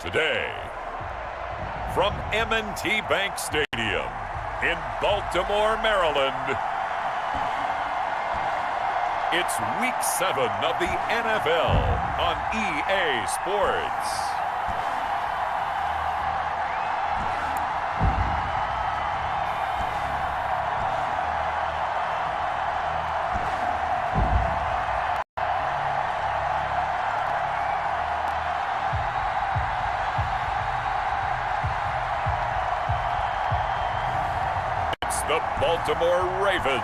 today. From M&T Bank Stadium in Baltimore, Maryland, it's Week 7 of the NFL on EA Sports. The Baltimore Ravens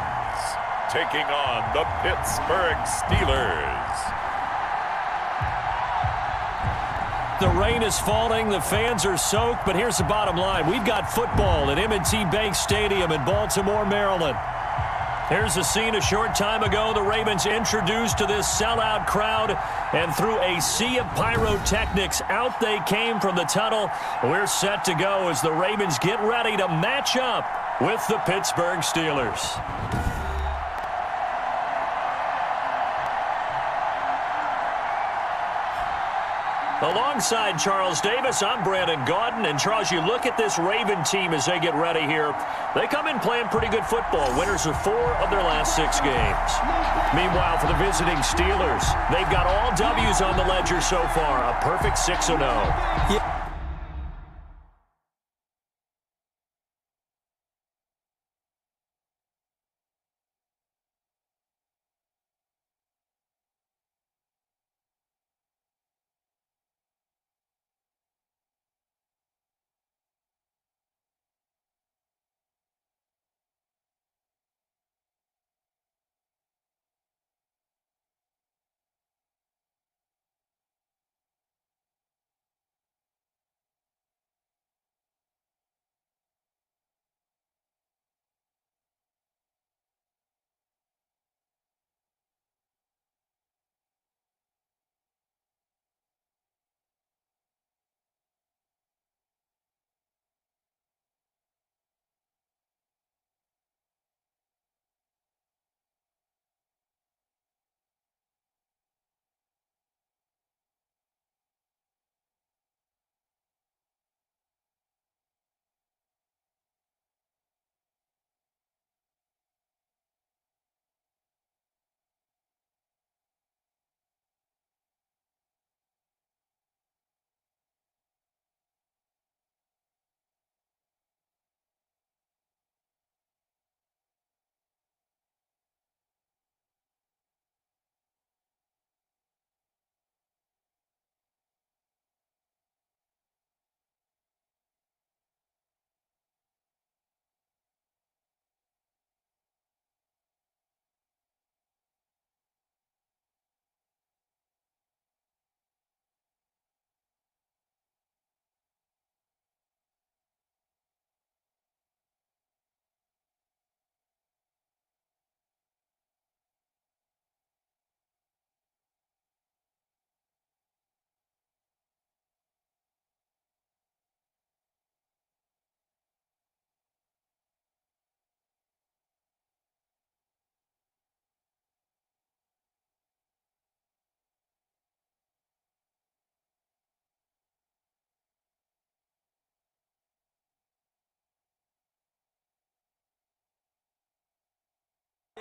taking on the Pittsburgh Steelers. The rain is falling, the fans are soaked, but here's the bottom line. We've got football at M&T Bank Stadium in Baltimore, Maryland. Here's the scene a short time ago. The Ravens introduced to this sellout crowd, and through a sea of pyrotechnics, out they came from the tunnel. We're set to go as the Ravens get ready to match up with the Pittsburgh Steelers. Alongside Charles Davis, I'm Brandon Gaudin. And Charles, you look at this Raven team as they get ready here. They come in playing pretty good football. Winners of 4 of their last 6 games. Meanwhile, for the visiting Steelers, they've got all W's on the ledger so far. A perfect 6-0. Yeah.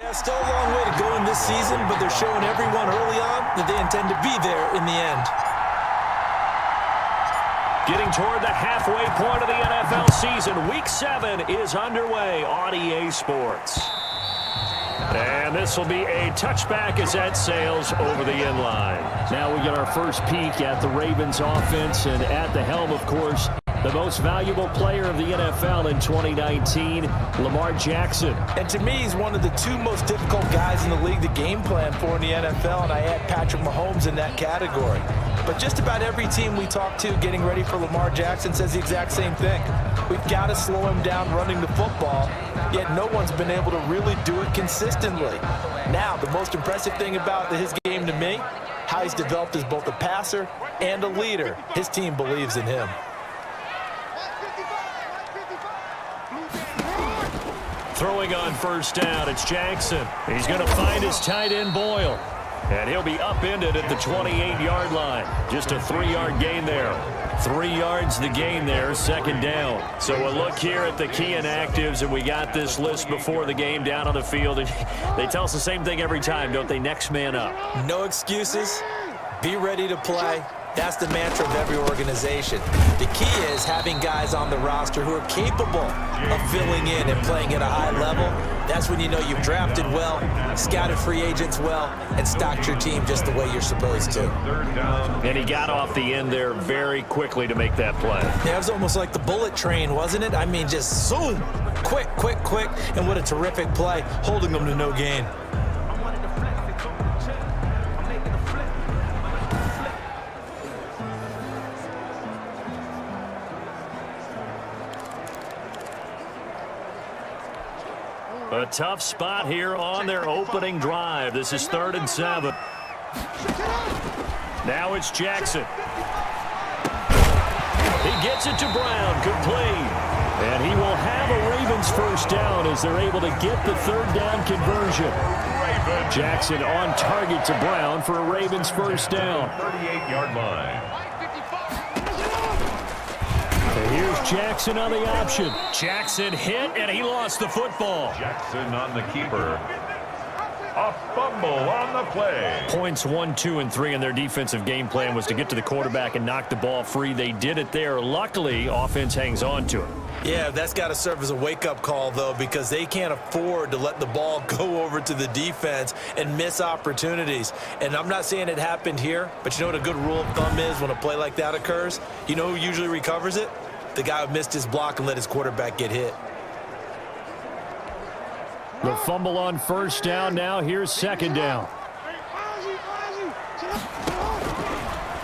Yeah, still a long way to go in this season, but they're showing everyone early on that they intend to be there in the end. Getting toward the halfway point of the NFL season, Week 7 is underway on EA Sports. And this will be a touchback as that sails over the end line. Now we get our first peek at the Ravens offense, and at the helm, of course, the most valuable player of the NFL in 2019, Lamar Jackson. And to me, he's one of the 2 most difficult guys in the league to game plan for in the NFL, and I add Patrick Mahomes in that category. But just about every team we talk to getting ready for Lamar Jackson says the exact same thing. We've got to slow him down running the football, yet no one's been able to really do it consistently. Now, the most impressive thing about his game to me, how he's developed as both a passer and a leader. His team believes in him. Throwing on first down, it's Jackson. He's going to find his tight end, Boyle. And he'll be upended at the 28-yard line. Just a 3-yard gain there. 3 yards the gain there, second down. So a look here at the key inactives, and we got this list before the game down on the field. And they tell us the same thing every time, don't they? Next man up. No excuses. Be ready to play. That's the mantra of every organization. The key is having guys on the roster who are capable of filling in and playing at a high level. That's when you know you've drafted well, scouted free agents well, and stocked your team just the way you're supposed to. And he got off the end there very quickly to make that play. Yeah, it was almost like the bullet train, wasn't it? I mean, just zoom, quick, quick, quick, and what a terrific play, holding them to no gain. A tough spot here on their opening drive. This is 3rd and 7. Now it's Jackson. He gets it to Brown, complete. And he will have a Ravens first down as they're able to get the 3rd down conversion. Jackson on target to Brown for a Ravens first down. 38-yard line. Here's Jackson on the option. Jackson hit, and he lost the football. Jackson on the keeper. A fumble on the play. Points 1, 2, and 3 in their defensive game plan was to get to the quarterback and knock the ball free. They did it there. Luckily, offense hangs on to it. Yeah, that's got to serve as a wake-up call, though, because they can't afford to let the ball go over to the defense and miss opportunities. And I'm not saying it happened here, but you know what a good rule of thumb is when a play like that occurs? You know who usually recovers it? The guy who missed his block and let his quarterback get hit. The fumble on first down. Now here's second down.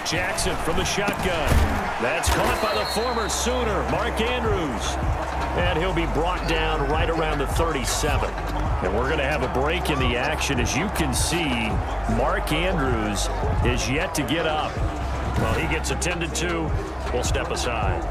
Jackson from the shotgun. That's caught by the former Sooner, Mark Andrews. And he'll be brought down right around the 37. And we're going to have a break in the action. As you can see, Mark Andrews is yet to get up. Well, he gets attended to. We'll step aside.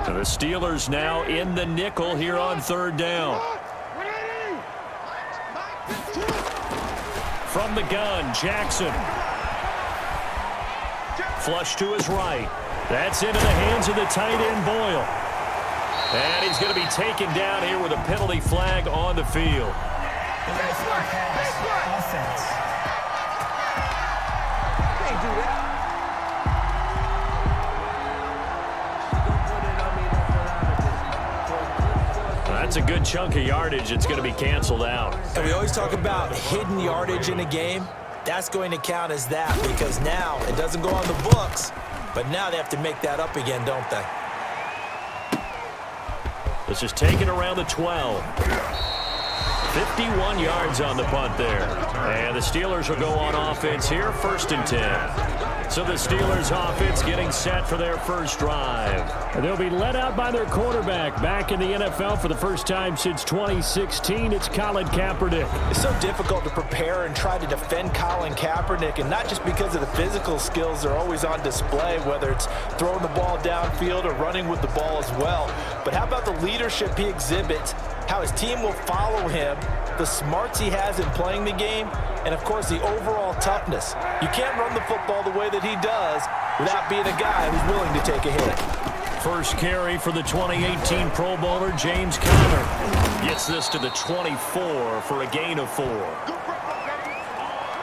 The Steelers now in the nickel here on 3rd down. From the gun, Jackson. Flush to his right. That's into the hands of the tight end, Boyle. And he's going to be taken down here with a penalty flag on the field. That's a good chunk of yardage. It's going to be canceled out. And we always talk about hidden yardage in a game. That's going to count as that because now it doesn't go on the books, but now they have to make that up again, don't they? This is taken around the 12. 51 yards on the punt there. And the Steelers will go on offense here, 1st and 10. So the Steelers offense getting set for their first drive. And they'll be led out by their quarterback back in the NFL for the first time since 2016. It's Colin Kaepernick. It's so difficult to prepare and try to defend Colin Kaepernick, and not just because of the physical skills they're always on display, whether it's throwing the ball downfield or running with the ball as well. But how about the leadership he exhibits, how his team will follow him, the smarts he has in playing the game, and, of course, the overall toughness. You can't run the football the way that he does without being a guy who's willing to take a hit. First carry for the 2018 Pro Bowler, James Conner. Gets this to the 24 for a gain of 4.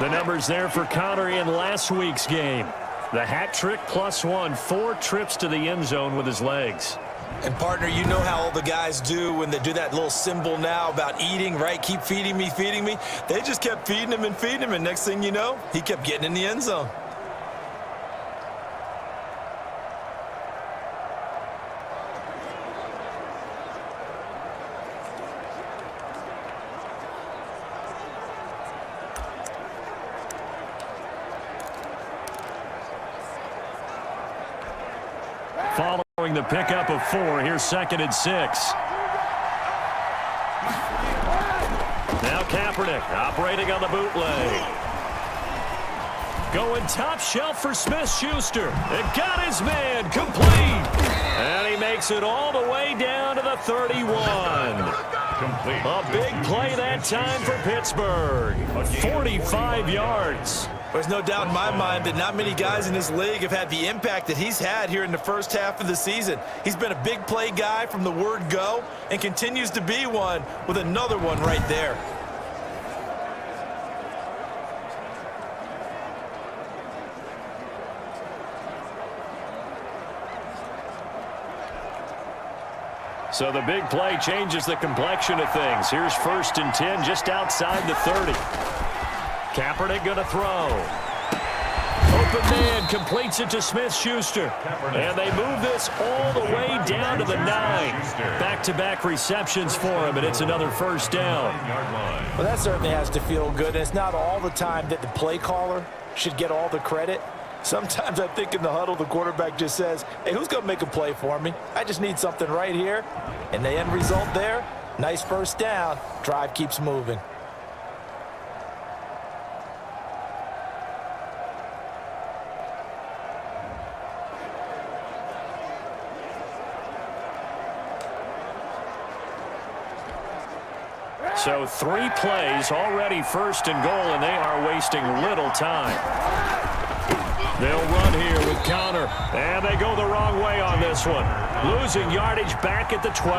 The numbers there for Conner in last week's game. The hat trick +1, 4 trips to the end zone with his legs. And, partner, you know how all the guys do when they do that little symbol now about eating, right? Keep feeding me, feeding me. They just kept feeding him, and next thing you know, he kept getting in the end zone. Following the pickup of 4, here's 2nd and 6. Now Kaepernick operating on the bootleg. Going top shelf for Smith-Schuster. It got his man complete. And he makes it all the way down to the 31. Complete. A big play that time for Pittsburgh. 45 yards. There's no doubt in my mind that not many guys in this league have had the impact that he's had here in the first half of the season. He's been a big play guy from the word go and continues to be one with another one right there. So the big play changes the complexion of things. Here's 1st and 10 just outside the 30. Kaepernick going to throw. Open man completes it to Smith-Schuster. And they move this all the way down to the 9. Back-to-back receptions for him, and it's another 1st down. Well, that certainly has to feel good. And it's not all the time that the play caller should get all the credit. Sometimes I think in the huddle, the quarterback just says, hey, who's going to make a play for me? I just need something right here. And the end result there, nice 1st down. Drive keeps moving. So 3 plays, already 1st and goal, and they are wasting little time. They'll run here with Connor, and they go the wrong way on this one. Losing yardage back at the 12.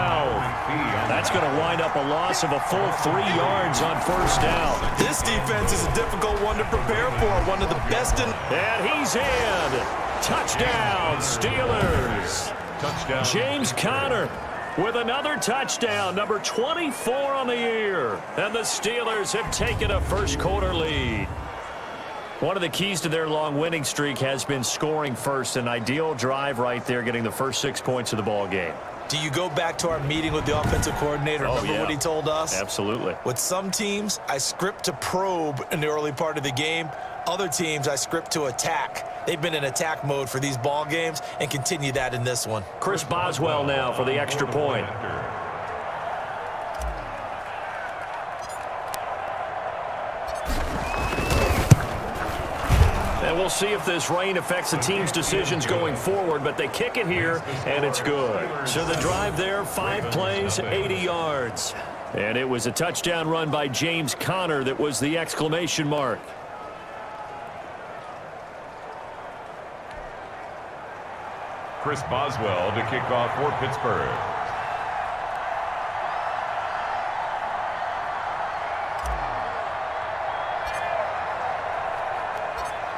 That's going to wind up a loss of a full 3 yards on 1st down. This defense is a difficult one to prepare for, one of the best in... And he's in. Touchdown, Steelers. Touchdown. James Conner with another touchdown, number 24 on the year. And the Steelers have taken a first-quarter lead. One of the keys to their long winning streak has been scoring first. An ideal drive right there, getting the first 6 points of the ball game. Do you go back to our meeting with the offensive coordinator? Remember what he told us? Absolutely. With some teams, I script to probe in the early part of the game. Other teams, I script to attack. They've been in attack mode for these ball games and continue that in this one. Chris Boswell now for the extra point. And we'll see if this rain affects the team's decisions going forward, but they kick it here, and it's good. So the drive there, 5 plays, 80 yards. And it was a touchdown run by James Conner that was the exclamation mark. Chris Boswell to kick off for Pittsburgh.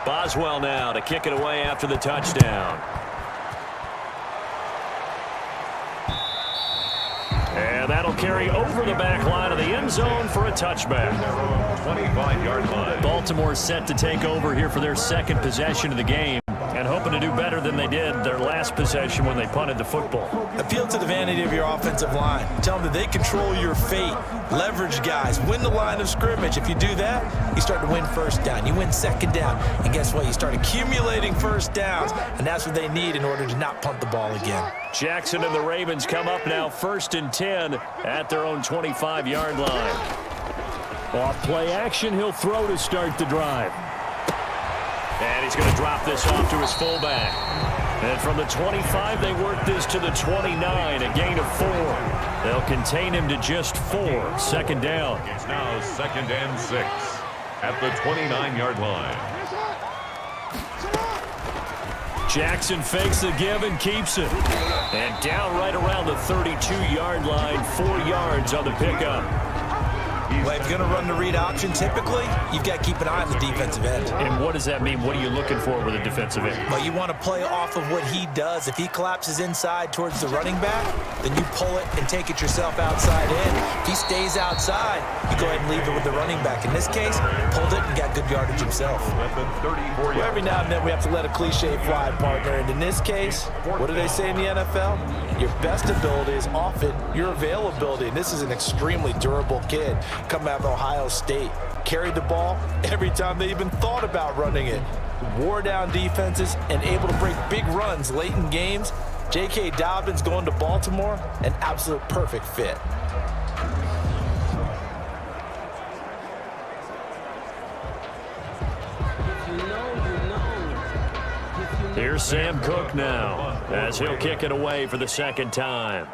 Boswell now to kick it away after the touchdown. And that'll carry over the back line of the end zone for a touchback. 25-yard line. Baltimore set to take over here for their second possession of the game, and hoping to do better than they did their last possession when they punted the football. Appeal to the vanity of your offensive line. Tell them that they control your fate. Leverage guys. Win the line of scrimmage. If you do that, you start to win 1st down. You win 2nd down. And guess what? You start accumulating 1st downs, and that's what they need in order to not punt the ball again. Jackson and the Ravens come up now 1st and 10 at their own 25-yard line. Off play action, he'll throw to start the drive. And he's going to drop this off to his fullback. And from the 25, they work this to the 29, a gain of 4. They'll contain him to just 4. 2nd down. It's now 2nd and 6 at the 29-yard line. Jackson fakes the give and keeps it. And down right around the 32-yard line, 4 yards on the pickup. Well, if you're going to run the read option, typically, you've got to keep an eye on the defensive end. And what does that mean? What are you looking for with a defensive end? Well, you want to play off of what he does. If he collapses inside towards the running back, then you pull it and take it yourself outside in. If he stays outside, you go ahead and leave it with the running back. In this case, pulled it and got good yardage himself. At the 34 Well, every now and then we have to let a cliche fly, partner. And in this case, what do they say in the NFL? Your best ability is often your availability. And this is an extremely durable kid coming out of Ohio State. Carried the ball every time they even thought about running it. Wore down defenses and able to break big runs late in games. J.K. Dobbins going to Baltimore, an absolute perfect fit. You know Here's Sam Cook now, as he'll kick it away for the second time.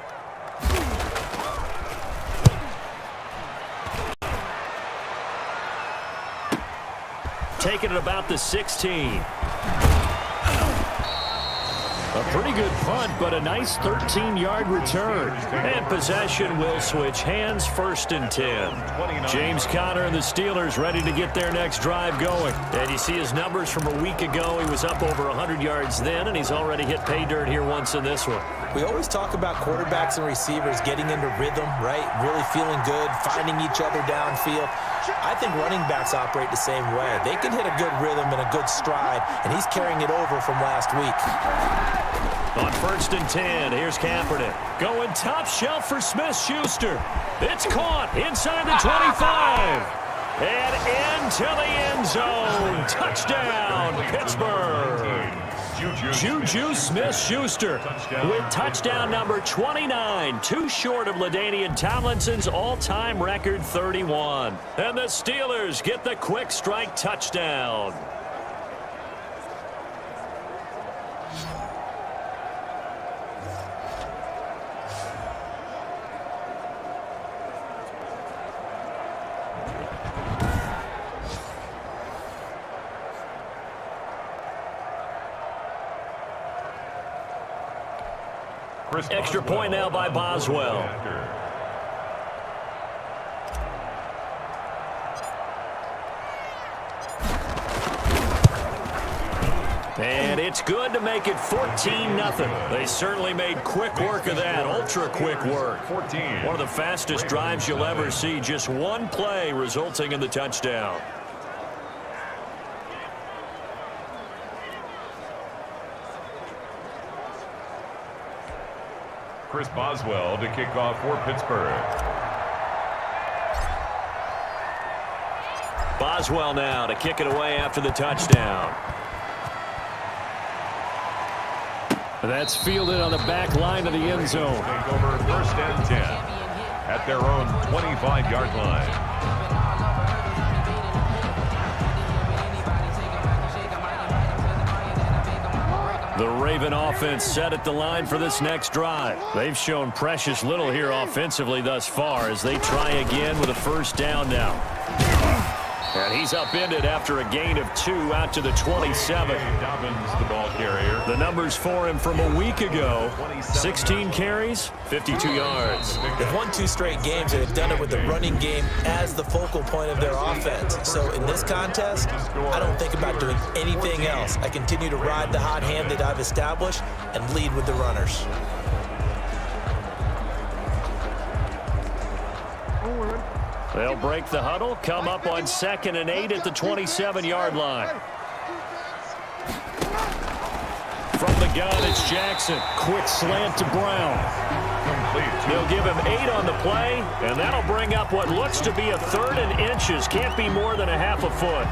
Taking it about the 16. A pretty good punt, but a nice 13-yard return. And possession will switch hands, 1st and 10. James Conner and the Steelers ready to get their next drive going. And you see his numbers from a week ago. He was up over 100 yards then, and he's already hit pay dirt here once in this one. We always talk about quarterbacks and receivers getting into rhythm, right? Really feeling good, finding each other downfield. I think running backs operate the same way. They can hit a good rhythm and a good stride, and he's carrying it over from last week. On 1st and 10, here's Kaepernick. Going top shelf for Smith-Schuster. It's caught inside the 25. And into the end zone. Touchdown, Pittsburgh. Juju Smith-Schuster with touchdown number 29, too short of LaDainian Tomlinson's all-time record 31. And the Steelers get the quick strike touchdown. Extra point now by Boswell. And it's good to make it 14-0. They certainly made quick work of that, ultra-quick work. One of the fastest drives you'll ever see, just one play resulting in the touchdown. Chris Boswell to kick off for Pittsburgh. Boswell now to kick it away after the touchdown. That's fielded on the back line of the end zone. Take over 1st and 10 at their own 25-yard line. The Raven offense set at the line for this next drive. They've shown precious little here offensively thus far as they try again with a 1st down now. And he's upended after a gain of 2 out to the 27. Dobbins, the ball carrier. The numbers for him from a week ago, 16 carries, 52 yards. They've won 2 straight games and have done it with the running game as the focal point of their offense. So in this contest, I don't think about doing anything else. I continue to ride the hot hand that I've established and lead with the runners. They'll break the huddle, come up on 2nd and 8 at the 27-yard line. From the gun, it's Jackson. Quick slant to Brown. They'll give him 8 on the play, and that'll bring up what looks to be a 3rd and inches. Can't be more than a half a foot.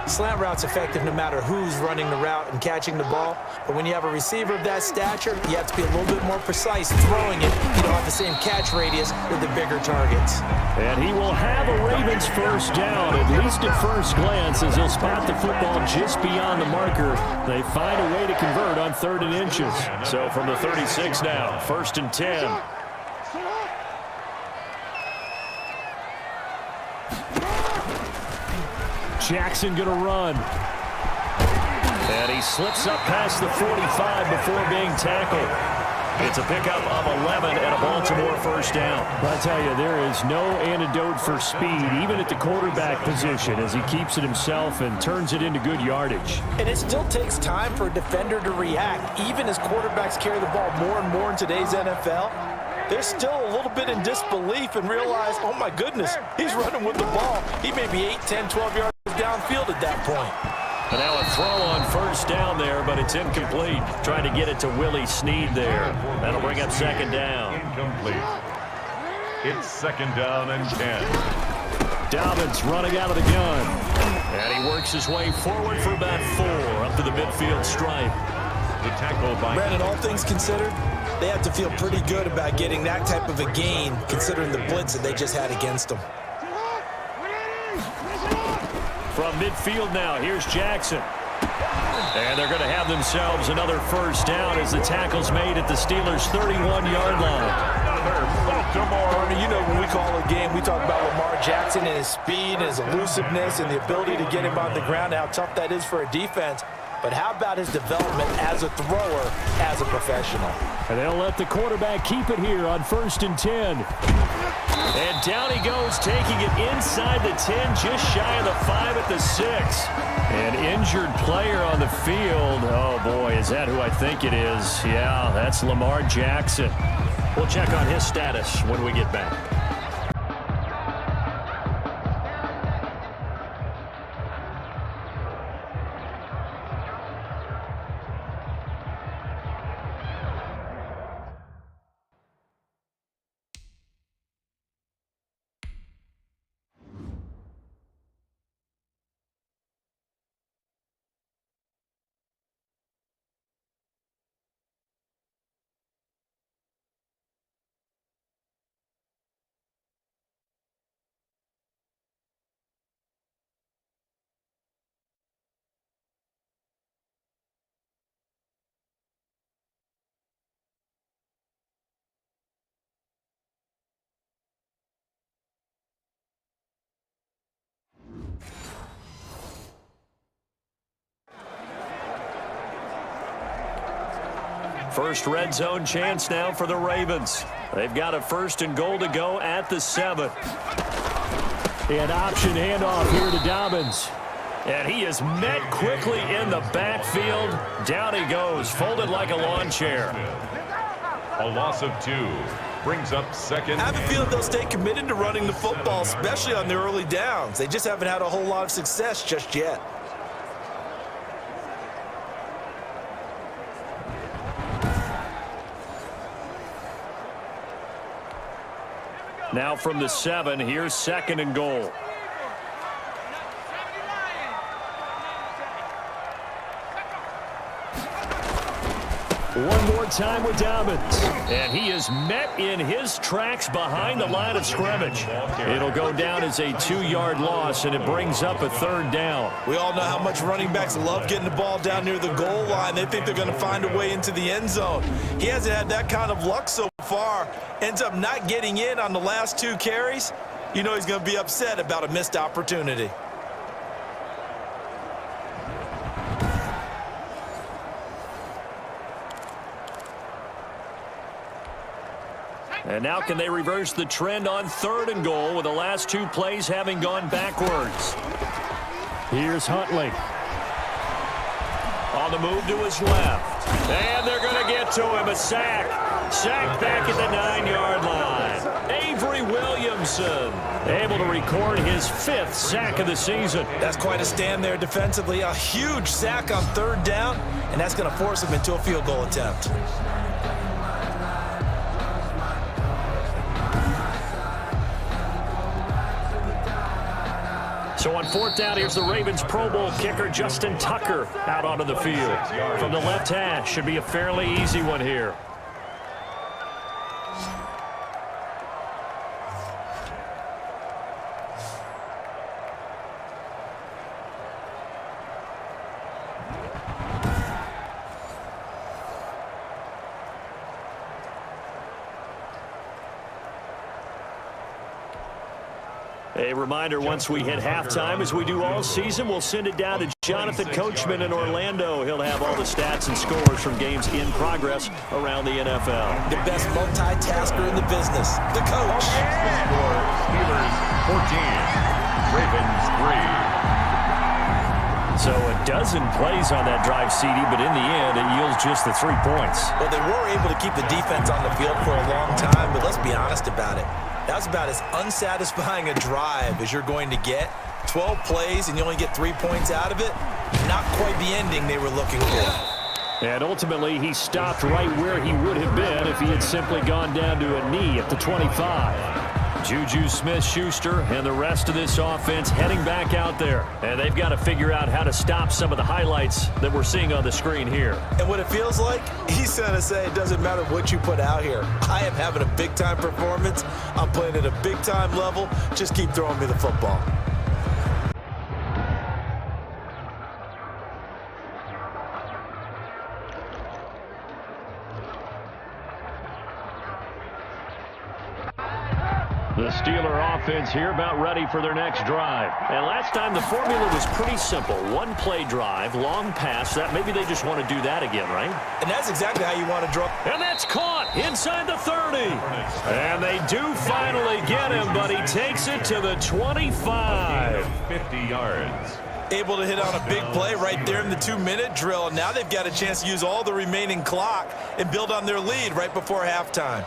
Slant route's effective no matter who's running the route and catching the ball. But when you have a receiver of that stature, you have to be a little bit more precise throwing it. You don't have the same catch radius with the bigger targets. And he will have a Ravens 1st down, at least at first glance, as he'll spot the football just beyond the marker. They find a way to convert on 3rd and inches. So from the 36 now, 1st and 10. Jackson going to run. And he slips up past the 45 before being tackled. It's a pickup of 11 and a Baltimore 1st down. I tell you, there is no antidote for speed, even at the quarterback position, as he keeps it himself and turns it into good yardage. And it still takes time for a defender to react, even as quarterbacks carry the ball more and more in today's NFL. They're still a little bit in disbelief and realize, oh my goodness, he's running with the ball. He may be 8, 10, 12 yards downfield at that point. And now a throw on 1st down there, but it's incomplete. Trying to get it to Willie Snead there. That'll bring up 2nd down. Incomplete. It's 2nd down and 10. Dobbins running out of the gun. And he works his way forward for about 4 up to the midfield stripe. The tackle by Brandon, all things considered, they have to feel pretty good about getting that type of a gain, considering the blitz that they just had against them. From midfield now, here's Jackson. And they're going to have themselves another first down as the tackle's made at the Steelers' 31-yard line. Baltimore. You know, when we call a game, we talk about Lamar Jackson and his speed and his elusiveness and the ability to get him on the ground, how tough that is for a defense. But how about his development as a thrower, as a professional? And they'll let the quarterback keep it here on 1st and 10. And down he goes, taking it inside the 10, just shy of the 5 at the 6. An injured player on the field. Oh, boy, is that who I think it is? Yeah, that's Lamar Jackson. We'll check on his status when we get back. First red zone chance now for the Ravens. They've got a 1st and goal to go at the 7. And option handoff here to Dobbins. And he is met quickly in the backfield. Down he goes, folded like a lawn chair. A loss of 2 brings up 2nd. I have a feeling they'll stay committed to running the football, especially on their early downs. They just haven't had a whole lot of success just yet. Now from the 7, here's 2nd and goal. One more time with Dobbins. And he is met in his tracks behind the line of scrimmage. It'll go down as a 2-yard loss, and it brings up a 3rd down. We all know how much running backs love getting the ball down near the goal line. They think they're going to find a way into the end zone. He hasn't had that kind of luck so far. Ends up not getting in on the last 2 carries. You know he's going to be upset about a missed opportunity. And now can they reverse the trend on 3rd and goal with the last 2 plays having gone backwards? Here's Huntley. On the move to his left. And they're going to get to him. A sack. Sack back at the 9-yard line. Avery Williamson able to record his 5th sack of the season. That's quite a stand there defensively. A huge sack on 3rd down, and that's going to force him into a field goal attempt. So on 4th down, here's the Ravens Pro Bowl kicker Justin Tucker out onto the field. From the left hash, should be a fairly easy one here. A reminder, once we hit halftime, as we do all season, we'll send it down to Jonathan Coachman in Orlando. He'll have all the stats and scores from games in progress around the NFL. The best multitasker in the business, the coach. The score, Steelers 14, Ravens 3. So a dozen plays on that drive, CD, but in the end, it yields just the 3 points. Well, they were able to keep the defense on the field for a long time, but let's be honest about it. That was about as unsatisfying a drive as you're going to get. 12 plays and you only get 3 points out of it. Not quite the ending they were looking for. And ultimately, he stopped right where he would have been if he had simply gone down to a knee at the 25. Juju Smith-Schuster and the rest of this offense heading back out there. And they've got to figure out how to stop some of the highlights that we're seeing on the screen here. And what it feels like, he's going to say it doesn't matter what you put out here. I am having a big-time performance. I'm playing at a big-time level. Just keep throwing me the football. The Steeler offense here about ready for their next drive. And last time the formula was pretty simple. One play drive, long pass. That maybe they just want to do that again, right? And that's exactly how you want to draw. And that's caught inside the 30. And they do finally get him, but he takes it to the 25. 50 yards. Able to hit on a big play right there in the 2-minute drill. And now they've got a chance to use all the remaining clock and build on their lead right before halftime.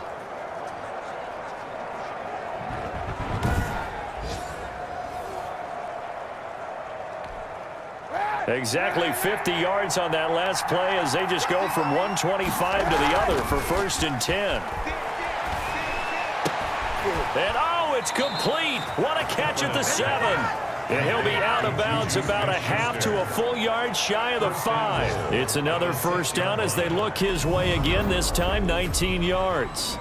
Exactly 50 yards on that last play as they just go from 125 to the other for 1st and 10. And oh, it's complete. What a catch at the 7. And he'll be out of bounds about a half to a full yard shy of the 5. It's another 1st down as they look his way again, this time 19 yards.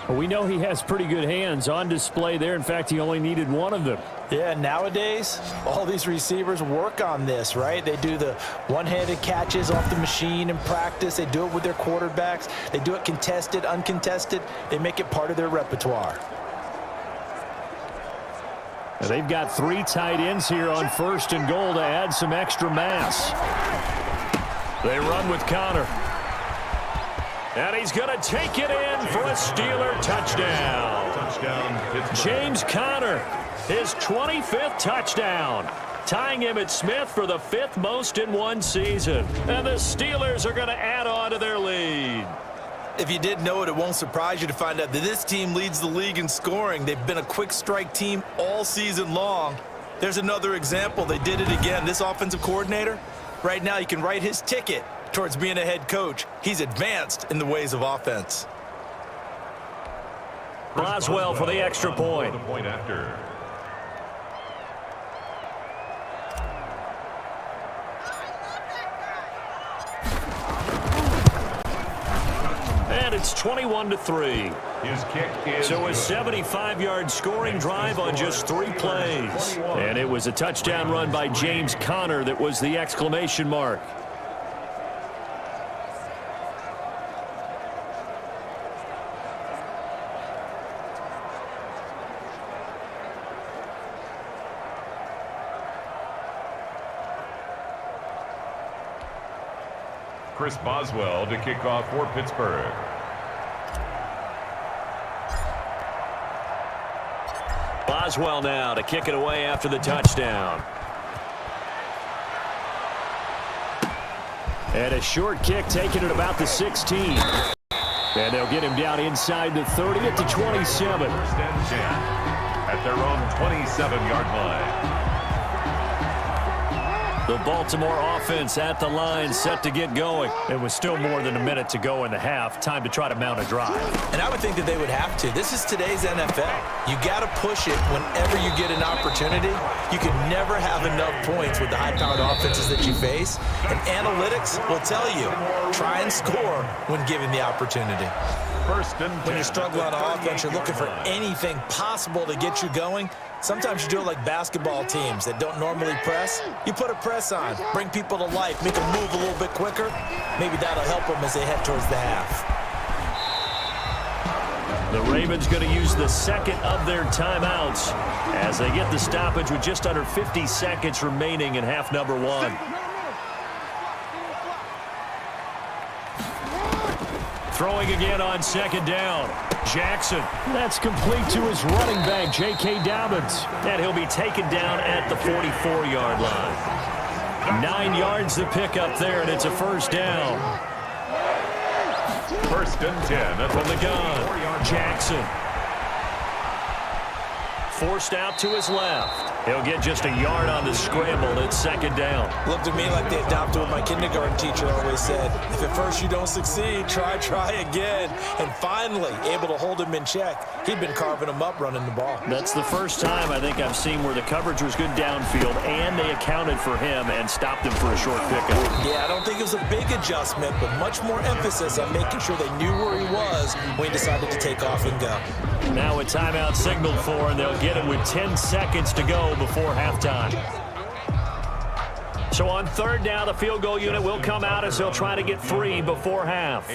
Well, we know he has pretty good hands on display there. In fact, he only needed one of them. Yeah, nowadays, all these receivers work on this, right? They do the one-handed catches off the machine in practice. They do it with their quarterbacks. They do it contested, uncontested. They make it part of their repertoire. Now, they've got 3 tight ends here on 1st and goal to add some extra mass. They run with Connor. And he's going to take it in for a Steeler touchdown. James Conner, his 25th touchdown, tying him at Smith for the 5th most in one season. And the Steelers are going to add on to their lead. If you didn't know it, it won't surprise you to find out that this team leads the league in scoring. They've been a quick strike team all season long. There's another example. They did it again. This offensive coordinator, right now you can write his ticket towards being a head coach. He's advanced in the ways of offense. Boswell for the extra point. The point after. And it's 21-3. His kick is so a 75-yard scoring drive on just 3 plays. And it was a touchdown run by James Conner that was the exclamation mark. Chris Boswell to kick off for Pittsburgh. Boswell now to kick it away after the touchdown. And a short kick taken at about the 16. And they'll get him down inside the 30 at the 27. 1st and 10 at their own 27-yard line. The Baltimore offense at the line, set to get going. It was still more than a minute to go in the half. Time to try to mount a drive. And I would think that they would have to. This is today's NFL. You got to push it whenever you get an opportunity. You can never have enough points with the high-powered offenses that you face. And analytics will tell you, try and score when given the opportunity. 1st and 10. When you struggle on offense, you're looking for anything possible to get you going. Sometimes you do it like basketball teams that don't normally press. You put a press on, bring people to life, make them move a little bit quicker. Maybe that'll help them as they head towards the half. The Ravens going to use the 2nd of their timeouts as they get the stoppage with just under 50 seconds remaining in half number 1. Throwing again on 2nd down. Jackson. That's complete to his running back, J.K. Dobbins. And he'll be taken down at the 44-yard line. 9 yards to pick up there, and it's a 1st down. 1st and 10 from the gun. Jackson. Forced out to his left. He'll get just a yard on the scramble. It's 2nd down. Looked to me like they adopted what my kindergarten teacher always said. If at first you don't succeed, try again. And finally, able to hold him in check. He'd been carving him up running the ball. That's the first time I think I've seen where the coverage was good downfield and they accounted for him and stopped him for a short pickup. Yeah, I don't think it was a big adjustment, but much more emphasis on making sure they knew where he was when he decided to take off and go. Now a timeout signaled for, and they'll get it with 10 seconds to go before halftime. So on third down, the field goal unit will come out as they'll try to get 3 before half.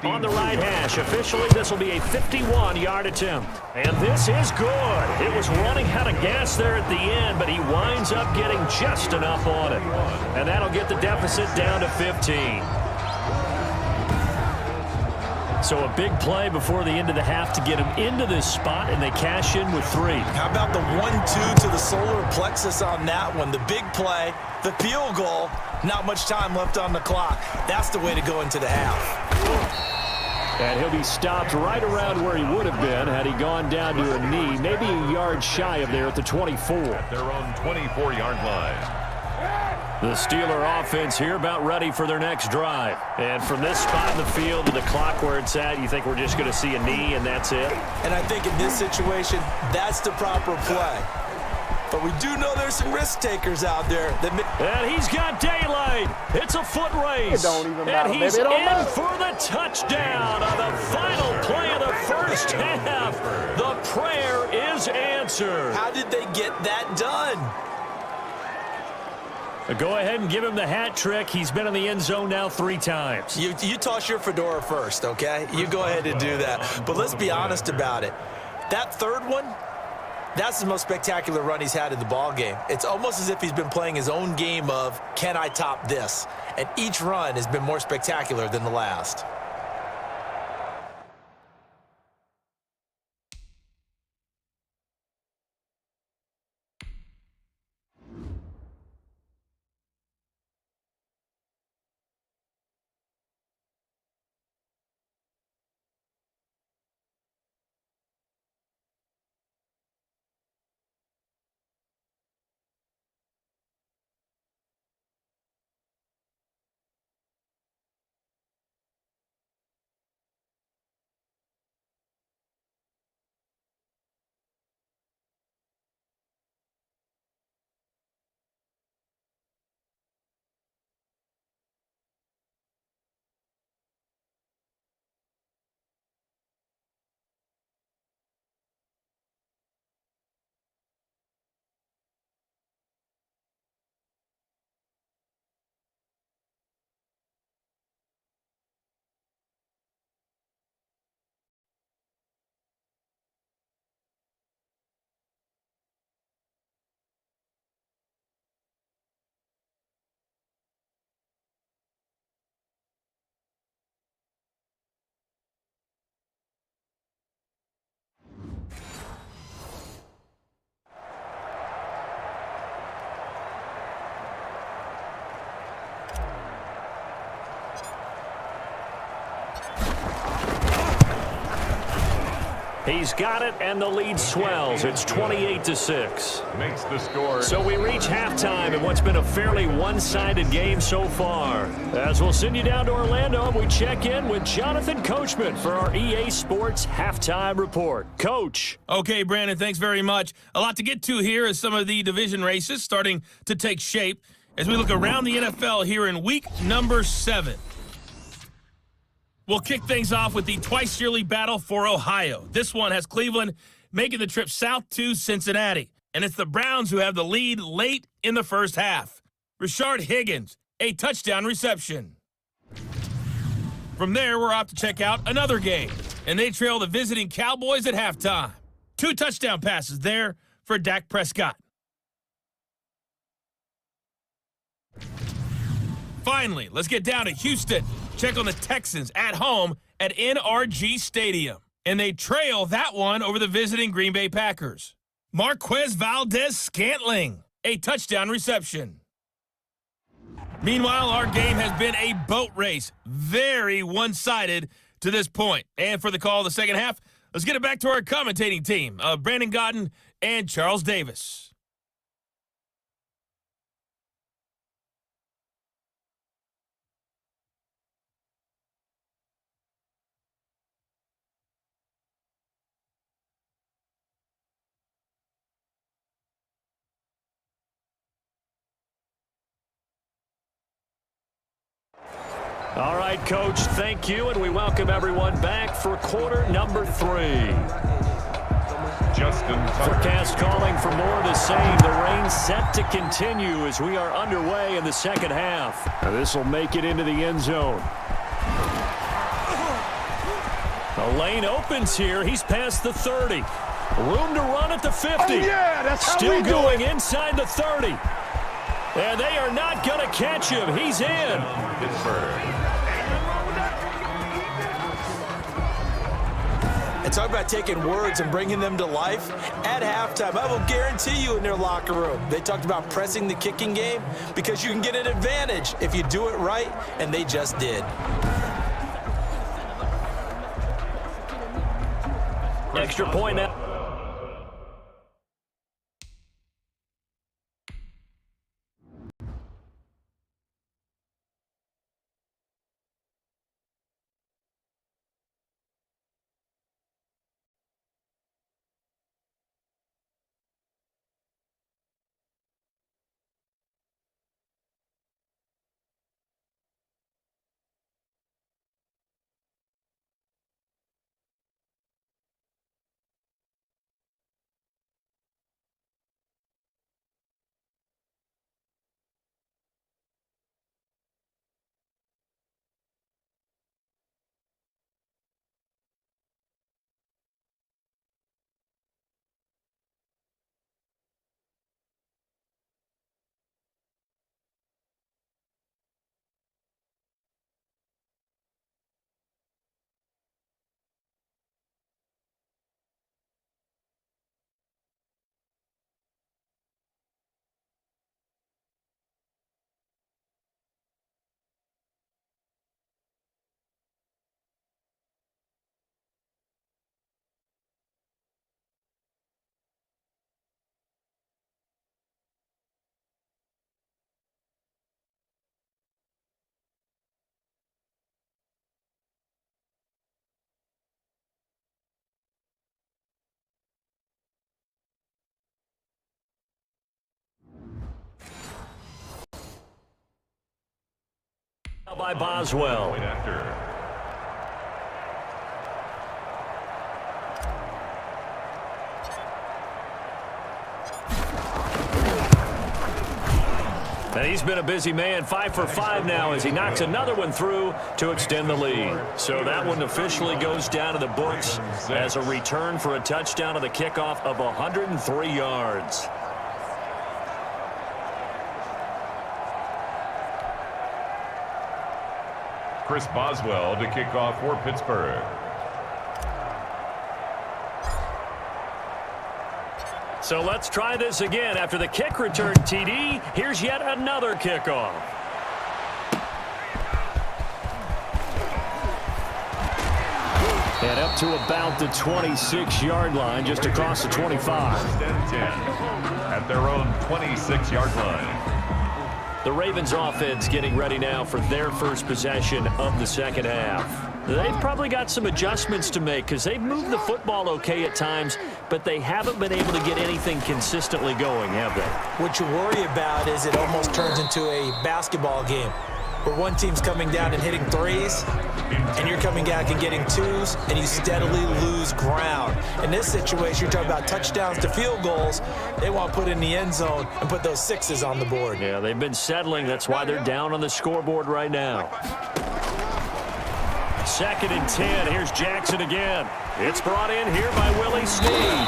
On the right hash, officially this will be a 51-yard attempt. And this is good. It was running out of gas there at the end, but he winds up getting just enough on it. And that'll get the deficit down to 15. So a big play before the end of the half to get him into this spot, and they cash in with 3. How about the 1-2 to the solar plexus on that one? The big play, the field goal, not much time left on the clock. That's the way to go into the half. And he'll be stopped right around where he would have been had he gone down to a knee, maybe a yard shy of there at the 24. At their own 24-yard line. The Steeler offense here about ready for their next drive. And from this spot in the field to the clock where it's at, you think we're just going to see a knee and that's it? And I think in this situation, that's the proper play. But we do know there's some risk takers out there. And he's got daylight. It's a foot race. It don't even matter, and he's baby. It don't in matter. for the touchdown on the final play of the first half. The prayer is answered. How did they get that done? Go ahead and give him the hat trick. He's been in the end zone now 3 times. You toss your fedora first, okay? You go ahead and do that. But let's be honest about it. That third one, that's the most spectacular run he's had in the ball game. It's almost as if he's been playing his own game of, can I top this? And each run has been more spectacular than the last. He's got it, and the lead swells. It's 28-6. Makes the score. So we reach halftime in what's been a fairly one-sided game so far. As we'll send you down to Orlando, and we check in with Jonathan Coachman for our EA Sports Halftime Report. Coach. Okay, Brandon, thanks very much. A lot to get to here as some of the division races starting to take shape as we look around the NFL here in week number 7. We'll kick things off with the twice-yearly battle for Ohio. This one has Cleveland making the trip south to Cincinnati. And it's the Browns who have the lead late in the first half. Rashard Higgins, a touchdown reception. From there, we're off to check out another game. And they trail the visiting Cowboys at halftime. 2 touchdown passes there for Dak Prescott. Finally, let's get down to Houston. Check on the Texans at home at NRG Stadium. And they trail that one over the visiting Green Bay Packers. Marquez Valdez-Scantling, a touchdown reception. Meanwhile, our game has been a boat race. Very one-sided to this point. And for the call of the second half, let's get it back to our commentating team of Brandon Godden and Charles Davis. All right, Coach, thank you, and we welcome everyone back for quarter number 3. Forecast calling for more of the same. The rain set to continue as we are underway in the second half. This will make it into the end zone. The lane opens here. He's past the 30. Room to run at the 50. Oh, yeah, that's how Still we do going it. inside the 30. And they are not going to catch him. He's in. And talk about taking words and bringing them to life. At halftime, I will guarantee you in their locker room, they talked about pressing the kicking game because you can get an advantage if you do it right, and they just did. Extra point now. By Boswell. And he's been a busy man, 5 for 5 now as he knocks another one through to extend the lead. So that one officially goes down to the books as a return for a touchdown on the kickoff of 103 yards. Chris Boswell to kick off for Pittsburgh. So let's try this again. After the kick return TD, here's yet another kickoff. And up to about the 26-yard line, just across the 25. At their own 26-yard line. The Ravens offense getting ready now for their first possession of the second half. They've probably got some adjustments to make because they've moved the football okay at times, but they haven't been able to get anything consistently going, have they? What you worry about is it almost turns into a basketball game where one team's coming down and hitting threes, and you're coming back and getting twos, and you steadily lose ground. In this situation, you're talking about touchdowns to field goals. They want to put in the end zone and put those sixes on the board. Yeah, they've been settling. That's why they're down on the scoreboard right now. 2nd and 10. Here's Jackson again. It's brought in here by Willie Snead.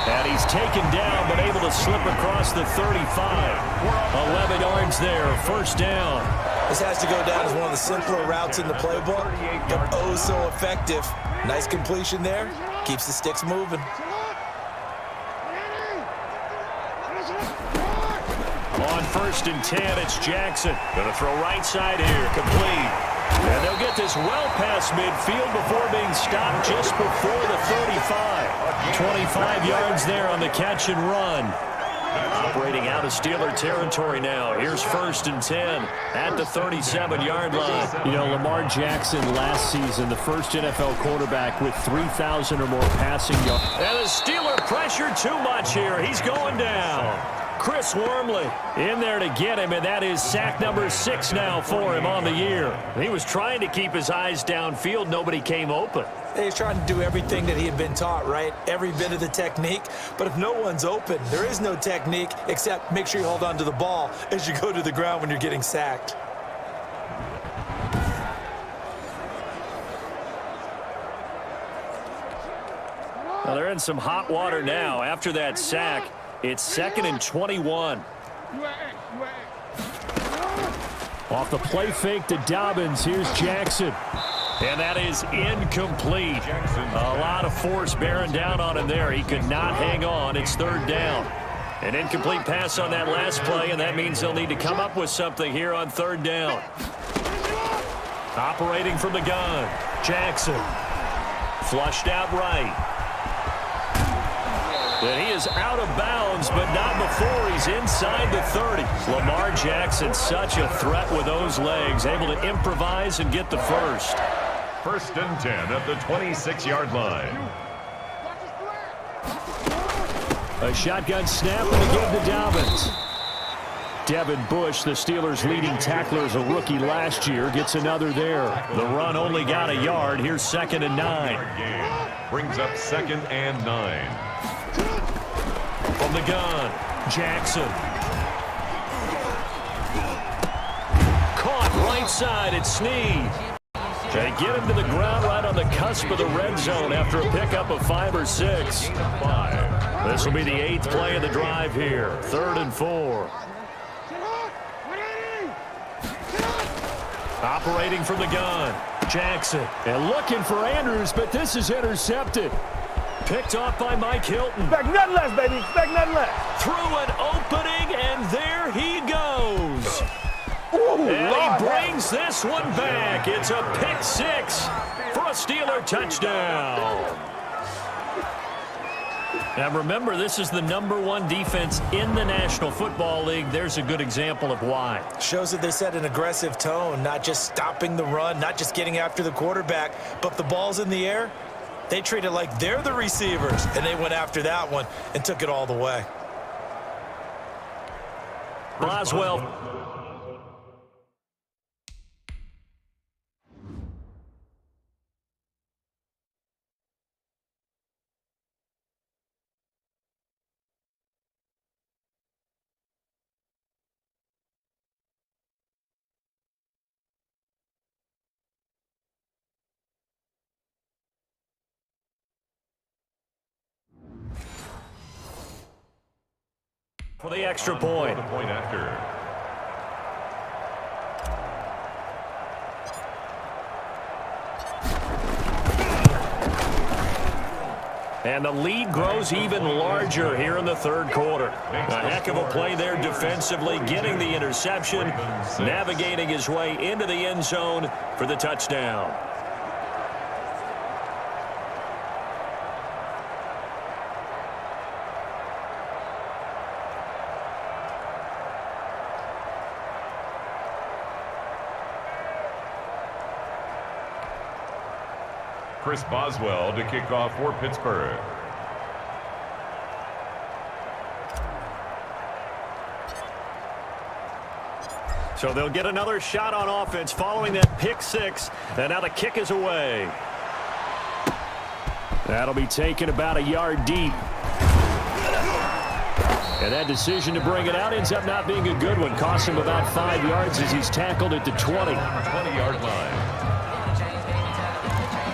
And he's taken down, but able to slip across the 35. 11 yards there, first down. This has to go down as one of the simpler routes in the playbook, but oh so effective. Nice completion there. Keeps the sticks moving. On 1st and 10, it's Jackson. Going to throw right side here, complete. And they'll get this well past midfield before being stopped just before the 35. 25 yards there on the catch and run. Operating out of Steeler territory now. Here's 1st and 10 at the 37-yard line. You know, Lamar Jackson last season, the first NFL quarterback with 3,000 or more passing yards. And the Steeler pressure too much here. He's going down. Chris Wormley in there to get him, and that is sack number 6 now for him on the year. He was trying to keep his eyes downfield. Nobody came open. He's trying to do everything that he had been taught, right? Every bit of the technique. But if no one's open, there is no technique except make sure you hold on to the ball as you go to the ground when you're getting sacked. Well, they're in some hot water now. After that sack, it's 2nd and 21. Off the play fake to Dobbins. Here's Jackson. And that is incomplete. A lot of force bearing down on him there. He could not hang on. It's 3rd down. An incomplete pass on that last play, and that means they'll need to come up with something here on 3rd down. Operating from the gun, Jackson. Flushed out right. And he is out of bounds, but not before he's inside the 30. Lamar Jackson, such a threat with those legs, able to improvise and get the first. 1st and 10 at the 26-yard line. A shotgun snap and a give to Dobbins. Devin Bush, the Steelers' leading tackler as a rookie last year, gets another there. The run only got a yard. Here's 2nd and 9. Brings up 2nd and 9. From the gun, Jackson. Caught right side at Snead. They get him to the ground right on the cusp of the red zone after a pickup of 5 or 6. This will be the 8th play of the drive here. 3rd and 4. Operating from the gun, Jackson. And looking for Andrews, but this is intercepted. Picked off by Mike Hilton. Expect nothing less, baby. Expect nothing less. Through an opening, and there he goes. Ooh, And Lord, he brings this one back. It's a pick 6 for a Steeler touchdown. Now remember, this is the #1 defense in the National Football League. There's a good example of why. Shows that they set an aggressive tone, not just stopping the run, not just getting after the quarterback, but if the ball's in the air, they treat it like they're the receivers, and they went after that one and took it all the way. Boswell. For the extra point. The point after. And the lead grows even larger here in the 3rd quarter. A heck of a play there defensively, getting the interception, navigating his way into the end zone for the touchdown. Chris Boswell to kick off for Pittsburgh. So they'll get another shot on offense following that pick 6. And now the kick is away. That'll be taken about a yard deep. And that decision to bring it out ends up not being a good one. Costs him about 5 yards as he's tackled at the 20. 20-yard line.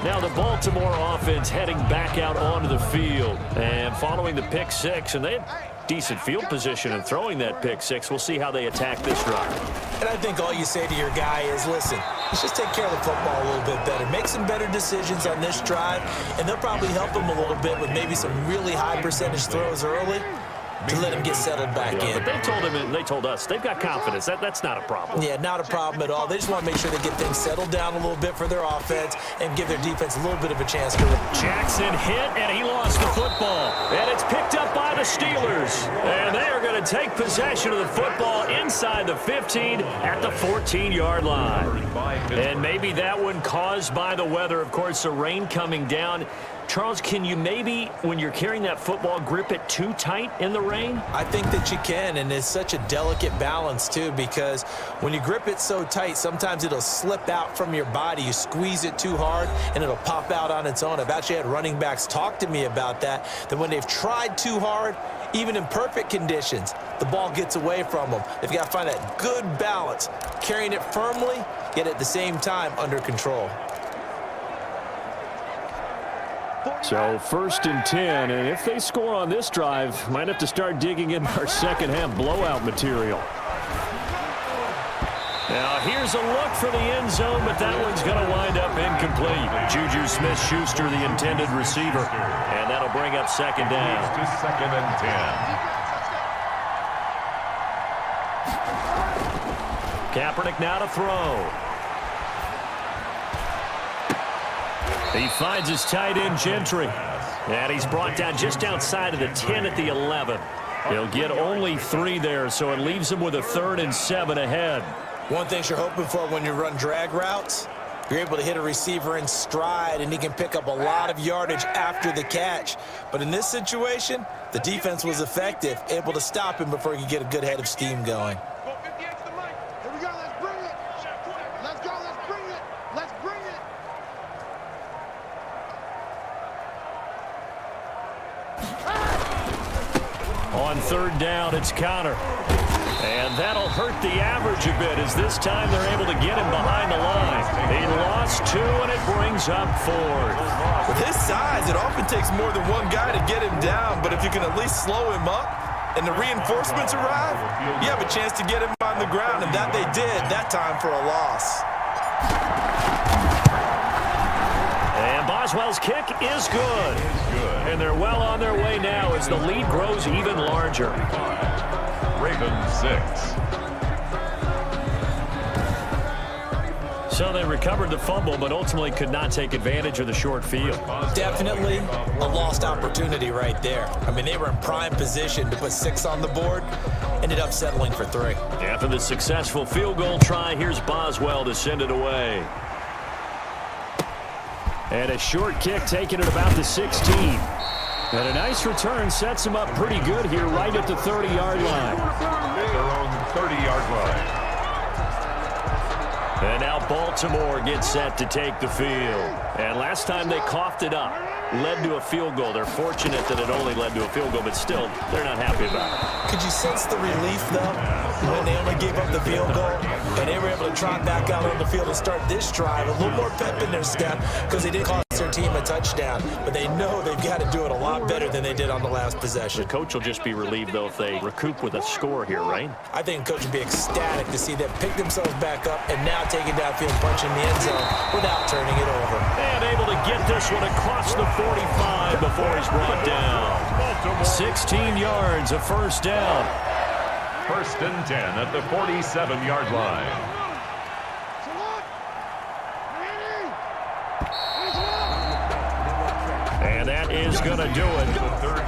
Now the Baltimore offense heading back out onto the field. And following the pick 6, and they had decent field position in throwing that pick 6. We'll see how they attack this drive. And I think all you say to your guy is, listen, let's just take care of the football a little bit better. Make some better decisions on this drive, and they'll probably help him a little bit with maybe some really high percentage throws early to let him get settled back in. But they told him, and they told us, they've got confidence. That's not a problem. Yeah, not a problem at all. They just want to make sure they get things settled down a little bit for their offense and give their defense a little bit of a chance to. Jackson hit, and he lost the football. And it's picked up by the Steelers. And they are going to take possession of the football inside the 15 at the 14-yard line. And maybe that one caused by the weather. Of course, the rain coming down. Charles, can you maybe, when you're carrying that football, grip it too tight in the rain? I think that you can, and it's such a delicate balance, too, because when you grip it so tight, sometimes it'll slip out from your body. You squeeze it too hard, and it'll pop out on its own. I've actually had running backs talk to me about that when they've tried too hard, even in perfect conditions, the ball gets away from them. They've got to find that good balance, carrying it firmly, yet at the same time under control. So 1st and 10, and if they score on this drive, might have to start digging in our second half blowout material. Now here's a look for the end zone, but that one's going to wind up incomplete. Juju Smith-Schuster, the intended receiver, and that'll bring up second down. To 2nd and 10. Kaepernick now to throw. He finds his tight end, Gentry. And he's brought down just outside of the 10 at the 11. He'll get only 3 there, so it leaves him with a 3rd and 7 ahead. One thing you're hoping for when you run drag routes, you're able to hit a receiver in stride, and he can pick up a lot of yardage after the catch. But in this situation, the defense was effective, able to stop him before he could get a good head of steam going. On 3rd down, it's Connor. And that'll hurt the average a bit as this time they're able to get him behind the line. He lost 2, and it brings up 4th. With his size, it often takes more than one guy to get him down, but if you can at least slow him up and the reinforcements arrive, you have a chance to get him on the ground, and that they did that time for a loss. And Boswell's kick is good. And they're well on their way now as the lead grows even larger. Ravens 6. So they recovered the fumble, but ultimately could not take advantage of the short field. Definitely a lost opportunity right there. I mean, they were in prime position to put 6 on the board, ended up settling for 3. After the successful field goal try, here's Boswell to send it away. And a short kick taken at about the 16. And a nice return sets him up pretty good here right at the 30-yard line. At their own 30-yard line. And now Baltimore gets set to take the field. And last time they coughed it up, led to a field goal. They're fortunate that it only led to a field goal, but still, they're not happy about it. Could you sense the relief, though, when they only gave up the field goal and they were able to trot back out on the field and start this drive? A little more pep in their step because they didn't cost their team a touchdown, but they know they've got to do it a lot better than they did on the last possession. The coach will just be relieved, though, if they recoup with a score here, right? I think the coach would be ecstatic to see them pick themselves back up and now take it downfield, punch in the end zone without turning it over. And able to get this one across the 45 before he's brought down. 16 yards, a 1st down. 1st and 10 at the 47-yard line. And that is going to do it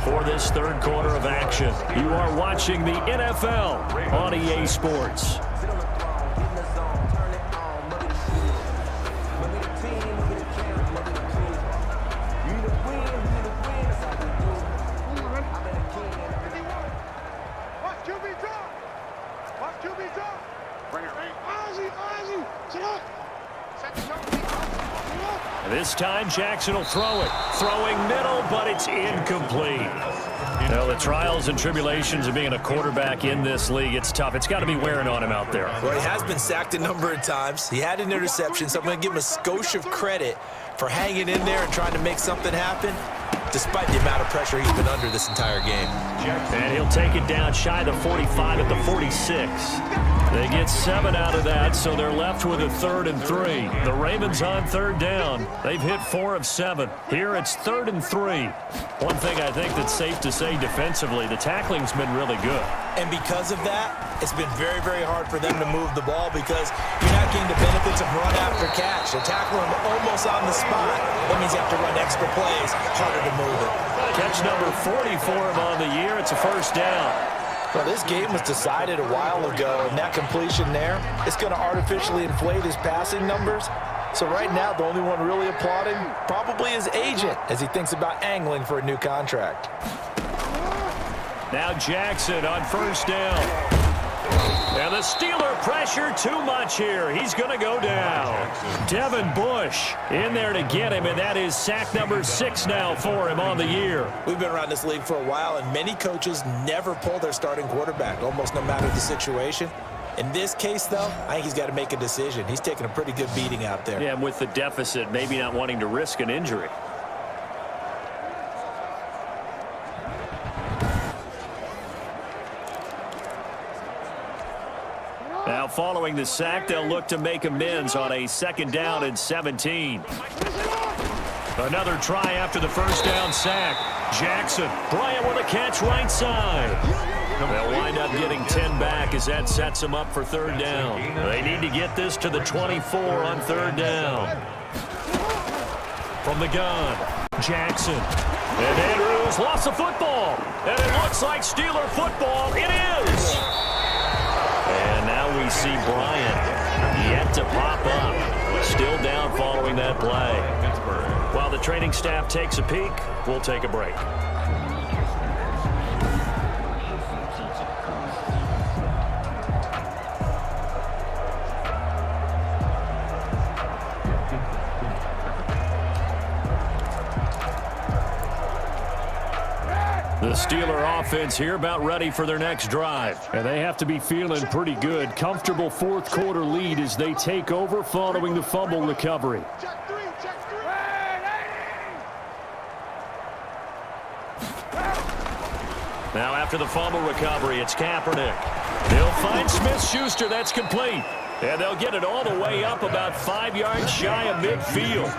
for this 3rd quarter of action. You are watching the NFL on EA Sports. This time Jackson will throw it. Throwing middle, but it's incomplete. You know, the trials and tribulations of being a quarterback in this league, it's tough. It's got to be wearing on him out there. Well, he has been sacked a number of times. He had an interception, so I'm going to give him a skosh of credit for hanging in there and trying to make something happen, despite the amount of pressure he's been under this entire game. And he'll take it down shy of the 45 at the 46. They get 7 out of that, so they're left with a 3rd and 3. The Ravens on 3rd down. They've hit 4 of 7. Here it's 3rd and 3. One thing I think that's safe to say defensively, the tackling's been really good. And because of that, it's been very, very hard for them to move the ball because you're not getting the benefits of run after catch. They're tackling them almost on the spot. That means you have to run extra plays, harder to move it. Catch number 40 for him on the year. It's a 1st down. Well, this game was decided a while ago, and that completion there, it's going to artificially inflate his passing numbers. So right now, the only one really applauding probably his agent as he thinks about angling for a new contract. Now Jackson on first down. And the Steeler pressure too much here. He's going to go down. Devin Bush in there to get him, and that is sack number 6 now for him on the year. We've been around this league for a while, and many coaches never pull their starting quarterback, almost no matter the situation. In this case, though, I think he's got to make a decision. He's taking a pretty good beating out there. Yeah, and with the deficit, maybe not wanting to risk an injury. Now, following the sack, they'll look to make amends on a 2nd down and 17. Another try after the first down sack. Jackson, Bryant with a catch right side. They'll wind up getting 10 back as that sets them up for 3rd down. They need to get this to the 24 on 3rd down. From the gun, Jackson. And Andrews lost the football. And it looks like Steeler football. It is. And now we see Bryant yet to pop up. Still down following that play. While the training staff takes a peek, we'll take a break. The Steeler offense here about ready for their next drive. And they have to be feeling pretty good. Comfortable 4th quarter lead as they take over following the fumble recovery. Now after the fumble recovery, it's Kaepernick. They'll find Smith-Schuster. That's complete. And they'll get it all the way up about 5 yards shy of midfield.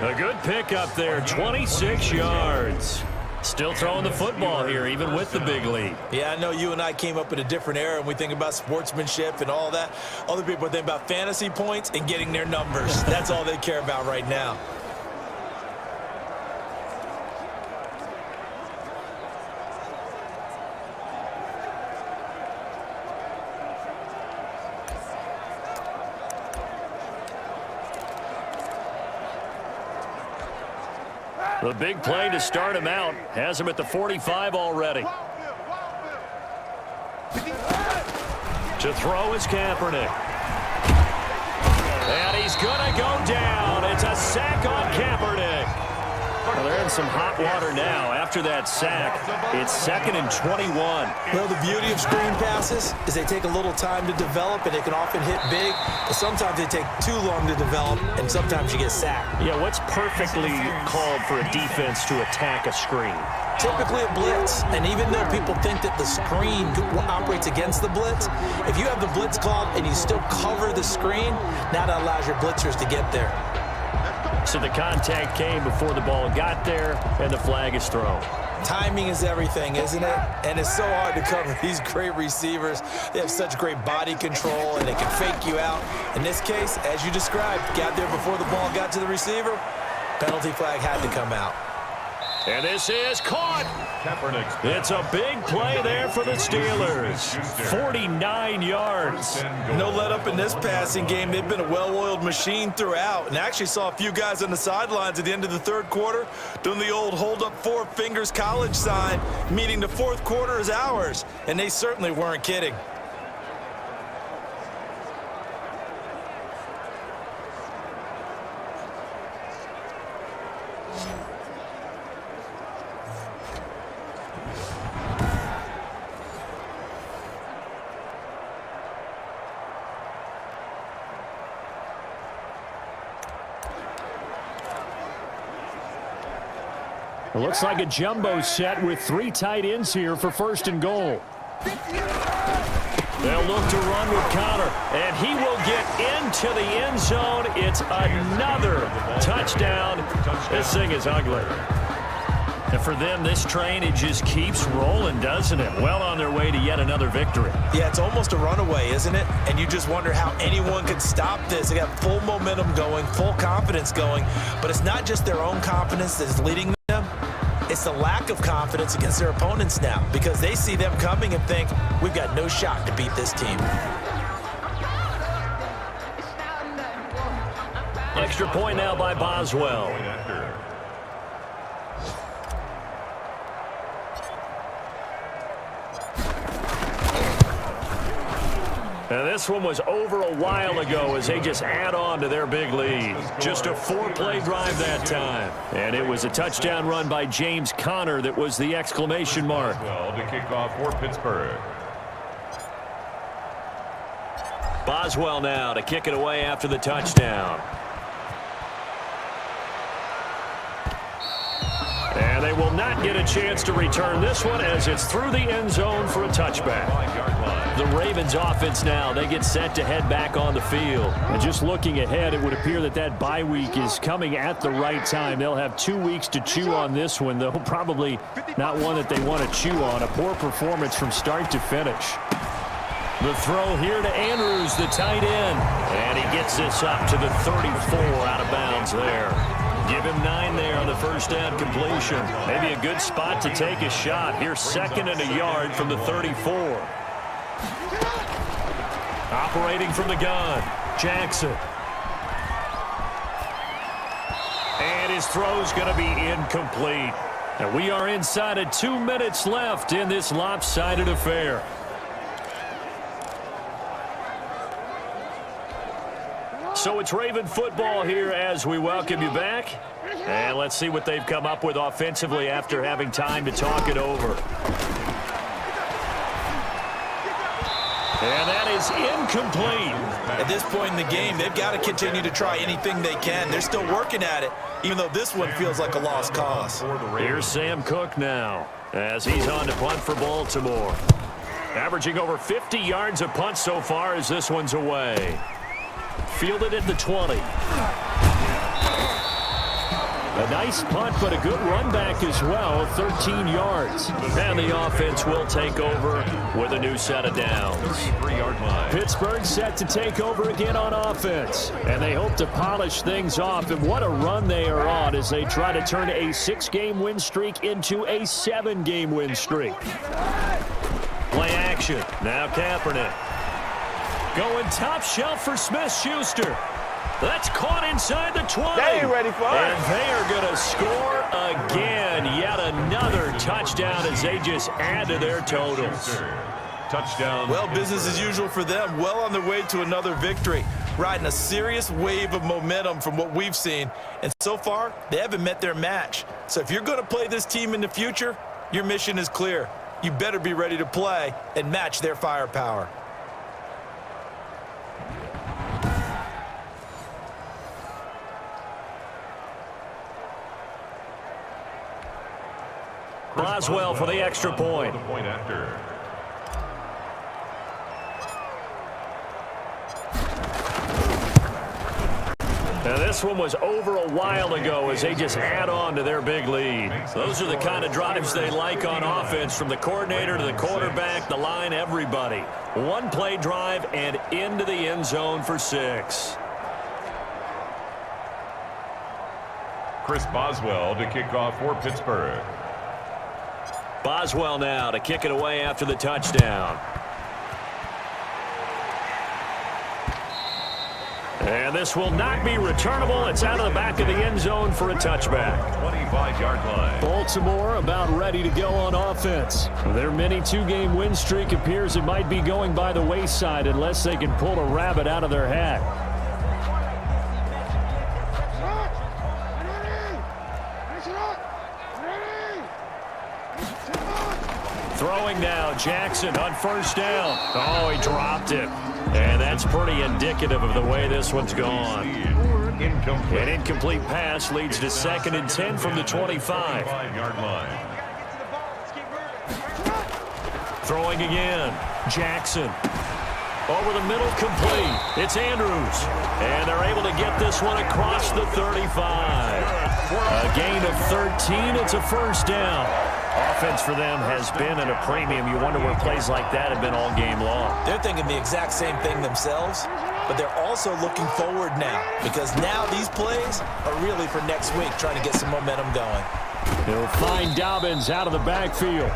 A good pickup there, 26 yards. Still throwing the football here, even with the big lead. Yeah, I know you and I came up in a different era, and we think about sportsmanship and all that. Other people think about fantasy points and getting their numbers. That's all they care about right now. The big play to start him out has him at the 45 already. To throw is Kaepernick. And he's going to go down. It's a sack on Kaepernick. Well, they're in some hot water now. After that sack, it's 2nd and 21. Well, the beauty of screen passes is they take a little time to develop, and they can often hit big, but sometimes they take too long to develop, and sometimes you get sacked. Yeah, what's perfectly called for a defense to attack a screen? Typically a blitz, and even though people think that the screen operates against the blitz, if you have the blitz called and you still cover the screen, now that allows your blitzers to get there. So the contact came before the ball got there, and the flag is thrown. Timing is everything, isn't it? And it's so hard to cover these great receivers. They have such great body control, and they can fake you out. In this case, as you described, got there before the ball got to the receiver, penalty flag had to come out. And this is caught. It's a big play there for the Steelers. 49 yards. No let up in this passing game. They've been a well-oiled machine throughout. And I actually saw a few guys on the sidelines at the end of the 3rd quarter doing the old hold up 4 fingers college sign, meaning the 4th quarter is ours. And they certainly weren't kidding. It looks like a jumbo set with 3 tight ends here for 1st and goal. They'll look to run with Connor, and he will get into the end zone. It's another touchdown. This thing is ugly. And for them, this train, it just keeps rolling, doesn't it? Well on their way to yet another victory. Yeah, it's almost a runaway, isn't it? And you just wonder how anyone could stop this. They got full momentum going, full confidence going. But it's not just their own confidence that's leading them. It's the lack of confidence against their opponents now, because they see them coming and think, we've got no shot to beat this team. extra point now by Boswell. And this one was over a while ago as they just add on to their big lead. Just a 4-play drive that time. And it was a touchdown run by James Conner that was the exclamation mark. Well, to kick off for Pittsburgh. Boswell now to kick it away after the touchdown. And they will not get a chance to return this one as it's through the end zone for a touchback. The Ravens offense now, they get set to head back on the field. And just looking ahead, it would appear that that bye week is coming at the right time. They'll have 2 weeks to chew on this one, though probably not one that they want to chew on. A poor performance from start to finish. The throw here to Andrews, the tight end. And he gets this up to the 34 out of bounds there. Give him 9 there on the first down completion. Maybe a good spot to take a shot. Here's 2nd and a yard from the 34. Operating from the gun, Jackson. And his throw's going to be incomplete. And we are inside of 2 minutes left in this lopsided affair. So it's Raven football here as we welcome you back. And let's see what they've come up with offensively after having time to talk it over. And that is incomplete. At this point in the game, they've got to continue to try anything they can. They're still working at it, even though this one feels like a lost cause. Here's Sam Cook now as he's on to punt for Baltimore. Averaging over 50 yards a punt so far as this one's away. Fielded at the 20. A nice punt, but a good run back as well, 13 yards. And the offense will take over with a new set of downs. Pittsburgh set to take over again on offense. And they hope to polish things off. And what a run they are on as they try to turn a 6-game win streak into a 7-game win streak. Play action. Now Kaepernick. Going top shelf for Smith-Schuster. That's caught inside the 20. They ain't ready for it. And they are going to score again. Yet another touchdown as they just add to their totals. Touchdown. Well, business as usual for them. Well on their way to another victory. Riding a serious wave of momentum from what we've seen. And so far, they haven't met their match. So if you're going to play this team in the future, your mission is clear. You better be ready to play and match their firepower. Boswell for the extra point. Now this one was over a while ago as they just add on to their big lead. Those are the kind of drives they like on offense, from the coordinator to the quarterback, the line, everybody. 1-play drive and into the end zone for 6. Chris Boswell to kick off for Pittsburgh. Boswell now to kick it away after the touchdown. And this will not be returnable. It's out of the back of the end zone for a touchback. 25-yard line. Baltimore about ready to go on offense. Their mini 2-game win streak appears it might be going by the wayside unless they can pull a rabbit out of their hat. Throwing now, Jackson on first down. Oh, he dropped it. And that's pretty indicative of the way this one's gone. An incomplete pass leads to 2nd and 10 from the 25. 5-yard line. Throwing again, Jackson. Over the middle, complete. It's Andrews. And they're able to get this one across the 35. A gain of 13. It's a first down. Offense for them has been at a premium. You wonder where plays like that have been all game long. They're thinking the exact same thing themselves, but they're also looking forward now, because now these plays are really for next week, trying to get some momentum going. He'll find Dobbins out of the backfield.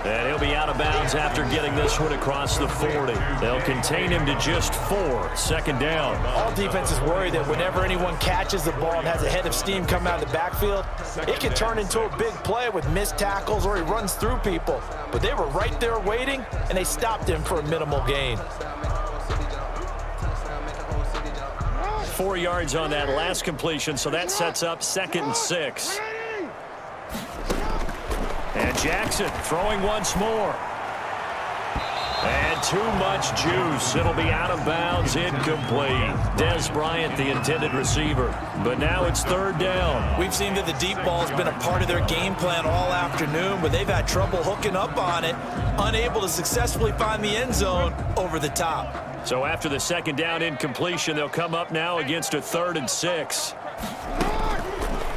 And he'll be out of bounds after getting this one across the 40. They'll contain him to just 4. Second down. All defenses worry that whenever anyone catches the ball and has a head of steam come out of the backfield, it can turn into a big play with missed tackles or he runs through people. But they were right there waiting, and they stopped him for a minimal gain. 4 yards on that last completion, so that sets up 2nd and 6. And Jackson throwing once more. And too much juice. It'll be out of bounds, incomplete. Des Bryant, the intended receiver. But now it's 3rd down. We've seen that the deep ball has been a part of their game plan all afternoon, but they've had trouble hooking up on it, unable to successfully find the end zone over the top. So after the 2nd down incompletion, they'll come up now against a 3rd and 6.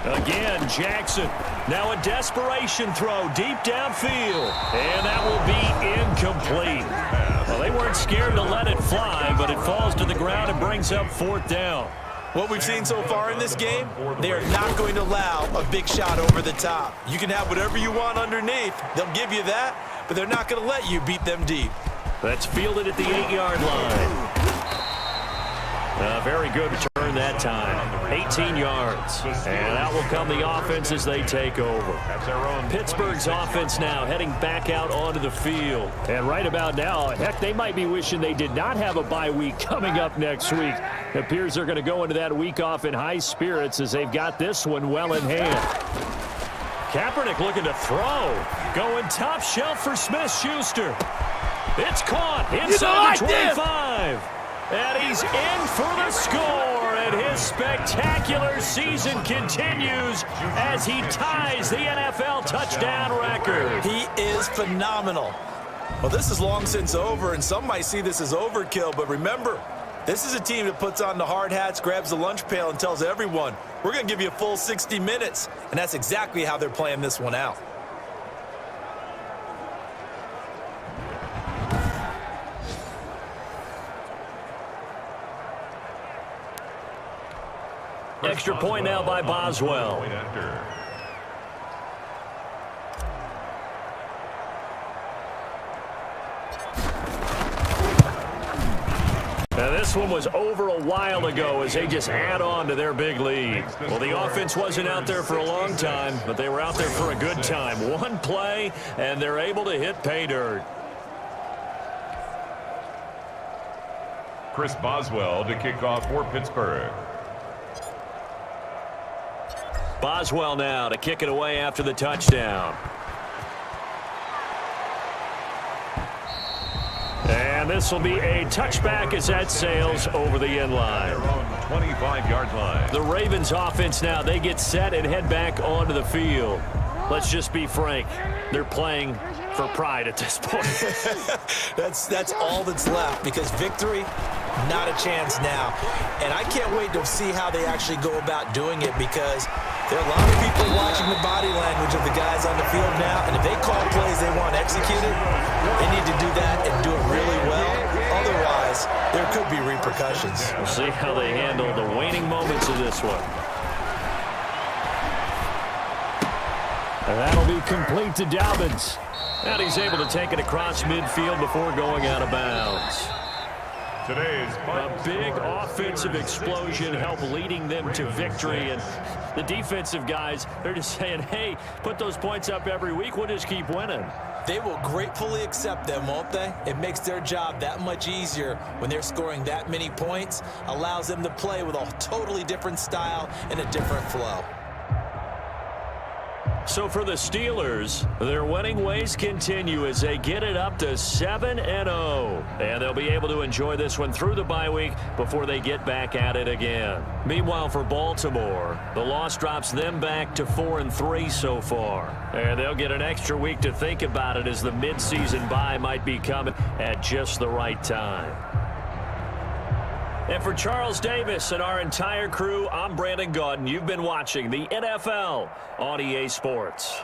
Again, Jackson. Now a desperation throw deep downfield. And that will be incomplete. Well, they weren't scared to let it fly, but it falls to the ground and brings up 4th down. What we've seen so far in this game, they are not going to allow a big shot over the top. You can have whatever you want underneath. They'll give you that, but they're not going to let you beat them deep. That's fielded at the 8-yard line. Very good return that time. 18 yards. And out will come the offense as they take over. Pittsburgh's offense now heading back out onto the field. And right about now, heck, they might be wishing they did not have a bye week coming up next week. It appears they're going to go into that week off in high spirits as they've got this one well in hand. Kaepernick looking to throw. Going top shelf for Smith-Schuster. It's caught inside the 25. And he's in for the score. And his spectacular season continues as he ties the NFL touchdown record. He is phenomenal. Well, this is long since over, and some might see this as overkill. But remember, this is a team that puts on the hard hats, grabs the lunch pail, and tells everyone, we're going to give you a full 60 minutes. And that's exactly how they're playing this one out. Extra point now by Boswell. Now this one was over a while ago as they just add on to their big lead. Well, the offense wasn't out there for a long time, but they were out there for a good time. One play, and they're able to hit pay dirt. Chris Boswell to kick off for Pittsburgh. Boswell now to kick it away after the touchdown. And this will be a touchback as that sails over the end line. 25-yard line. The Ravens offense now, they get set and head back onto the field. Let's just be frank. They're playing for pride at this point. That's all that's left, because victory, not a chance now. And I can't wait to see how they actually go about doing it, because there are a lot of people watching the body language of the guys on the field now, and if they call plays they want executed, they need to do that and do it really well. Otherwise, there could be repercussions. We'll see how they handle the waning moments of this one. And that'll be complete to Dobbins. And he's able to take it across midfield before going out of bounds. Today's A big offensive explosion helped leading them to victory. And the defensive guys, they're just saying, hey, put those points up every week. We'll just keep winning. They will gratefully accept them, won't they? It makes their job that much easier when they're scoring that many points. Allows them to play with a totally different style and a different flow. So for the Steelers, their winning ways continue as they get it up to 7-0. And they'll be able to enjoy this one through the bye week before they get back at it again. Meanwhile, for Baltimore, the loss drops them back to 4-3 so far. And they'll get an extra week to think about it as the midseason bye might be coming at just the right time. And for Charles Davis and our entire crew, I'm Brandon Gaudin. You've been watching the NFL on EA Sports.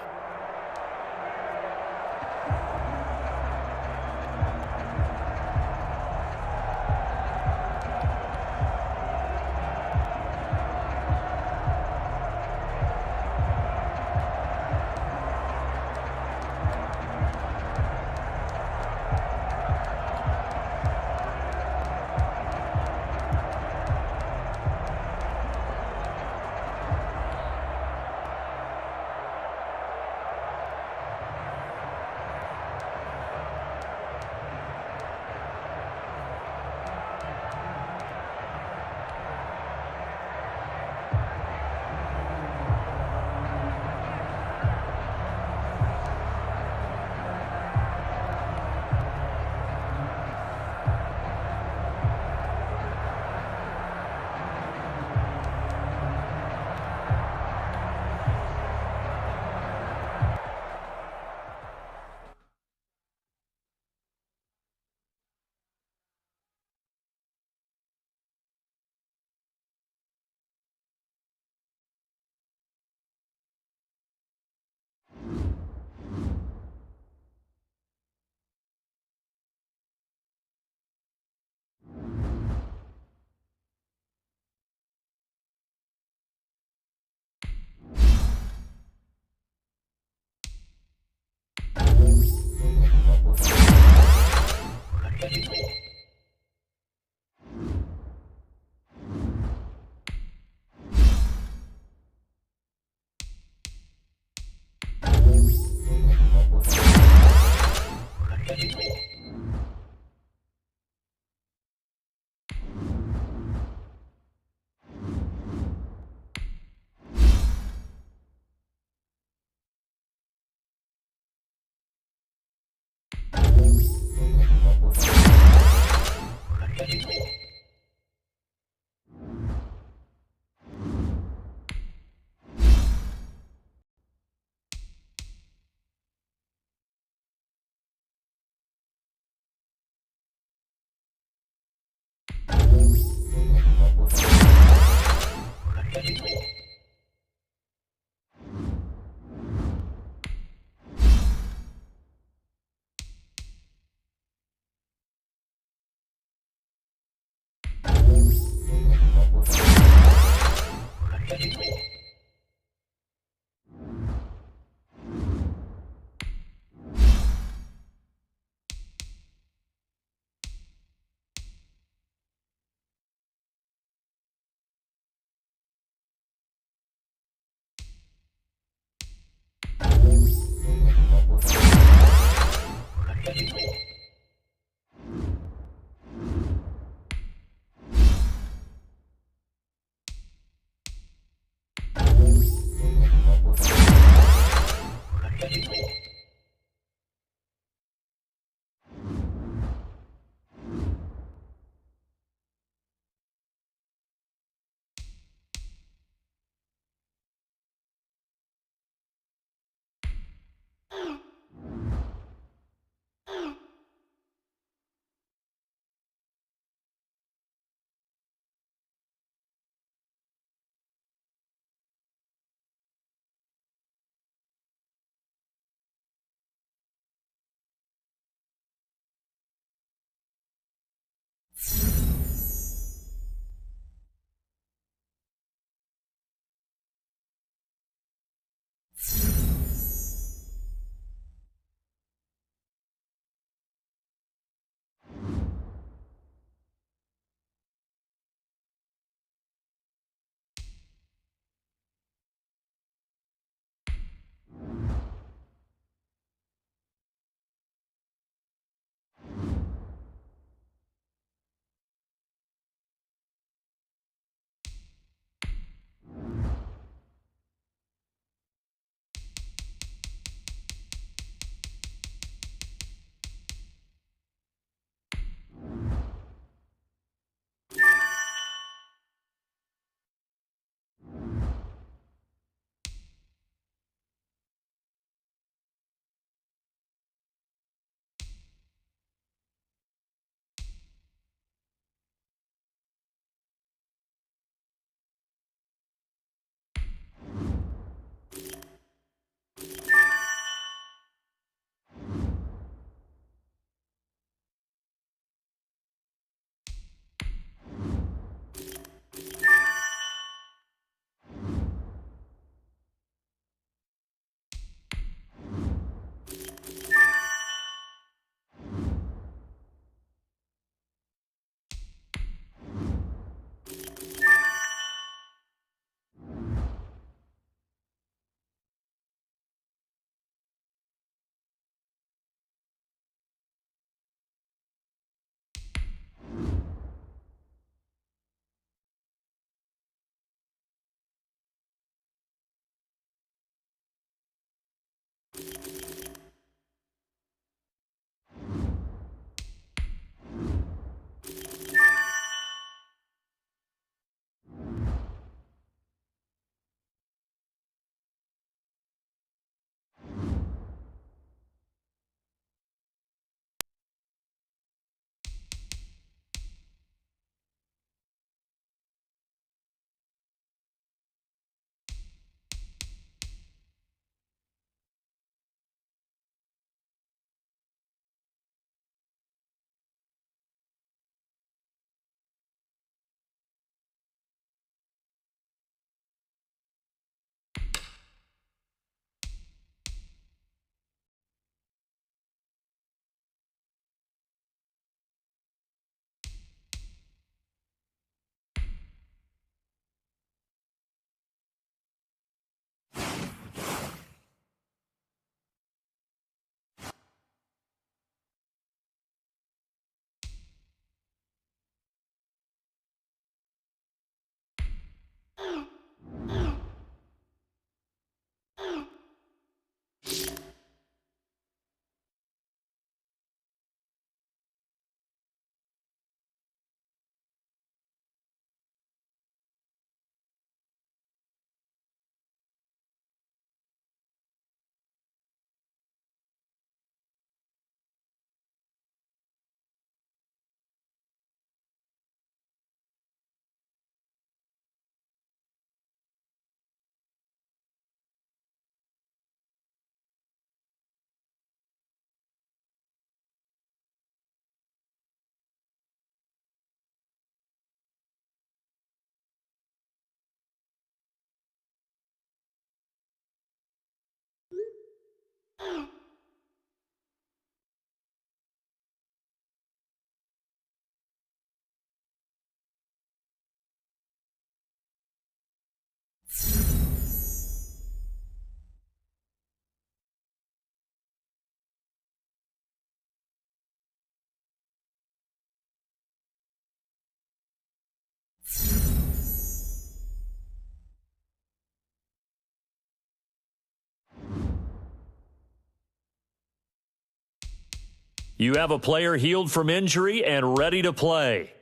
You have a player healed from injury and ready to play.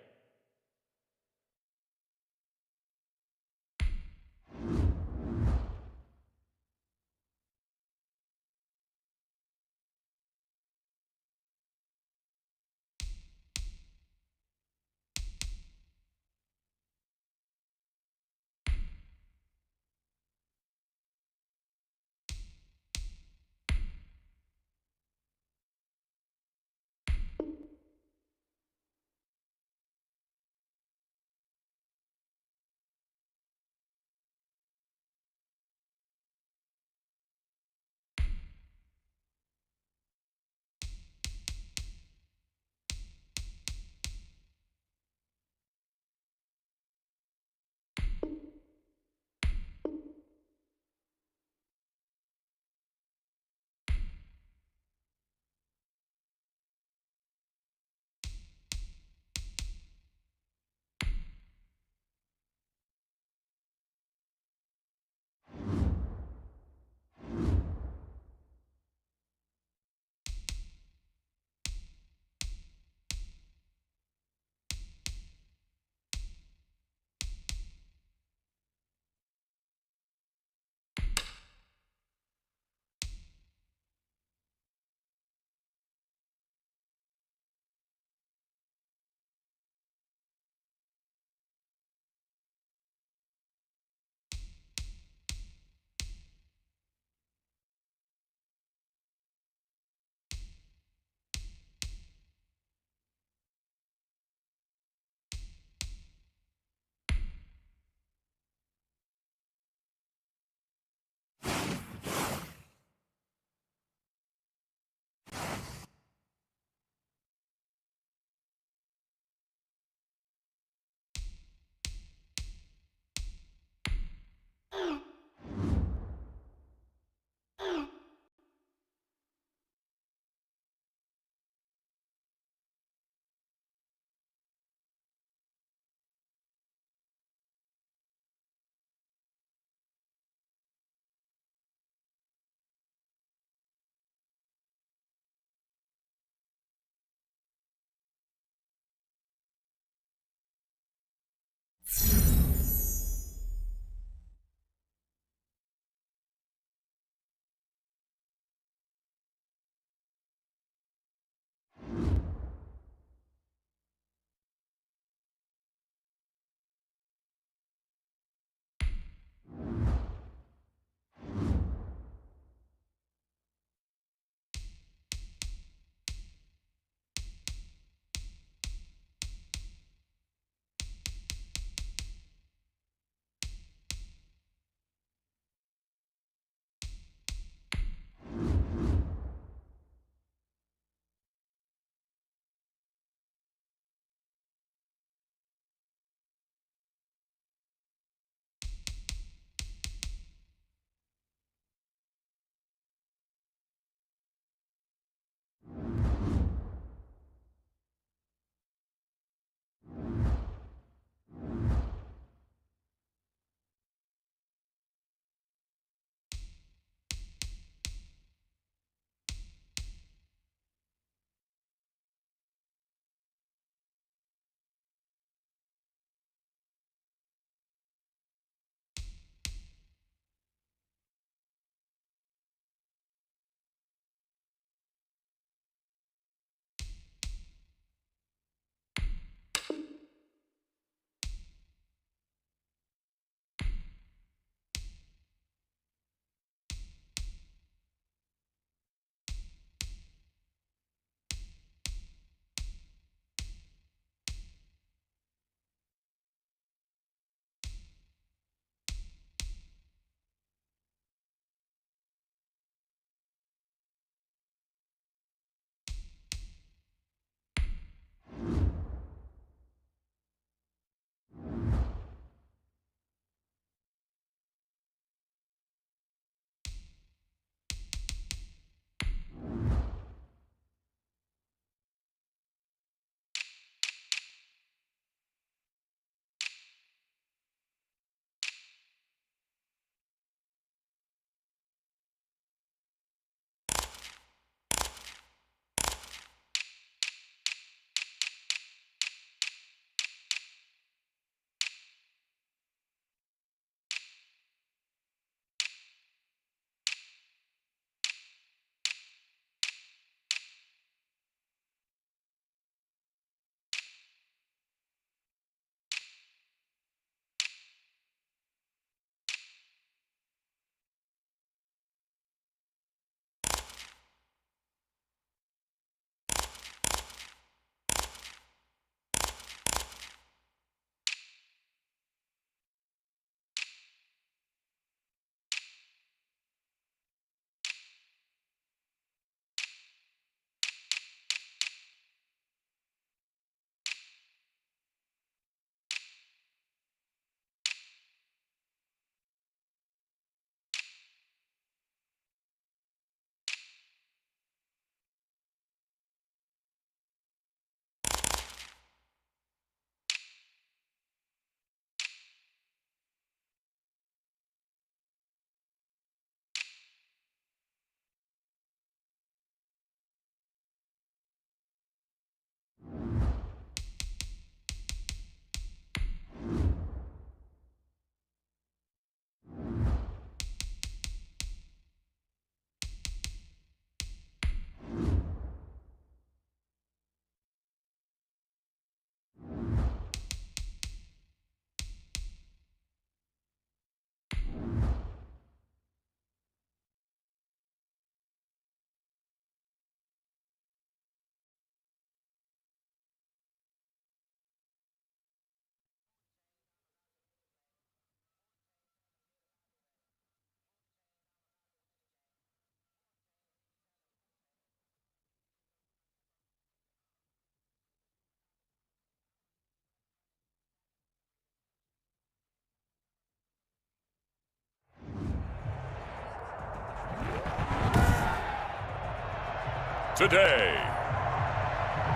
today.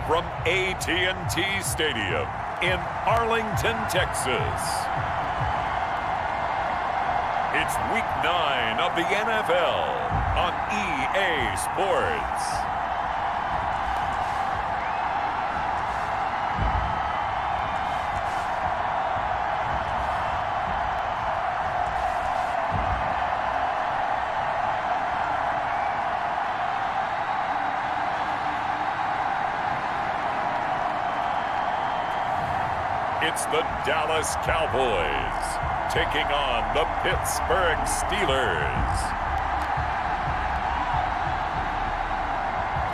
From AT&T Stadium in Arlington, Texas. It's Week 9 of the NFL on EA Sports. It's the Dallas Cowboys taking on the Pittsburgh Steelers.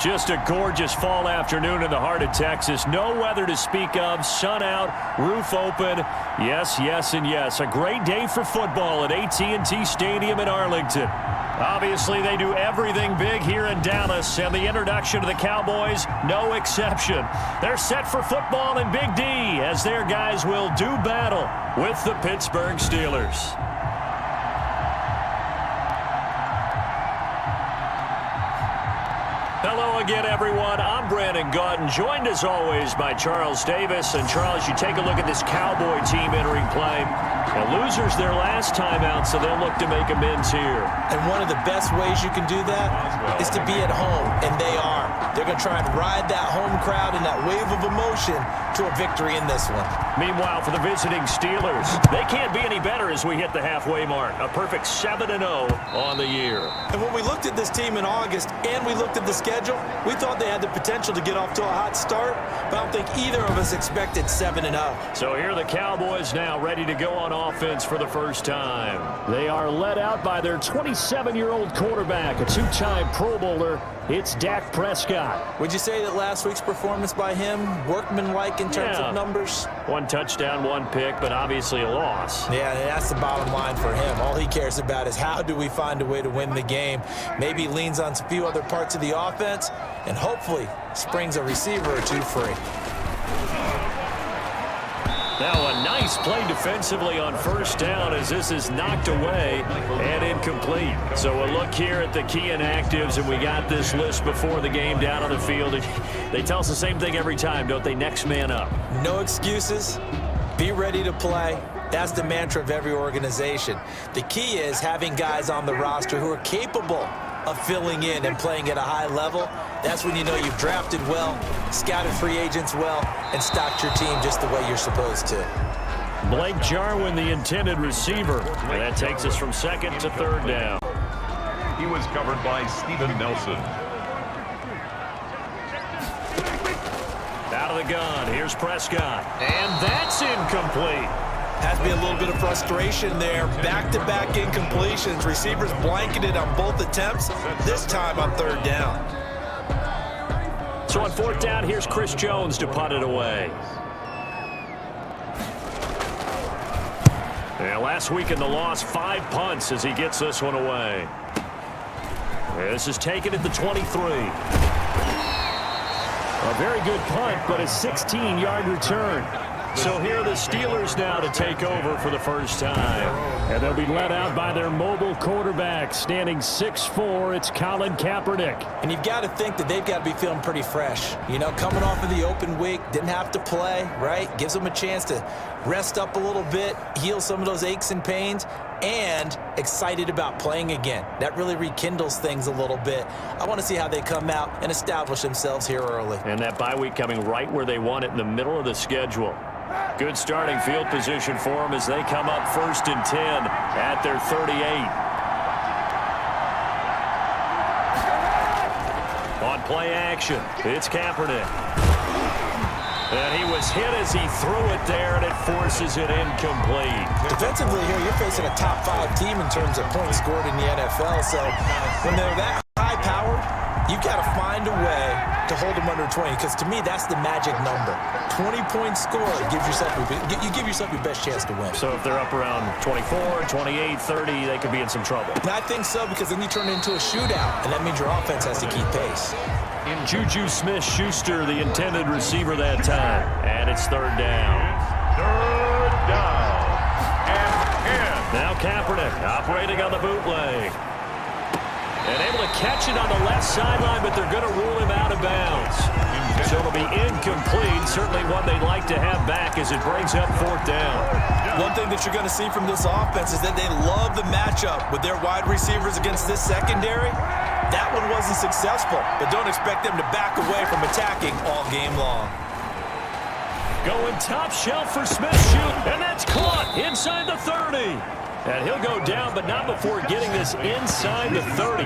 Just a gorgeous fall afternoon in the heart of Texas. No weather to speak of. Sun out, roof open. Yes, yes, and yes. A great day for football at AT&T Stadium in Arlington. Obviously, they do everything big here in Dallas, and the introduction to the Cowboys, no exception. They're set for football in Big D as their guys will do battle with the Pittsburgh Steelers. Hello again, everyone. I'm Brandon Gaudin, joined as always by Charles Davis. And Charles, you take a look at this Cowboy team entering play. The losers their last time out, so they'll look to make amends here. And one of the best ways you can do that is to be at home, and they are. They're going to try and ride that home crowd and that wave of emotion to a victory in this one. Meanwhile, for the visiting Steelers, they can't be any better as we hit the halfway mark. A perfect 7-0 on the year. And when we looked at this team in August and we looked at the schedule, we thought they had the potential to get off to a hot start, but I don't think either of us expected 7-0. So here are the Cowboys now ready to go on offense for the first time. They are led out by their 27-year-old quarterback, a two-time Pro Bowler. It's Dak Prescott. Would you say that last week's performance by him, workmanlike in terms of numbers? One touchdown, one pick, but obviously a loss. Yeah, that's the bottom line for him. All he cares about is how do we find a way to win the game. Maybe leans on a few other parts of the offense, and hopefully springs a receiver or two free. Now a nice play defensively on first down as this is knocked away and incomplete. So a look here at the key inactives, and we got this list before the game down on the field. They tell us the same thing every time, don't they? Next man up. No excuses. Be ready to play. That's the mantra of every organization. The key is having guys on the roster who are capable of filling in and playing at a high level. That's when you know you've drafted well, scouted free agents well, and stocked your team just the way you're supposed to. Blake Jarwin, the intended receiver. And that takes us from second to third down. He was covered by Steven Nelson. Out of the gun, here's Prescott. And that's incomplete. Has to be a little bit of frustration there. Back-to-back incompletions. Receivers blanketed on both attempts, this time on third down. So on fourth down, here's Chris Jones to punt it away. And last week in the loss, 5 punts as he gets this one away. This is taken at the 23. A very good punt, but a 16-yard return. So here are the Steelers now to take over for the first time. And they'll be led out by their mobile quarterback, standing 6'4". It's Colin Kaepernick. And you've got to think that they've got to be feeling pretty fresh. You know, coming off of the open week, didn't have to play, right? Gives them a chance to rest up a little bit, heal some of those aches and pains, and excited about playing again. That really rekindles things a little bit. I want to see how they come out and establish themselves here early. And that bye week coming right where they want it, in the middle of the schedule. Good starting field position for them as they come up 1st and 10 at their 38. On play action, it's Kaepernick. And he was hit as he threw it there, and it forces it incomplete. Defensively here, you're facing a top 5 team in terms of points scored in the NFL. So when they're that high-powered, you've got to find a way to hold them under 20, because to me, that's the magic number. 20 points scored, you give yourself your best chance to win. So if they're up around 24, 28, 30, they could be in some trouble. And I think so, because then you turn it into a shootout, and that means your offense has to keep pace. Juju Smith-Schuster, the intended receiver that time. And it's third down. Third down and 10. Now Kaepernick operating on the bootleg. And able to catch it on the left sideline, but they're going to rule him out of bounds. So it'll be incomplete. Certainly one they'd like to have back as it brings up 4th down. One thing that you're going to see from this offense is that they love the matchup with their wide receivers against this secondary. That one wasn't successful, but don't expect them to back away from attacking all game long. Going top shelf for Smith, shoot, and that's caught inside the 30. And he'll go down, but not before getting this inside the 30.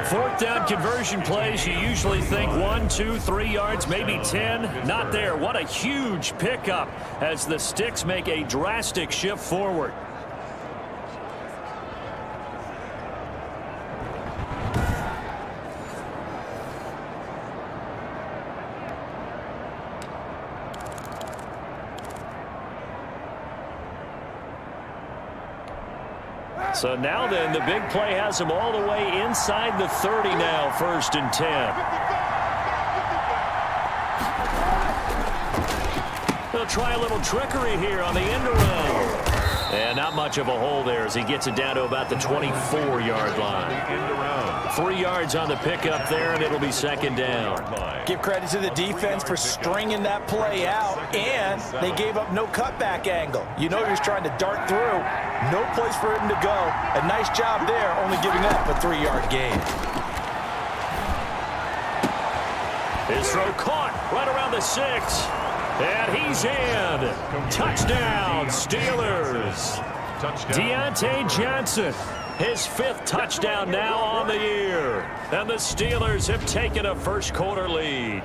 4th down conversion plays, you usually think 1, 2, 3 yards, maybe 10. Not there. What a huge pickup as the Sticks make a drastic shift forward. So now then, the big play has him all the way inside the 30 now, 1st and 10. They'll try a little trickery here on the end around. And not much of a hole there as he gets it down to about the 24-yard line. 3 yards on the pickup there, and it'll be 2nd down. Give credit to the defense for stringing that play out, and they gave up no cutback angle. You know he was trying to dart through. No place for him to go. A nice job there, only giving up a 3-yard gain. His throw caught right around the 6. And he's in. Touchdown, Steelers. Deontay Johnson, his 5th touchdown now on the year. And the Steelers have taken a first-quarter lead.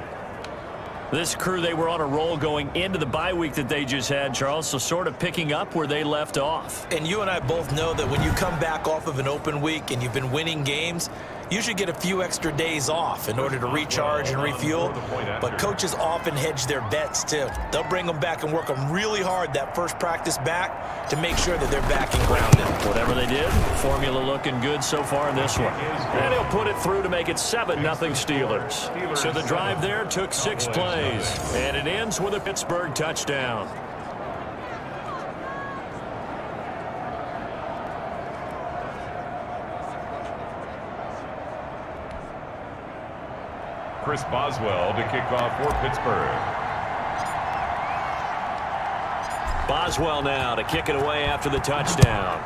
This crew, they were on a roll going into the bye week that they just had, Charles, so sort of picking up where they left off. And you and I both know that when you come back off of an open week and you've been winning games, you should get a few extra days off in order to recharge and refuel. But coaches often hedge their bets, too. They'll bring them back and work them really hard that first practice back to make sure that they're back and grounded. Whatever they did, formula looking good so far in this one. And he'll put it through to make it 7-0 Steelers. So the drive there took 6 plays. And it ends with a Pittsburgh touchdown. Chris Boswell to kick off for Pittsburgh. Boswell now to kick it away after the touchdown.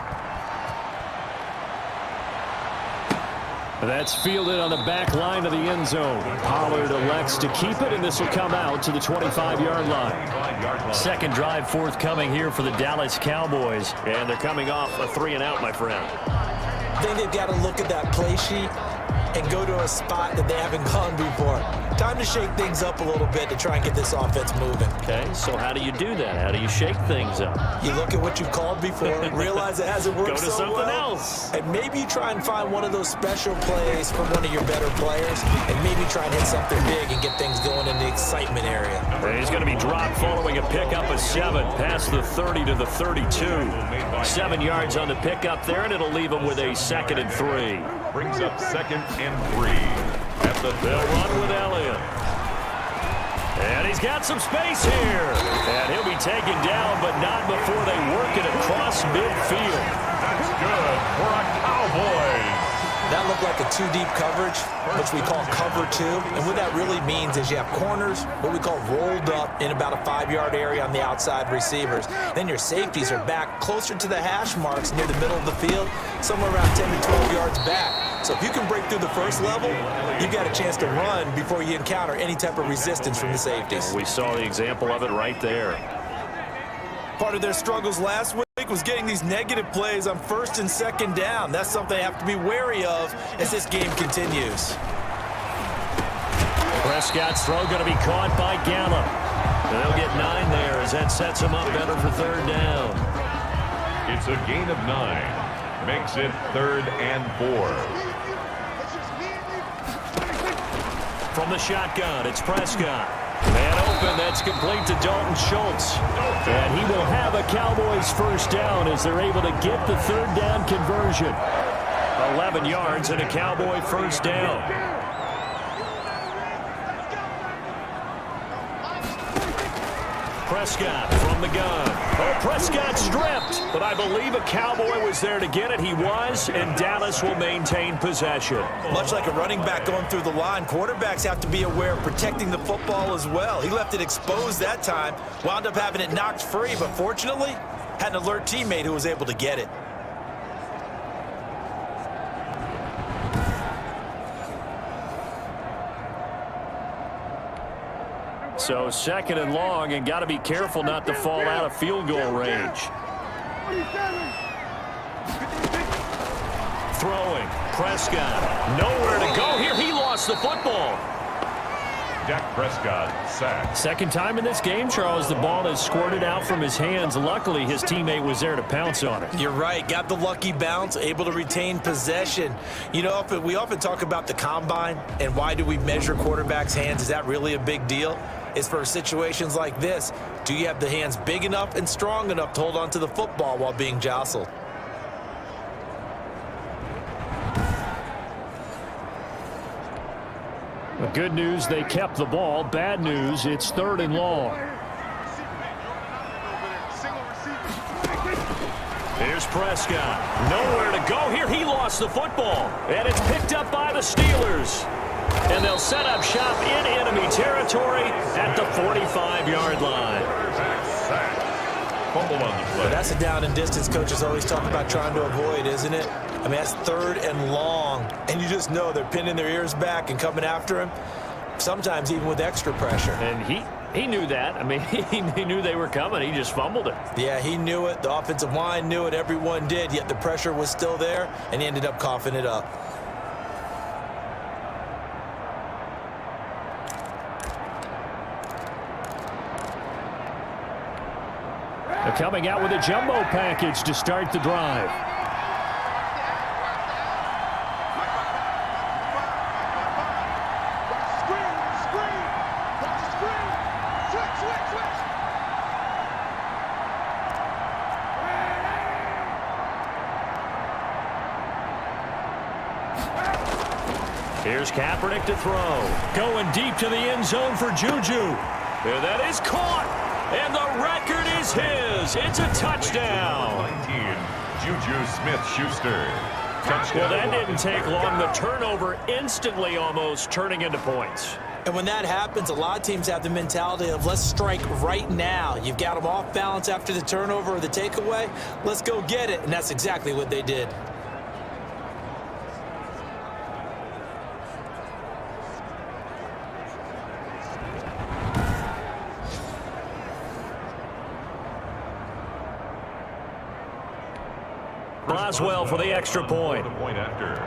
That's fielded on the back line of the end zone. Pollard elects to keep it, and this will come out to the 25-yard line. Second drive forthcoming here for the Dallas Cowboys, and they're coming off a 3-and-out, my friend. I think they've got to look at that play sheet and go to a spot that they haven't gone before. Time to shake things up a little bit to try and get this offense moving. Okay, so how do you do that? How do you shake things up? You look at what you've called before, realize it hasn't worked so well. Go to something else. And maybe you try and find one of those special plays from one of your better players, and maybe try and hit something big and get things going in the excitement area. He's going to be dropped following a pickup of 7, past the 30 to the 32. 7 yards on the pickup there, and it'll leave him with a 2nd and 3. Brings up 2nd and 3. They'll run with Elliott. And he's got some space here. And he'll be taken down, but not before they work it across midfield. That's good for a Cowboys. That looked like a 2-deep coverage, which we call cover 2. And what that really means is you have corners, what we call rolled up in about a 5-yard area on the outside receivers. Then your safeties are back closer to the hash marks near the middle of the field, somewhere around 10 to 12 yards back. So if you can break through the first level, you've got a chance to run before you encounter any type of resistance from the safeties. We saw the example of it right there. Part of their struggles last week was getting these negative plays on 1st and 2nd down. That's something they have to be wary of as this game continues. Prescott's throw going to be caught by Gallup. They'll get 9 there as that sets them up better for 3rd down. It's a gain of 9. Makes it 3rd and 4. From the shotgun, it's Prescott. Man open, that's complete to Dalton Schultz. And he will have a Cowboys first down as they're able to get the 3rd down conversion. 11 yards and a Cowboy first down. Prescott from the gun. Oh, Prescott stripped, but I believe a Cowboy was there to get it. He was, and Dallas will maintain possession. Much like a running back going through the line, quarterbacks have to be aware of protecting the football as well. He left it exposed that time, wound up having it knocked free, but fortunately, had an alert teammate who was able to get it. So second and long, and got to be careful not to fall out of field goal range. Throwing, Prescott, nowhere to go here. He lost the football. Dak Prescott sacked. Second time in this game, Charles, the ball has squirted out from his hands. Luckily, his teammate was there to pounce on it. You're right. Got the lucky bounce, able to retain possession. You know, we often talk about the combine and why do we measure quarterbacks' hands. Is that really a big deal? It's for situations like this. Do you have the hands big enough and strong enough to hold on to the football while being jostled? Good news, they kept the ball. Bad news, it's third and long. Here's Prescott. Nowhere to go here. He lost the football. And it's picked up by the Steelers. And they'll set up shop in enemy territory at the 45-yard line. Fumble on the play. But that's a down and distance coaches always talk about trying to avoid, isn't it? I mean, that's third and long. And you just know they're pinning their ears back and coming after him, sometimes even with extra pressure. And he knew that. I mean, he knew they were coming. He just fumbled it. Yeah, he knew it. The offensive line knew it. Everyone did. Yet the pressure was still there, and he ended up coughing it up. They're coming out with a jumbo package to start the drive. Here's Kaepernick to throw. Going deep to the end zone for Juju. And that is caught. And the record is his. It's a touchdown. 19, Juju Smith-Schuster. Touchdown. Well, that didn't take long. The turnover instantly almost turning into points. And when that happens, a lot of teams have the mentality of let's strike right now. You've got them off balance after the turnover or the takeaway. Let's go get it. And that's exactly what they did. Boswell for the extra point. The point after.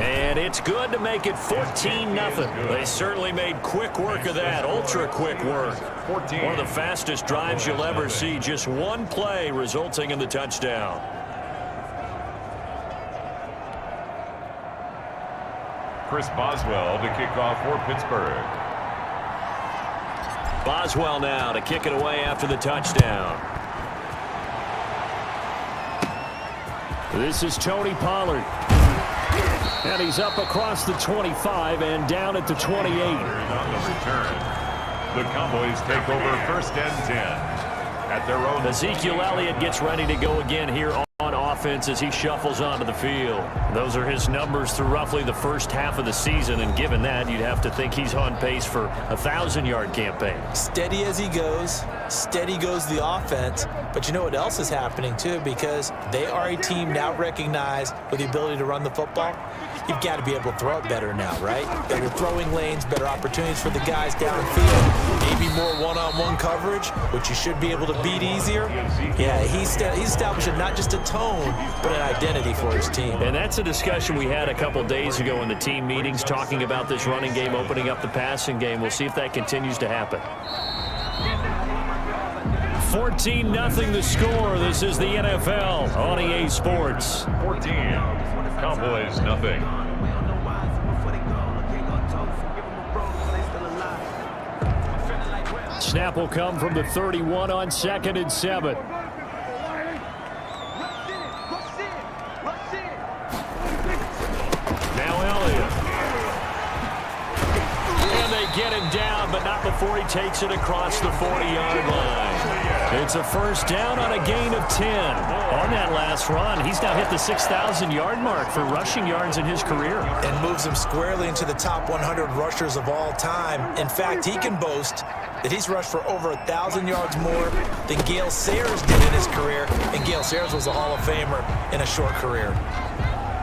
And it's good to make it 14-0. They certainly made quick work of that, ultra-quick work. 14. One of the fastest drives you'll ever see. Just one play resulting in the touchdown. Chris Boswell to kick off for Pittsburgh. Boswell now to kick it away after the touchdown. This is Tony Pollard. And he's up across the 25 and down at the 28. On the return. The Cowboys take over first and 10 at their own. Ezekiel Elliott gets ready to go again here on offense as he shuffles onto the field. Those are his numbers through roughly the first half of the season, and given that, you'd have to think he's on pace for a 1,000-yard campaign. Steady as he goes, steady goes the offense. But you know what else is happening, too, because they are a team now recognized with the ability to run the football. You've got to be able to throw it better now, right? Better throwing lanes, better opportunities for the guys downfield, maybe more one-on-one coverage, which you should be able to beat easier. Yeah, he's establishing not just a tone, but an identity for his team. And that's a discussion we had a couple days ago in the team meetings, talking about this running game, opening up the passing game. We'll see if that continues to happen. 14-0 the score. This is the NFL on EA Sports. 14. Cowboys nothing. Snap will come from the 31 on 2nd and 7. Now Elliott. get him down, but not before he takes it across the 40-yard line. It's a first down on a gain of 10. On that last run, he's now hit the 6,000-yard mark for rushing yards in his career. And moves him squarely into the top 100 rushers of all time. In fact, he can boast that he's rushed for over 1,000 yards more than Gale Sayers did in his career. And Gale Sayers was a Hall of Famer in a short career.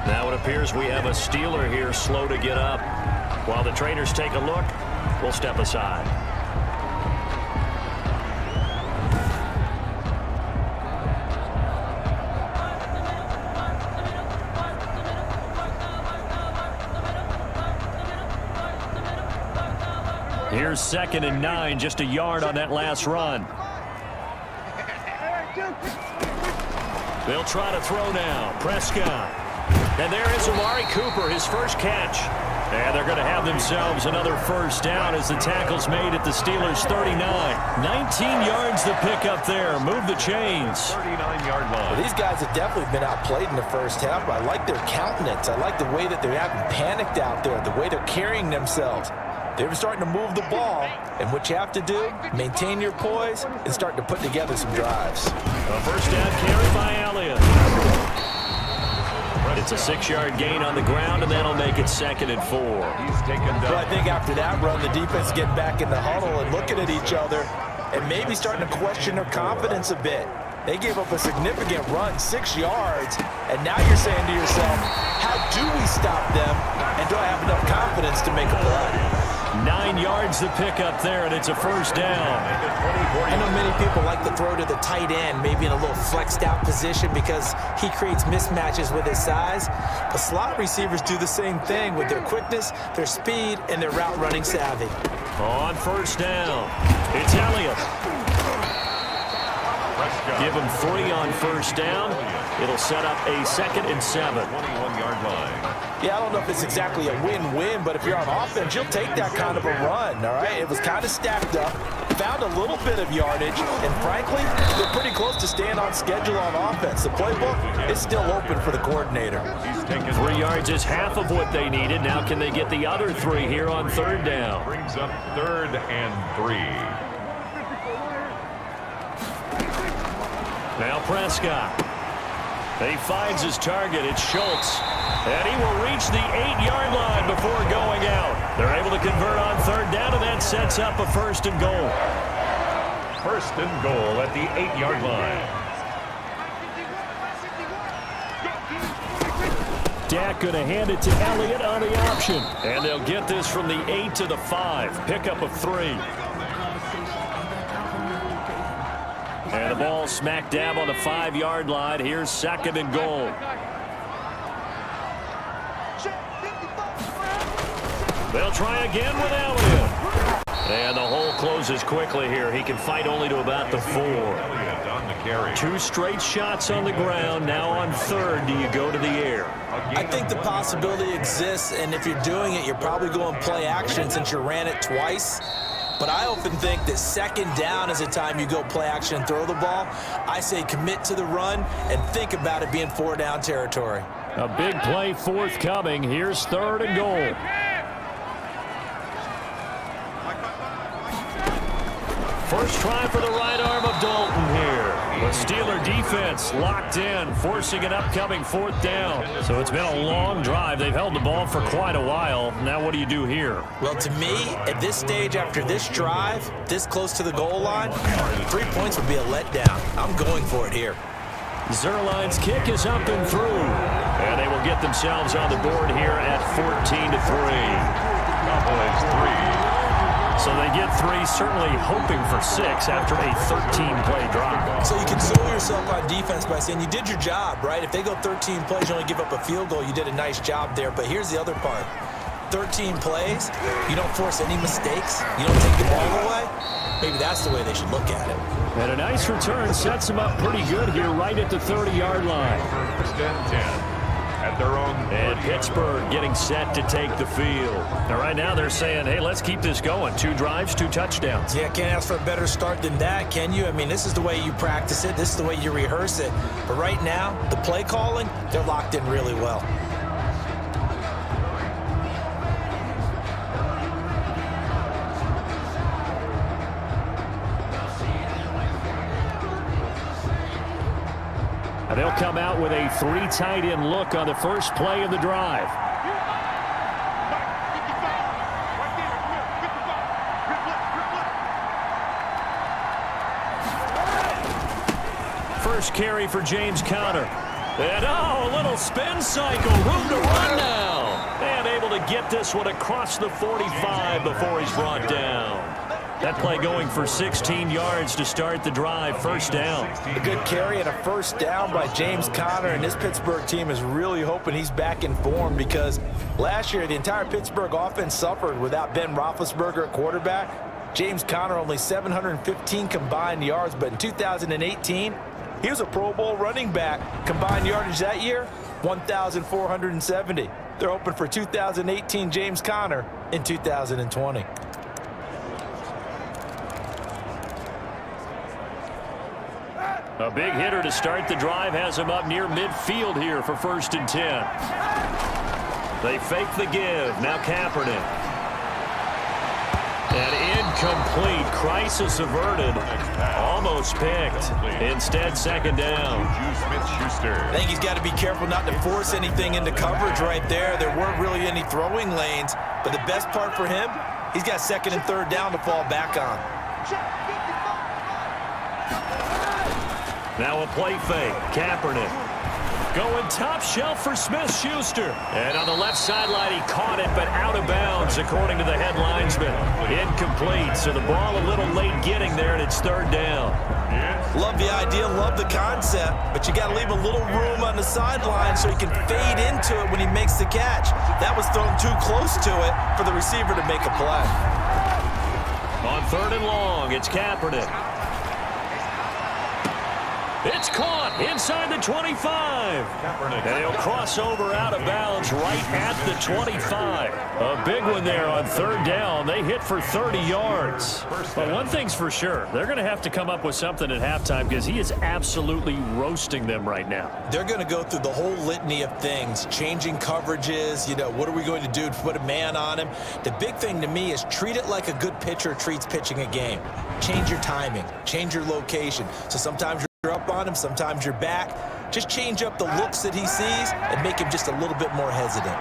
Now it appears we have a Steeler here slow to get up. While the trainers take a look, we'll step aside. Here's 2nd and 9, just a yard on that last run. They'll try to throw now. Prescott. And there is Amari Cooper, his first catch. And they're going to have themselves another first down as the tackle's made at the Steelers' 39. 19 yards to pick up there. Move the chains. 39-yard line. Well, these guys have definitely been outplayed in the first half. I like their countenance. I like the way that they haven't panicked out there, the way they're carrying themselves. They're starting to move the ball, and what you have to do, maintain your poise and start to put together some drives. A first down carry by Elliott. It's a 6-yard gain on the ground, and that'll make it 2nd and 4. He's taken down. Well, I think after that run, the defense is getting back in the huddle and looking at each other and maybe starting to question their confidence a bit. They gave up a significant run, 6 yards, and now you're saying to yourself, how do we stop them, and do I have enough confidence to make a play? 9 yards to pick up there, and it's a first down. I know many people like to throw to the tight end, maybe in a little flexed out position because he creates mismatches with his size. But slot receivers do the same thing with their quickness, their speed, and their route running savvy. On first down, it's Elliott. Give him 3 on first down. It'll set up a 2nd and 7. 21-yard line. Yeah, I don't know if it's exactly a win-win, but if you're on offense, you'll take that kind of a run, all right? It was kind of stacked up, found a little bit of yardage, and frankly, they're pretty close to staying on schedule on offense. The playbook is still open for the coordinator. He's taken 3 yards is half of what they needed. Now can they get the other 3 here on third down? Brings up 3rd and 3. Now Prescott. He finds his target. It's Schultz. And he will reach the 8-yard line before going out. They're able to convert on third down, and that sets up a 1st and goal. 1st and goal at the 8-yard line. Dak going to hand it to Elliott on the option. And they'll get this from the 8 to the 5. Pickup of 3. And the ball smack dab on the 5-yard line. Here's 2nd and goal. They'll try again with Elliott. And the hole closes quickly here. He can fight only to about the 4. Elliott on the carry. 2 straight shots on the ground. Now on third, do you go to the air? I think the possibility exists, and if you're doing it, you're probably going play action since you ran it twice. But I often think that 2nd down is the time you go play action and throw the ball. I say commit to the run and think about it being 4-down territory. A big play forthcoming. Here's 3rd and goal. First try for the right arm of Dalton here. The Steeler defense locked in, forcing an upcoming 4th down. So it's been a long drive. They've held the ball for quite a while. Now what do you do here? Well, to me, at this stage after this drive, this close to the goal line, 3 points would be a letdown. I'm going for it here. Zerline's kick is up and through. And they will get themselves on the board here at 14-3. Cowboys 3. So they get 3, certainly hoping for 6 after a 13-play drive. So you console yourself on defense by saying you did your job, right? If they go 13 plays, you only give up a field goal, you did a nice job there. But here's the other part. 13 plays, you don't force any mistakes, you don't take the ball away. Maybe that's the way they should look at it. And a nice return sets them up pretty good here right at the 30-yard line. 1st and 10. At their own. And Pittsburgh getting set to take the field. Now, right now they're saying, hey, let's keep this going. 2 drives, 2 touchdowns. Yeah, can't ask for a better start than that, can you? I mean, this is the way you practice it. This is the way you rehearse it. But right now, the play calling, they're locked in really well. they'll come out with a 3 tight end look on the first play of the drive. First carry for James Conner. And a little spin cycle. Room to run now. And able to get this one across the 45 before he's brought down. That play going for 16 yards to start the drive. First down. A good carry and a first down by James Conner, and this Pittsburgh team is really hoping he's back in form because last year the entire Pittsburgh offense suffered without Ben Roethlisberger at quarterback. James Conner only 715 combined yards, but in 2018, he was a Pro Bowl running back. Combined yardage that year, 1,470. They're hoping for 2018 James Conner in 2020. A big hitter to start the drive has him up near midfield here for 1st and 10. They fake the give. Now Kaepernick. And incomplete. Crisis averted. Almost picked. Instead, 2nd down. I think he's got to be careful not to force anything into coverage right there. There weren't really any throwing lanes. But the best part for him, he's got 2nd and 3rd down to fall back on. Now a play fake. Kaepernick. Going top shelf for Smith-Schuster. And on the left sideline, he caught it, but out of bounds, according to the head linesman. Incomplete, so the ball a little late getting there, and it's 3rd down. Love the idea, love the concept, but you got to leave a little room on the sideline so he can fade into it when he makes the catch. That was thrown too close to it for the receiver to make a play. On 3rd and long, it's Kaepernick. It's caught inside the 25. And he'll cross over out of bounds right at the 25. A big one there on 3rd down. They hit for 30 yards. But one thing's for sure, they're going to have to come up with something at halftime because he is absolutely roasting them right now. They're going to go through the whole litany of things, changing coverages, what are we going to do to put a man on him? The big thing to me is treat it like a good pitcher treats pitching a game. Change your timing, change your location. So sometimes you're up on him, sometimes you're back. Just change up the looks that he sees and make him just a little bit more hesitant.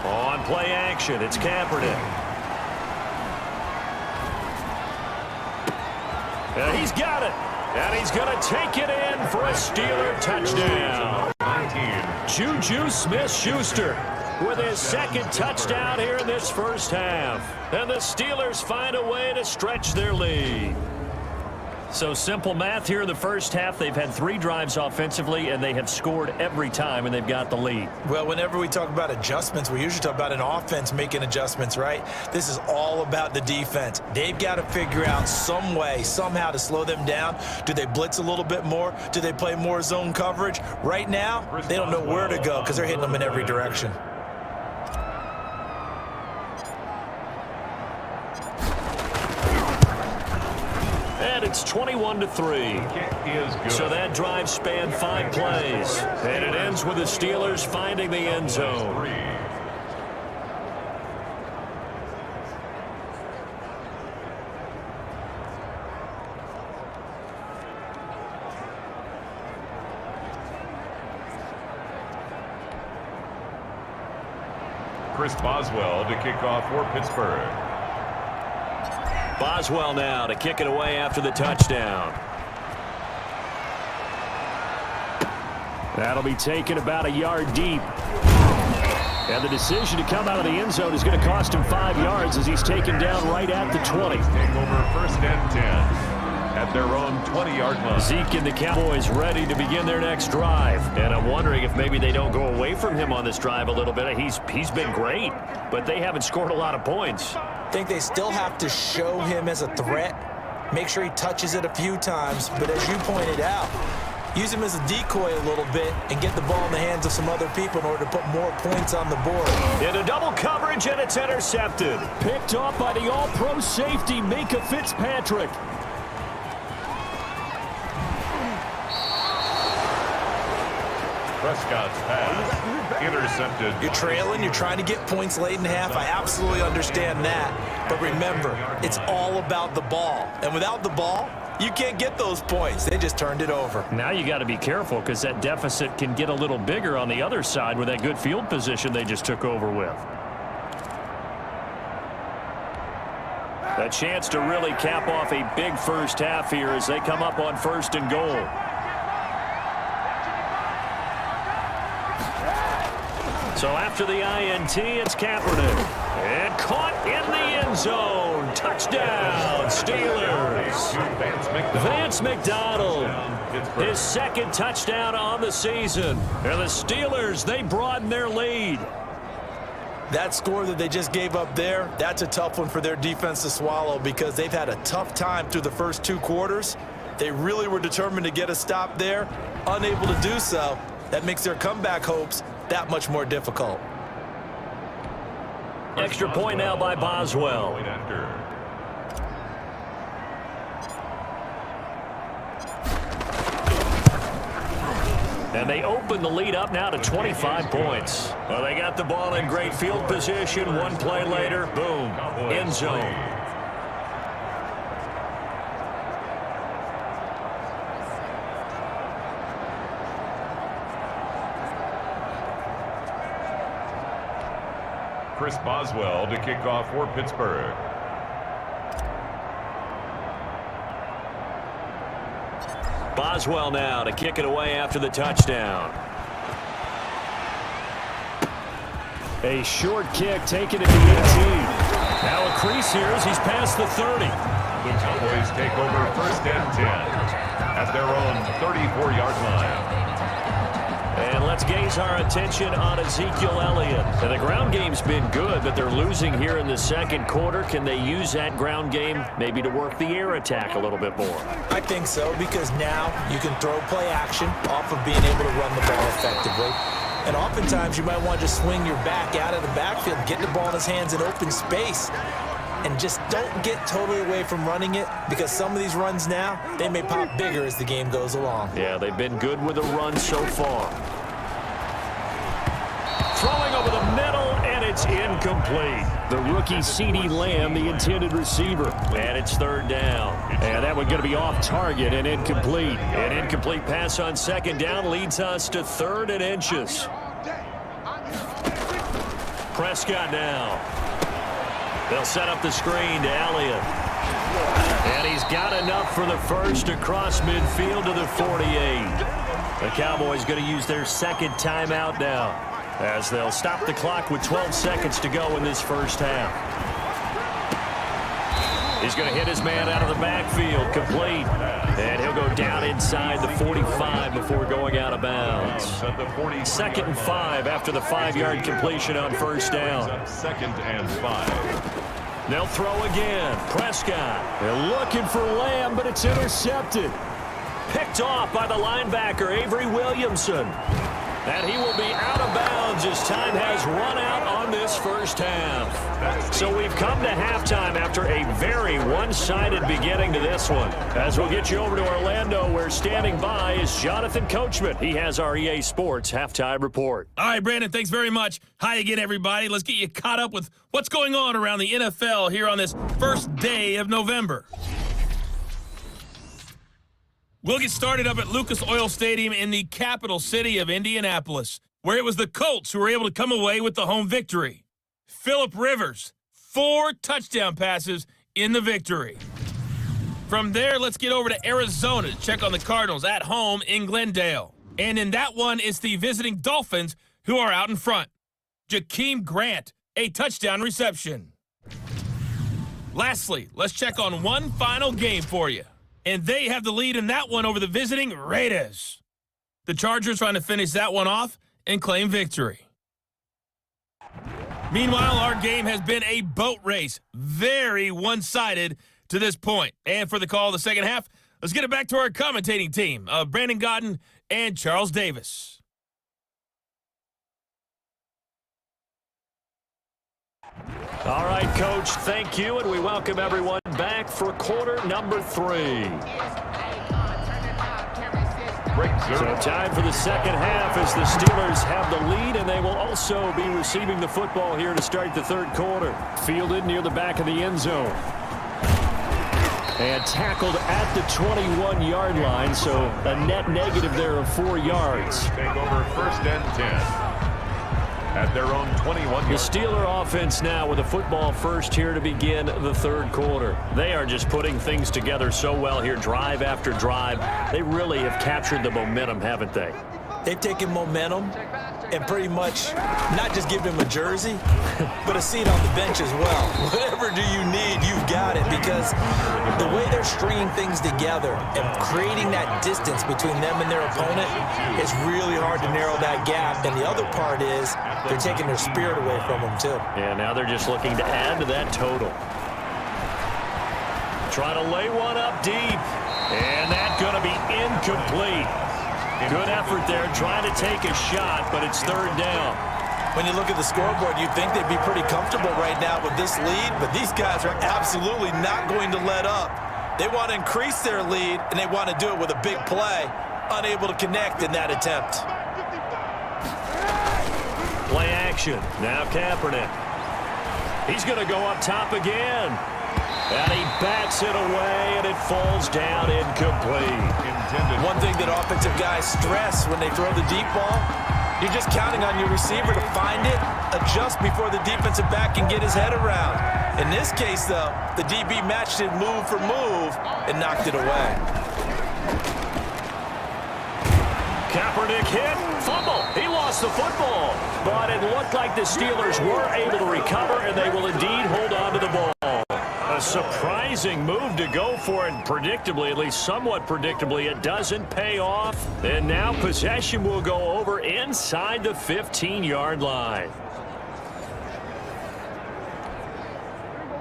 On play action, it's Kaepernick. And he's got it. And he's going to take it in for a Steeler touchdown. Juju Smith-Schuster with his 2nd touchdown here in this first half. And the Steelers find a way to stretch their lead. So simple math here in the first half. They've had 3 drives offensively, and they have scored every time, and they've got the lead. Well, whenever we talk about adjustments, we usually talk about an offense making adjustments, right? This is all about the defense. They've got to figure out some way, somehow to slow them down. Do they blitz a little bit more? Do they play more zone coverage? Right now, they don't know where to go because they're hitting them in every direction. And it's 21-3. So that drive spanned 5 plays. And it ends with the Steelers finding the end zone. Chris Boswell to kick off for Pittsburgh. Boswell now to kick it away after the touchdown. That'll be taken about a yard deep. And the decision to come out of the end zone is going to cost him 5 yards as he's taken down right at the 20. Take over 1st and 10 at their own 20-yard line. Zeke and the Cowboys ready to begin their next drive. And I'm wondering if maybe they don't go away from him on this drive a little bit. He's been great, but they haven't scored a lot of points. I think they still have to show him as a threat. Make sure he touches it a few times. But as you pointed out, use him as a decoy a little bit and get the ball in the hands of some other people in order to put more points on the board. Into double coverage, and it's intercepted. Picked off by the all-pro safety, Minka Fitzpatrick. Prescott's pass intercepted. You're trailing, you're trying to get points late in half. I absolutely understand that. But remember, it's all about the ball. And without the ball, you can't get those points. They just turned it over. Now you got to be careful because that deficit can get a little bigger on the other side with that good field position they just took over with. A chance to really cap off a big first half here as they come up on 1st and goal. So after the INT, it's Kaepernick. And caught in the end zone. Touchdown, Steelers. Vance McDonald, his 2nd touchdown on the season. And the Steelers, they broaden their lead. That score that they just gave up there, that's a tough one for their defense to swallow because they've had a tough time through the first 2 quarters. They really were determined to get a stop there, unable to do so. That makes their comeback hopes that much more difficult. Extra point now by Boswell. And they open the lead up now to 25 points. Well, they got the ball in great field position. 1 play later, boom, end zone. Chris Boswell to kick off for Pittsburgh. Boswell now to kick it away after the touchdown. A short kick taken at the 18. Now a crease here as he's past the 30. The Cowboys take over 1st and 10 at their own 34-yard line. And let's gaze our attention on Ezekiel Elliott. And the ground game's been good, but they're losing here in the 2nd quarter. Can they use that ground game maybe to work the air attack a little bit more? I think so, because now you can throw play action off of being able to run the ball effectively. And oftentimes you might want to just swing your back out of the backfield, get the ball in his hands in open space, and just don't get totally away from running it, because some of these runs now, they may pop bigger as the game goes along. Yeah, they've been good with the run so far. Throwing over the middle, and it's incomplete. The rookie CeeDee Lamb, the intended receiver. And it's 3rd down. And that one going to be off target and incomplete. An incomplete pass on 2nd down leads us to 3rd and inches. Prescott now. They'll set up the screen to Elliott. And he's got enough for the first across midfield to the 48. The Cowboys going to use their 2nd timeout now, as they'll stop the clock with 12 seconds to go in this first half. He's going to hit his man out of the backfield, complete. And he'll go down inside the 45 before going out of bounds. 2nd and 5 after the 5-yard completion on 1st down. 2nd and 5. They'll throw again. Prescott. They're looking for Lamb, but it's intercepted. Picked off by the linebacker, Avery Williamson. And he will be out of bounds as time has run out on this first half. So we've come to halftime after a very one-sided beginning to this one. As we'll get you over to Orlando, where standing by is Jonathan Coachman. He has our EA Sports Halftime Report. All right, Brandon, thanks very much. Hi again, everybody. Let's get you caught up with what's going on around the NFL here on this first day of November. We'll get started up at Lucas Oil Stadium in the capital city of Indianapolis, where it was the Colts who were able to come away with the home victory. Phillip Rivers, 4 touchdown passes in the victory. From there, let's get over to Arizona to check on the Cardinals at home in Glendale. And in that one, it's the visiting Dolphins who are out in front. Jakeem Grant, a touchdown reception. Lastly, let's check on one final game for you. And they have the lead in that one over the visiting Raiders. The Chargers trying to finish that one off and claim victory. Meanwhile, our game has been a boat race. Very one-sided to this point. And for the call of the second half, let's get it back to our commentating team of Brandon Godden and Charles Davis. All right, Coach, thank you, and we welcome everyone back for quarter number 3. So time for the second half as the Steelers have the lead, and they will also be receiving the football here to start the third quarter. Fielded near the back of the end zone. And tackled at the 21-yard line, so a net negative there of 4 yards. Take over first and 10. At their own 21. The Steeler offense now with a football first here to begin the third quarter. They are just putting things together so well here, drive after drive. They really have captured the momentum, haven't they? They've taken momentum and pretty much not just give him a jersey, but a seat on the bench as well. Whatever do you need, you've got it, because the way they're stringing things together and creating that distance between them and their opponent is really hard to narrow that gap. And the other part is they're taking their spirit away from them, too. Yeah, now they're just looking to add to that total. Trying to lay one up deep, and that's going to be incomplete. Good effort there, trying to take a shot, but it's third down. When you look at the scoreboard, you'd think they'd be pretty comfortable right now with this lead, but these guys are absolutely not going to let up. They want to increase their lead, and they want to do it with a big play, unable to connect in that attempt. Play action. Now Kaepernick. He's going to go up top again. And he bats it away, and it falls down incomplete. One thing that offensive guys stress when they throw the deep ball, you're just counting on your receiver to find it, adjust before the defensive back can get his head around. In this case, though, the DB matched it move for move and knocked it away. Kaepernick hit, fumble. He lost the football, but it looked like the Steelers were able to recover, and they will indeed hold on to the ball. A surprising move to go for it, predictably, at least somewhat predictably. It doesn't pay off, and now possession will go over inside the 15-yard line.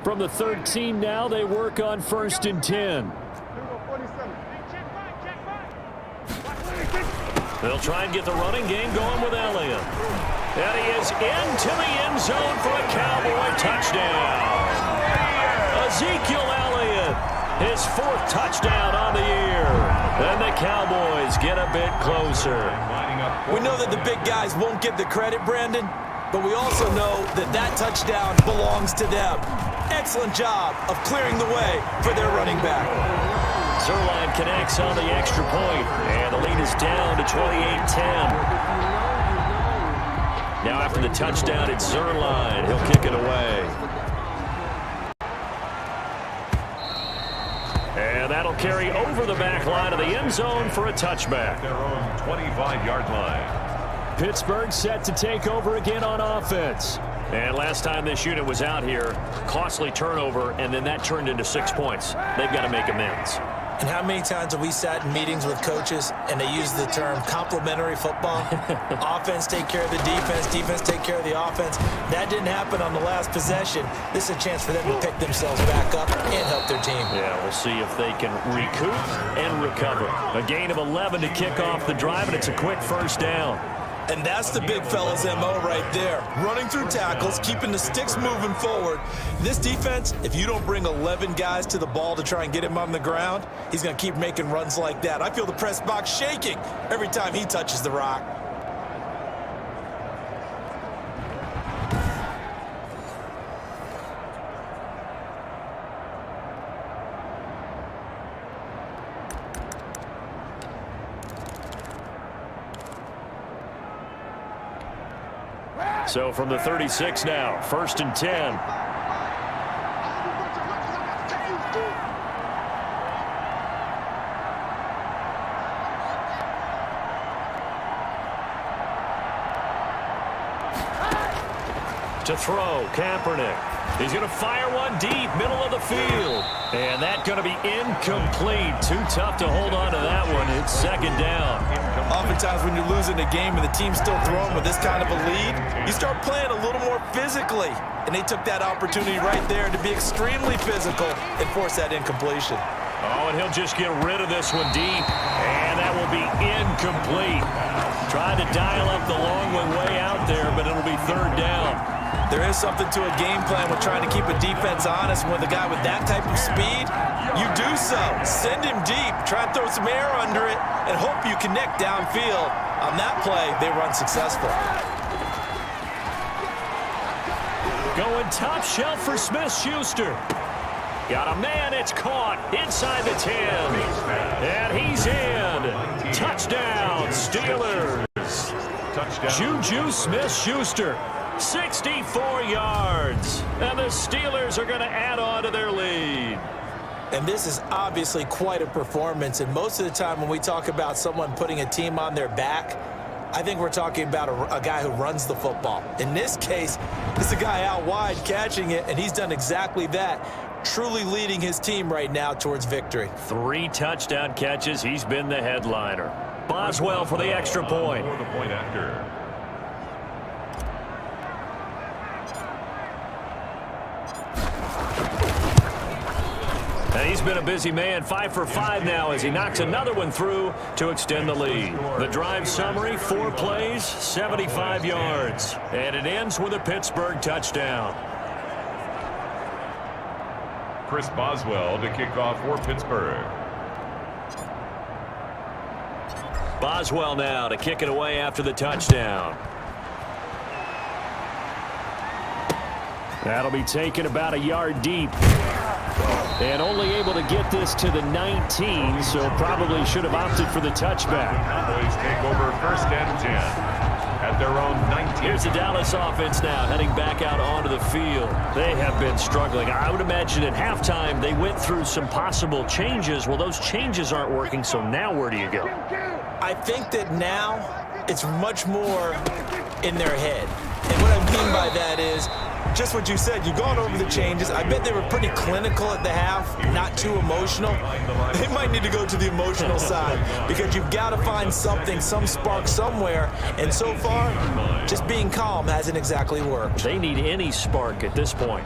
From the 13 now, they work on first and 10. They'll try and get the running game going with Elliott. And he is into the end zone for a Cowboy touchdown. Ezekiel Elliott, his 4th touchdown on the year. And the Cowboys get a bit closer. We know that the big guys won't get the credit, Brandon, but we also know that that touchdown belongs to them. Excellent job of clearing the way for their running back. Zerline connects on the extra point, and the lead is down to 28-10. Now after the touchdown, it's Zerline. He'll kick it away. And that'll carry over the back line of the end zone for a touchback. Their own 25-yard line. Pittsburgh set to take over again on offense. And last time this unit was out here, costly turnover, and then that turned into 6 points. They've got to make amends. And how many times have we sat in meetings with coaches and they use the term complementary football? Offense take care of the defense, defense take care of the offense. That didn't happen on the last possession. This is a chance for them to pick themselves back up and help their team. Yeah, we'll see if they can recoup and recover. A gain of 11 to kick off the drive, and it's a quick first down. And that's the big fella's MO right there. Running through tackles, keeping the sticks moving forward. This defense, if you don't bring 11 guys to the ball to try and get him on the ground, he's going to keep making runs like that. I feel the press box shaking every time he touches the rock. So from the 36 now, first and 10. To throw, Kaepernick. He's going to fire one deep, middle of the field. And that's going to be incomplete. Too tough to hold on to that one. It's second down. Oftentimes when you're losing a game and the team's still throwing with this kind of a lead, you start playing a little more physically. And they took that opportunity right there to be extremely physical and force that incompletion. Oh, and he'll just get rid of this one deep. And that will be incomplete. Tried to dial up the long one way out there, but it'll be third down. There is something to a game plan with trying to keep a defense honest. When the guy with that type of speed, you do so. Send him deep, try and throw some air under it, and hope you connect downfield. On that play, they were unsuccessful. Going top shelf for Smith-Schuster. Got a man, it's caught inside the 10. And he's in. Touchdown, Steelers. Juju Smith-Schuster, 64 yards. And the Steelers are going to add on to their lead. And this is obviously quite a performance. And most of the time when we talk about someone putting a team on their back, I think we're talking about a guy who runs the football. In this case, it's a guy out wide catching it, and he's done exactly that, truly leading his team right now towards victory. 3 touchdown catches. He's been the headliner. Boswell for the extra point. For the point after. And he's been a busy man. 5 for 5 now as he knocks another one through to extend the lead. The drive summary, 4 plays, 75 yards. And it ends with a Pittsburgh touchdown. Chris Boswell to kick off for Pittsburgh. Boswell now to kick it away after the touchdown. That'll be taken about a yard deep. And only able to get this to the 19, so probably should have opted for the touchback. Cowboys take over 1st and 10 at their own 19. Here's the Dallas offense now heading back out onto the field. They have been struggling. I would imagine at halftime they went through some possible changes. Well, those changes aren't working, so now where do you go? I think that now it's much more in their head. And what I mean by that is just what you said. You've gone over the changes. I bet they were pretty clinical at the half, not too emotional. They might need to go to the emotional side because you've got to find something, some spark somewhere. And so far, just being calm hasn't exactly worked. They need any spark at this point.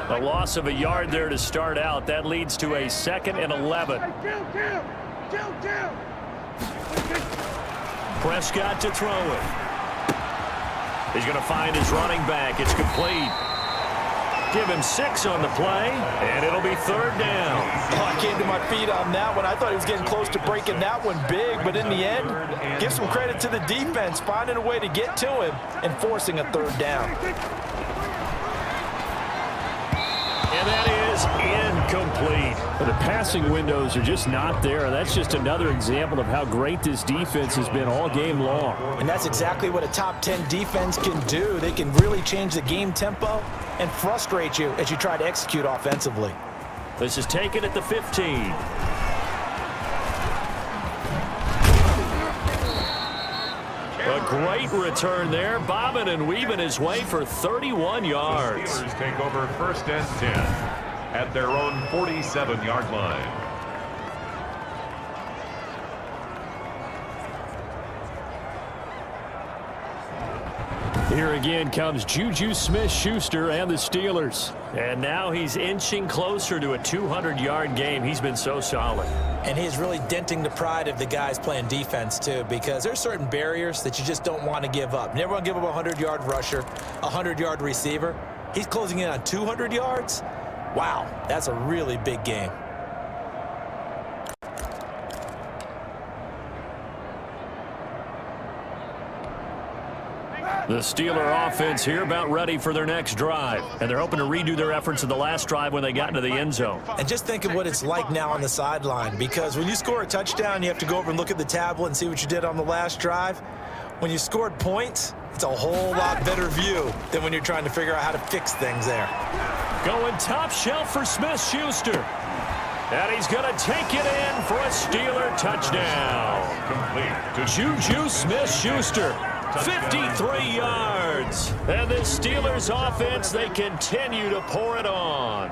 A loss of a yard there to start out. That leads to a 2nd and 11. Prescott to throw it. He's going to find his running back. It's complete. Give him 6 on the play, and it'll be 3rd down. Oh, I came to my feet on that one. I thought he was getting close to breaking that one big, but in the end, give some credit to the defense, finding a way to get to him and forcing a 3rd down. And that is incomplete. The passing windows are just not there. That's just another example of how great this defense has been all game long. And that's exactly what a top 10 defense can do. They can really change the game tempo and frustrate you as you try to execute offensively. This is taken at the 15. A great return there, bobbing and weaving his way for 31 yards. The Steelers take over 1st and 10 at their own 47-yard line. Here again comes Juju Smith-Schuster and the Steelers. And now he's inching closer to a 200-yard game. He's been so solid. And he's really denting the pride of the guys playing defense, too, because there's certain barriers that you just don't want to give up. You never want to give up a 100-yard rusher, a 100-yard receiver. He's closing in on 200 yards. Wow, that's a really big game. The Steeler offense here about ready for their next drive. And they're hoping to redo their efforts in the last drive when they got into the end zone. And just think of what it's like now on the sideline, because when you score a touchdown, you have to go over and look at the tablet and see what you did on the last drive. When you scored points, it's a whole lot better view than when you're trying to figure out how to fix things there. Going top shelf for Smith-Schuster. And he's going to take it in for a Steeler touchdown. Complete to Juju Smith-Schuster. 53 yards. And the Steelers offense, they continue to pour it on.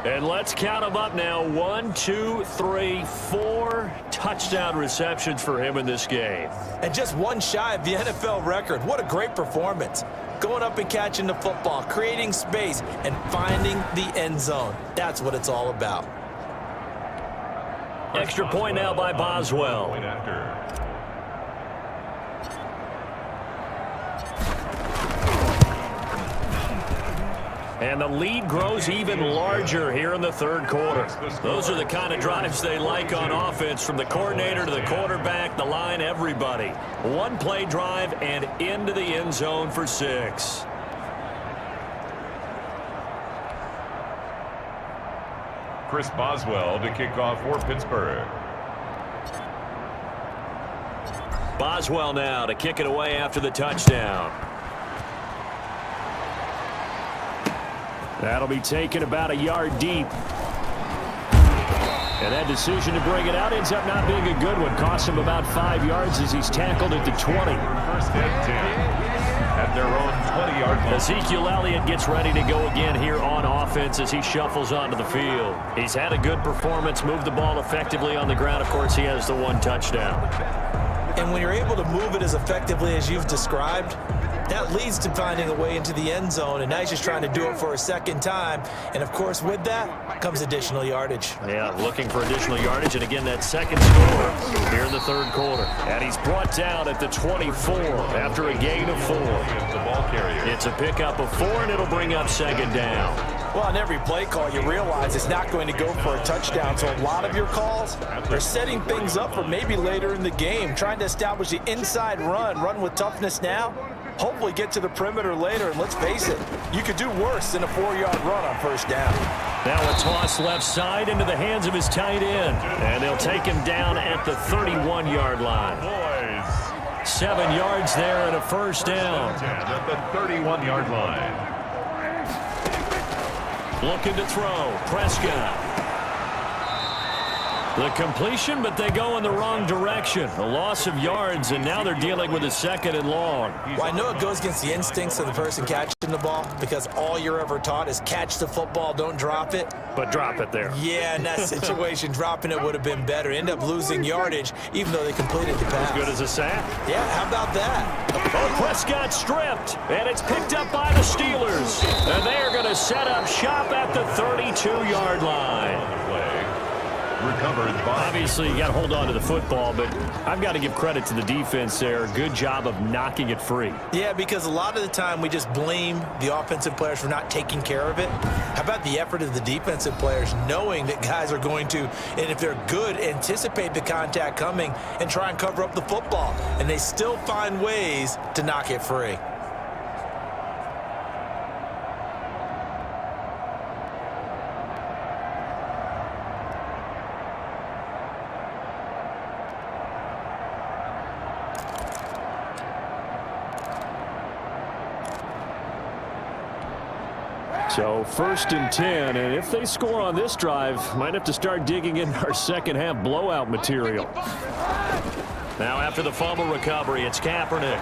And let's count them up now. 1, 2, 3, 4 touchdown receptions for him in this game. And just one shy of the NFL record. What a great performance. Going up and catching the football, creating space, and finding the end zone. That's what it's all about. Extra point now by Boswell. Point after. And the lead grows even larger here in the third quarter. Those are the kind of drives they like on offense, from the coordinator to the quarterback, the line, everybody. One play drive and into the end zone for 6. Chris Boswell to kick off for Pittsburgh. Boswell now to kick it away after the touchdown. That'll be taken about a yard deep. And that decision to bring it out ends up not being a good one. Costs him about 5 yards as he's tackled at the 20. First and 10 at their own 20-yard line. Ezekiel Elliott gets ready to go again here on offense as he shuffles onto the field. He's had a good performance, moved the ball effectively on the ground. Of course, he has the 1 touchdown. And when you're able to move it as effectively as you've described, that leads to finding a way into the end zone, and now he's just trying to do it for a second time. And, of course, with that comes additional yardage. Yeah, looking for additional yardage, and again, that second score here in the third quarter. And he's brought down at the 24 after a gain of 4. It's a pickup of 4, and it'll bring up second down. Well, on every play call, you realize it's not going to go for a touchdown, so a lot of your calls are setting things up for maybe later in the game, trying to establish the inside run with toughness now, hopefully get to the perimeter later, and let's face it, you could do worse than a 4-yard run on first down. Now a toss left side into the hands of his tight end, and they'll take him down at the 31-yard line. 7 yards there and a first down. At the 31-yard line. Looking to throw. Prescott. The completion, but they go in the wrong direction. A loss of yards, and now they're dealing with a 2nd and long. Well, I know it goes against the instincts of the person catching the ball, because all you're ever taught is catch the football, don't drop it. But drop it there. Yeah, in that situation, dropping it would have been better. End up losing yardage, even though they completed the pass. As good as a sack. Yeah, how about that? Oh, Prescott stripped, and it's picked up by the Steelers. And they are going to set up shop at the 32-yard line. Recovered by. Obviously, you got to hold on to the football, but I've got to give credit to the defense there. Good job of knocking it free. Yeah, because a lot of the time we just blame the offensive players for not taking care of it. How about the effort of the defensive players, knowing that guys are going to, and if they're good, anticipate the contact coming and try and cover up the football, and they still find ways to knock it free. So 1st and 10, and if they score on this drive, might have to start digging in our second-half blowout material. Now after the fumble recovery, it's Kaepernick.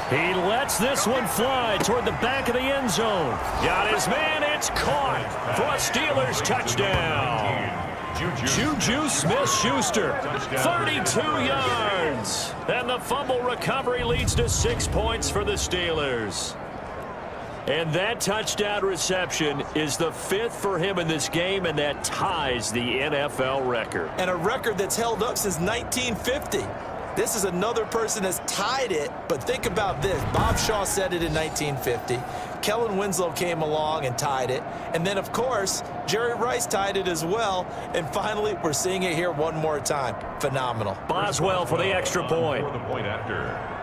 He lets this one fly toward the back of the end zone. Got his man, it's caught for a Steelers touchdown. Juju Smith-Schuster, 32 yards. And the fumble recovery leads to 6 points for the Steelers. And that touchdown reception is the 5th for him in this game, and that ties the NFL record. And a record that's held up since 1950. This is another person that's tied it, but think about this. Bob Shaw said it in 1950. Kellen Winslow came along and tied it. And then, of course, Jerry Rice tied it as well. And finally, we're seeing it here one more time. Phenomenal. Boswell for the extra point. For the point after.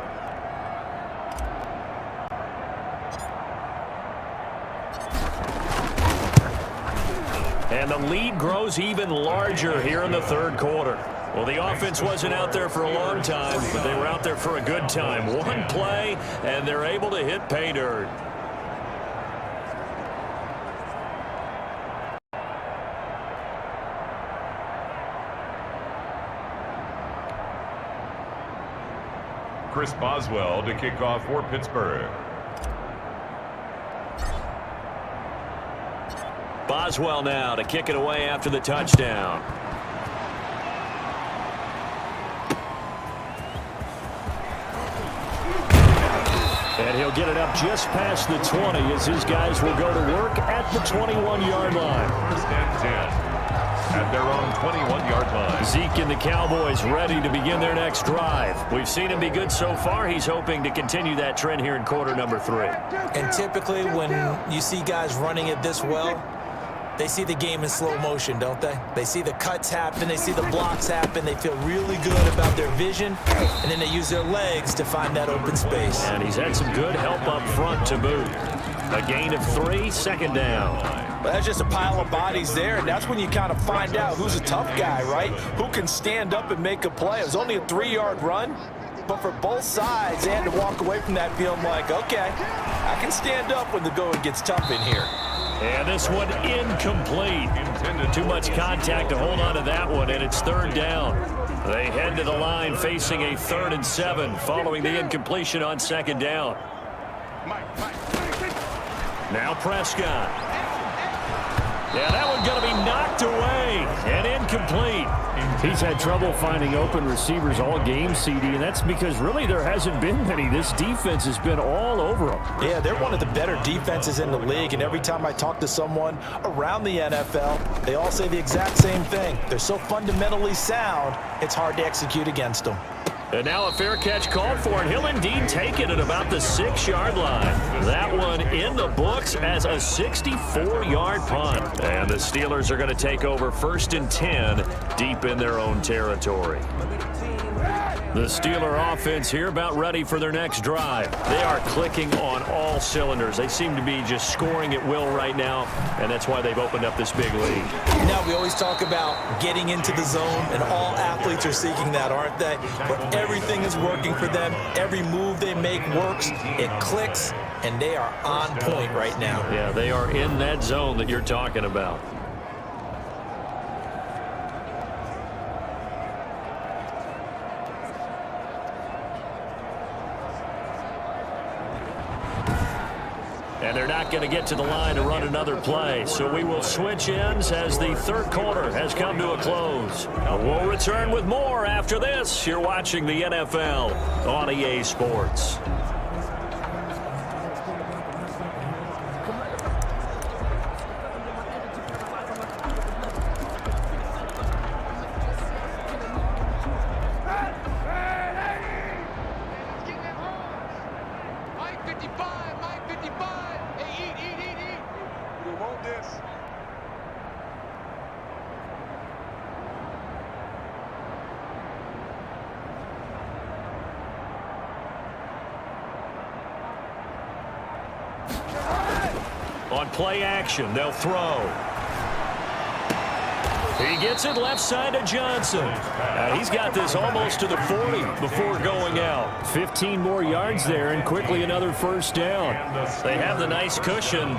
And the lead grows even larger here in the third quarter. Well, the offense wasn't out there for a long time, but they were out there for a good time. One play, and they're able to hit pay dirt. Chris Boswell to kick off for Pittsburgh. Boswell now to kick it away after the touchdown. And he'll get it up just past the 20 as his guys will go to work at the 21-yard line. First and 10 at their own 21-yard line. Zeke and the Cowboys ready to begin their next drive. We've seen him be good so far. He's hoping to continue that trend here in quarter number 3. And typically when you see guys running it this well, they see the game in slow motion, don't they? They see the cuts happen, they see the blocks happen, they feel really good about their vision, and then they use their legs to find that open space. And he's had some good help up front to boot. A gain of 3, second down. Well, that's just a pile of bodies there, and that's when you kind of find out who's a tough guy, right? Who can stand up and make a play. It was only a 3-yard run, but for both sides, they had to walk away from that feeling like, okay, I can stand up when the going gets tough in here. And this one incomplete. Too much contact to hold on to that one, and it's third down. They head to the line facing a 3rd and 7 following the incompletion on second down. Now Prescott. Yeah, that one's going to be knocked away and incomplete. He's had trouble finding open receivers all game, CD, and that's because really there hasn't been many. This defense has been all over them. Yeah, they're one of the better defenses in the league, and every time I talk to someone around the NFL, they all say the exact same thing. They're so fundamentally sound, it's hard to execute against them. And now a fair catch called for, and he'll indeed take it at about the 6-yard line. That one in the books as a 64-yard punt. And the Steelers are going to take over 1st and 10 deep in their own territory. The Steeler offense here about ready for their next drive. They are clicking on all cylinders. They seem to be just scoring at will right now, and that's why they've opened up this big lead. Now, we always talk about getting into the zone, and all athletes are seeking that, aren't they? But everything is working for them. Every move they make works. It clicks, and they are on point right now. Yeah, they are in that zone that you're talking about. And they're not going to get to the line to run another play. So we will switch ends as the third quarter has come to a close. We'll return with more after this. You're watching the NFL on EA Sports. On play action, they'll throw. He gets it left side to Johnson. He's got this almost to the 40 before going out. 15 more yards there, and quickly another first down. They have the nice cushion.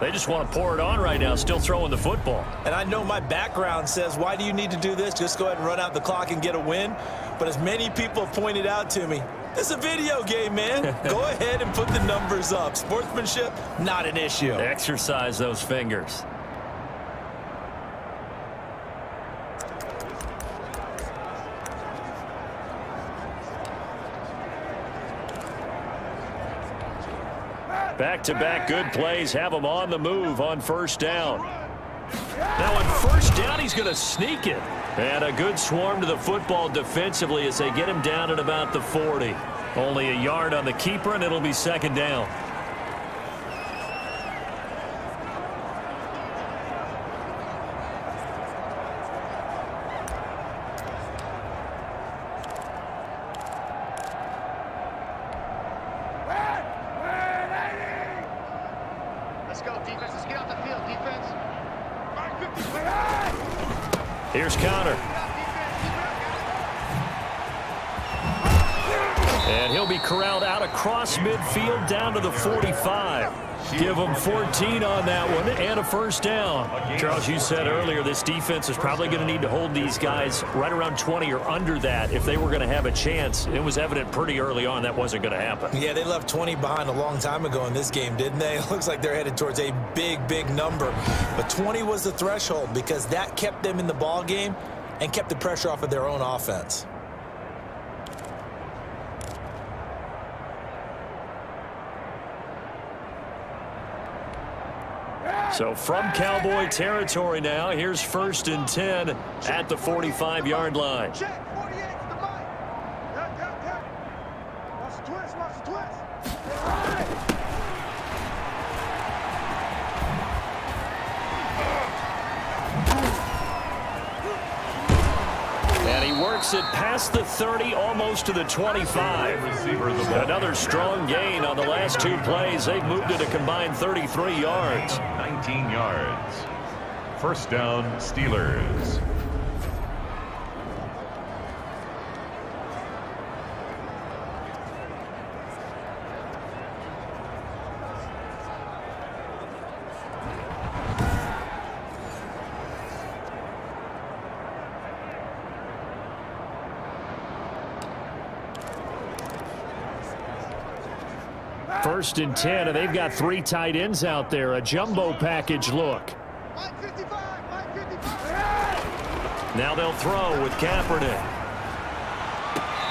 They just want to pour it on right now, still throwing the football. And I know my background says, why do you need to do this? Just go ahead and run out the clock and get a win. But as many people have pointed out to me, it's a video game, man. Go ahead and put the numbers up. Sportsmanship, not an issue. Exercise those fingers. Back-to-back good plays have him on the move on first down. Now on first down, he's going to sneak it. And a good swarm to the football defensively as they get him down at about the 40. Only a yard on the keeper, and it'll be second down. Let's go, defense. Let's get off the field, defense. Here's counter. And he'll be corralled out across midfield down to the 45. Give them 14 on that one and a first down. Charles, you said earlier this defense is probably going to need to hold these guys right around 20 or under that if they were going to have a chance. It was evident pretty early on that wasn't going to happen. Yeah, they left 20 behind a long time ago in this game, didn't they? It looks like they're headed towards a big, big number. But 20 was the threshold because that kept them in the ball game and kept the pressure off of their own offense. So from Cowboy territory now, here's 1st and 10 at the 45-yard line. Check. 48 to the mic. Watch the twist. Watch the twist. And he works it past the 30, almost to the 25. Another strong gain on the last 2 plays. They've moved it a combined 33 yards. 19 yards. First down, Steelers. First and 10, and they've got 3 tight ends out there. A jumbo package look. Mike 55. Mike 55. Now they'll throw with Kaepernick.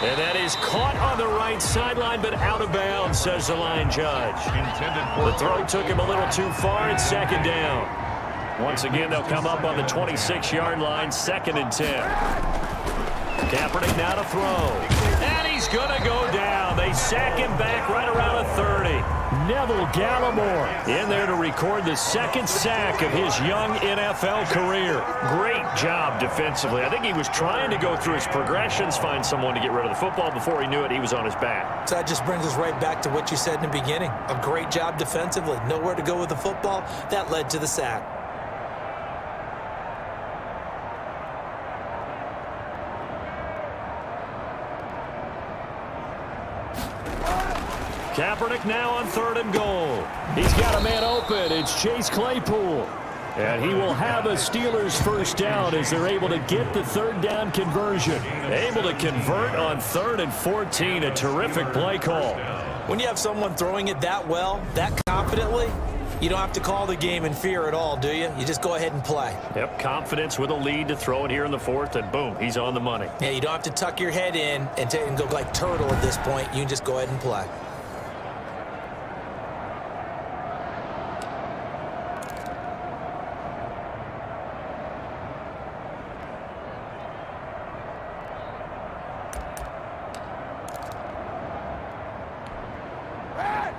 And that is caught on the right sideline, but out of bounds, says the line judge. The throw took him a little too far. It's 2nd down. Once again, they'll come up on the 26-yard line, 2nd and 10. Kaepernick now to throw. And he's going to go down. They sack him back right around a 30. Neville Gallimore in there to record the 2nd sack of his young NFL career. Great job defensively. I think he was trying to go through his progressions, find someone to get rid of the football. Before he knew it, he was on his back. So that just brings us right back to what you said in the beginning. A great job defensively. Nowhere to go with the football. That led to the sack. Kaepernick now on 3rd and goal. He's got a man open. It's Chase Claypool. And he will have a Steelers first down as they're able to get the 3rd down conversion. Able to convert on 3rd and 14. A terrific play call. When you have someone throwing it that well, that confidently, you don't have to call the game in fear at all, do you? You just go ahead and play. Yep, confidence with a lead to throw it here in the 4th, and boom, he's on the money. Yeah, you don't have to tuck your head in and go like turtle at this point. You can just go ahead and play.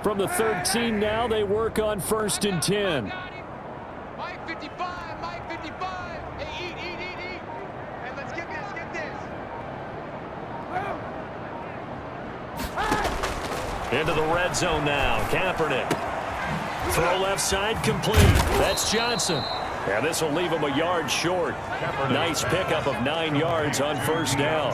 From the 13 now, they work on 1st and 10. Mike 55, Mike 55. Hey, eat. Hey, let's get this. Into the red zone now. Kaepernick. Throw left side complete. That's Johnson. And this will leave him a yard short. Nice pickup of 9 yards on 1st down.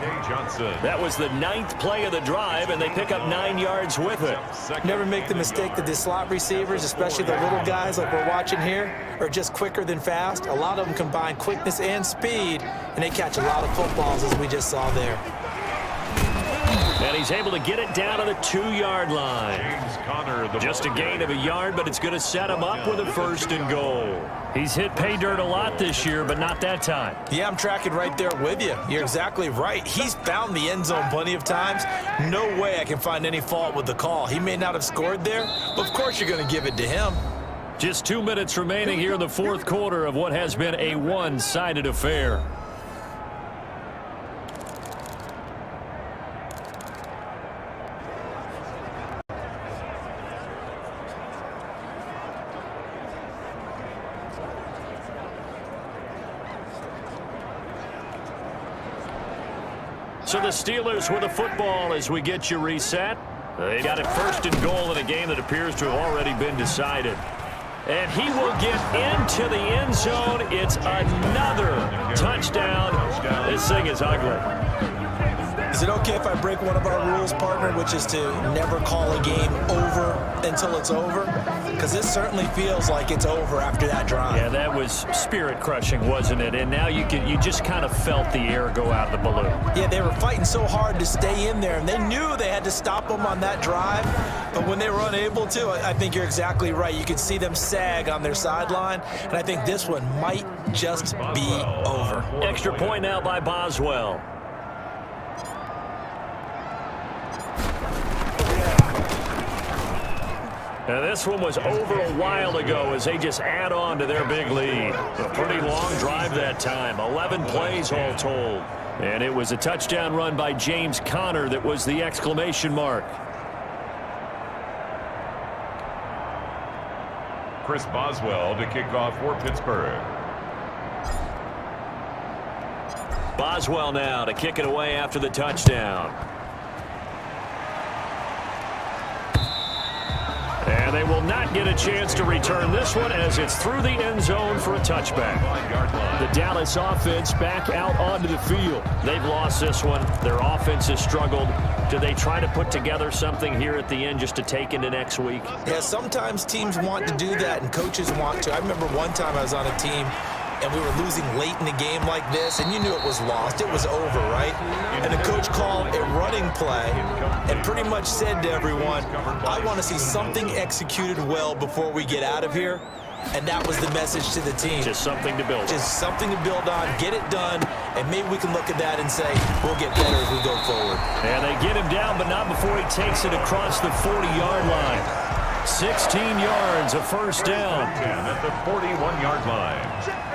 That was the 9th play of the drive, and they pick up 9 yards with it. Never make the mistake that the slot receivers, especially the little guys like we're watching here, are just quicker than fast. A lot of them combine quickness and speed, and they catch a lot of footballs, as we just saw there. And he's able to get it down to the 2-yard line. Just a gain of a yard, but it's going to set him up with a 1st and goal. He's hit pay dirt a lot this year, but not that time. Yeah, I'm tracking right there with you. You're exactly right. He's found the end zone plenty of times. No way I can find any fault with the call. He may not have scored there, but of course you're going to give it to him. Just 2 minutes remaining here in the 4th quarter of what has been a one-sided affair. So the Steelers with the football as we get you reset. They got it 1st and goal in a game that appears to have already been decided. And he will get into the end zone. It's another touchdown. This thing is ugly. Is it okay if I break one of our rules, partner, which is to never call a game over until it's over? Because this certainly feels like it's over after that drive. Yeah, that was spirit-crushing, wasn't it? And now you just kind of felt the air go out of the balloon. Yeah, they were fighting so hard to stay in there, and they knew they had to stop them on that drive. But when they were unable to, I think you're exactly right. You could see them sag on their sideline, and I think this one might just be over. Extra point now by Boswell. And this one was over a while ago as they just add on to their big lead. A pretty long drive that time, 11 plays all told. And it was a touchdown run by James Conner that was the exclamation mark. Chris Boswell to kick off for Pittsburgh. Boswell now to kick it away after the touchdown. And they will not get a chance to return this one as it's through the end zone for a touchback. The Dallas offense back out onto the field. They've lost this one. Their offense has struggled. Do they try to put together something here at the end just to take into next week? Yeah, sometimes teams want to do that and coaches want to. I remember one time I was on a team and we were losing late in the game like this, and you knew it was lost. It was over, right? And the coach called a running play and pretty much said to everyone, I want to see something executed well before we get out of here. And that was the message to the team. Just something to build on. Just something to build on, get it done, and maybe we can look at that and say, we'll get better as we go forward. And they get him down, but not before he takes it across the 40-yard line. 16 yards, a first down. At the 41-yard line.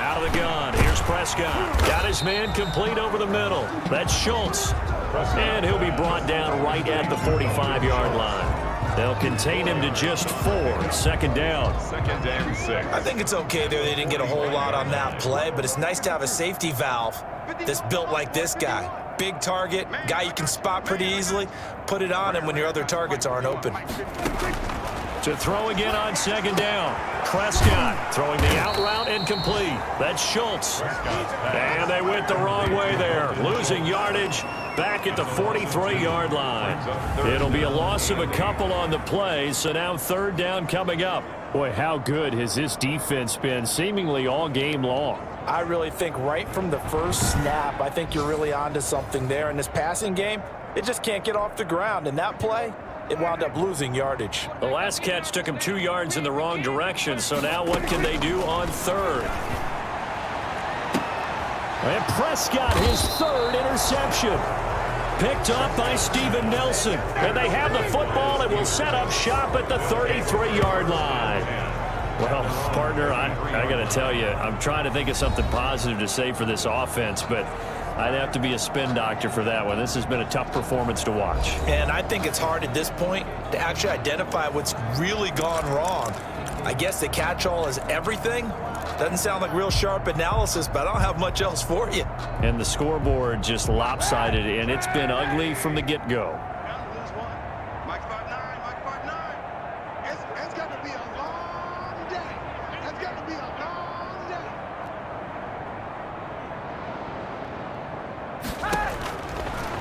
Out of the gun, here's Prescott. Got his man complete over the middle. That's Schultz. And he'll be brought down right at the 45-yard line. They'll contain him to just 4. Second down. Second and 6. I think it's okay there. They didn't get a whole lot on that play, but it's nice to have a safety valve that's built like this guy. Big target, guy you can spot pretty easily. Put it on him when your other targets aren't open. To throw again on second down. Prescott throwing the out route incomplete. That's Schultz. And they went the wrong way there. Losing yardage back at the 43-yard line. It'll be a loss of a couple on the play, so now third down coming up. Boy, how good has this defense been seemingly all game long? I really think right from the first snap, I think you're really onto something there. In this passing game, it just can't get off the ground. And that play, it wound up losing yardage. The last catch took him 2 yards in the wrong direction, so now what can they do on third? And Prescott, his third interception. Picked up by Steven Nelson. And they have the football and will set up shop at the 33-yard line. Well, partner, I got to tell you, I'm trying to think of something positive to say for this offense, but I'd have to be a spin doctor for that one. This has been a tough performance to watch. And I think it's hard at this point to actually identify what's really gone wrong. I guess the catch-all is everything. Doesn't sound like real sharp analysis, but I don't have much else for you. And the scoreboard just lopsided, and it's been ugly from the get-go. Mike 5'9", Mike 5'9". It's got to be a long day. It's got to be a long day.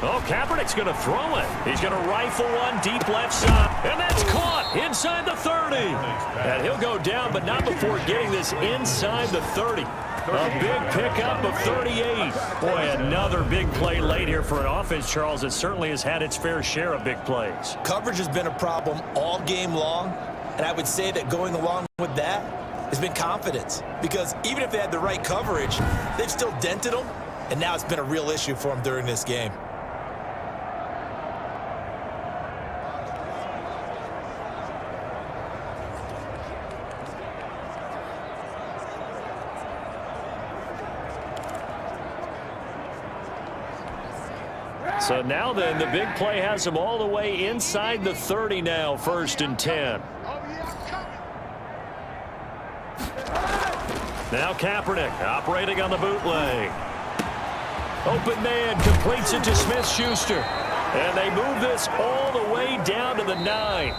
Oh, Kaepernick's going to throw it. He's going to rifle one deep left side. And that's caught inside the 30. And he'll go down, but not before getting this inside the 30. A big pickup of 38. Boy, another big play late here for an offense, Charles, that certainly has had its fair share of big plays. Coverage has been a problem all game long, and I would say that going along with that has been confidence. Because even if they had the right coverage, they've still dented them, and now it's been a real issue for them during this game. So now then, the big play has them all the way inside the 30 now, 1st and 10. Now Kaepernick operating on the bootleg. Open man completes it to Smith-Schuster. And they move this all the way down to the 9.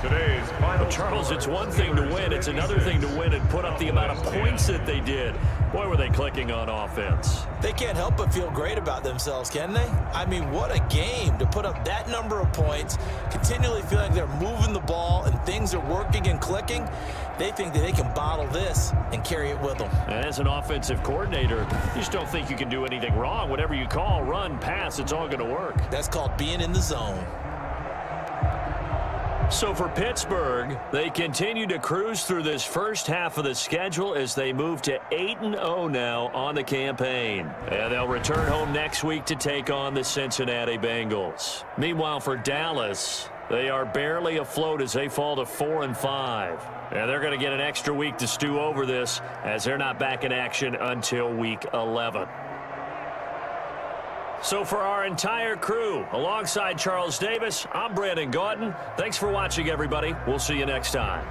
Today's final. Charles, it's one thing to win. It's another thing to win and put up the amount of points that they did. Boy, were they clicking on offense. They can't help but feel great about themselves, can they? I mean, what a game to put up that number of points, continually feeling like they're moving the ball and things are working and clicking. They think that they can bottle this and carry it with them. And as an offensive coordinator, you just don't think you can do anything wrong. Whatever you call, run, pass, it's all going to work. That's called being in the zone. So for Pittsburgh, they continue to cruise through this first half of the schedule as they move to 8-0 now on the campaign. And they'll return home next week to take on the Cincinnati Bengals. Meanwhile, for Dallas, they are barely afloat as they fall to 4-5. And they're going to get an extra week to stew over this as they're not back in action until week 11. So for our entire crew, alongside Charles Davis, I'm Brandon Gaudin. Thanks for watching, everybody. We'll see you next time.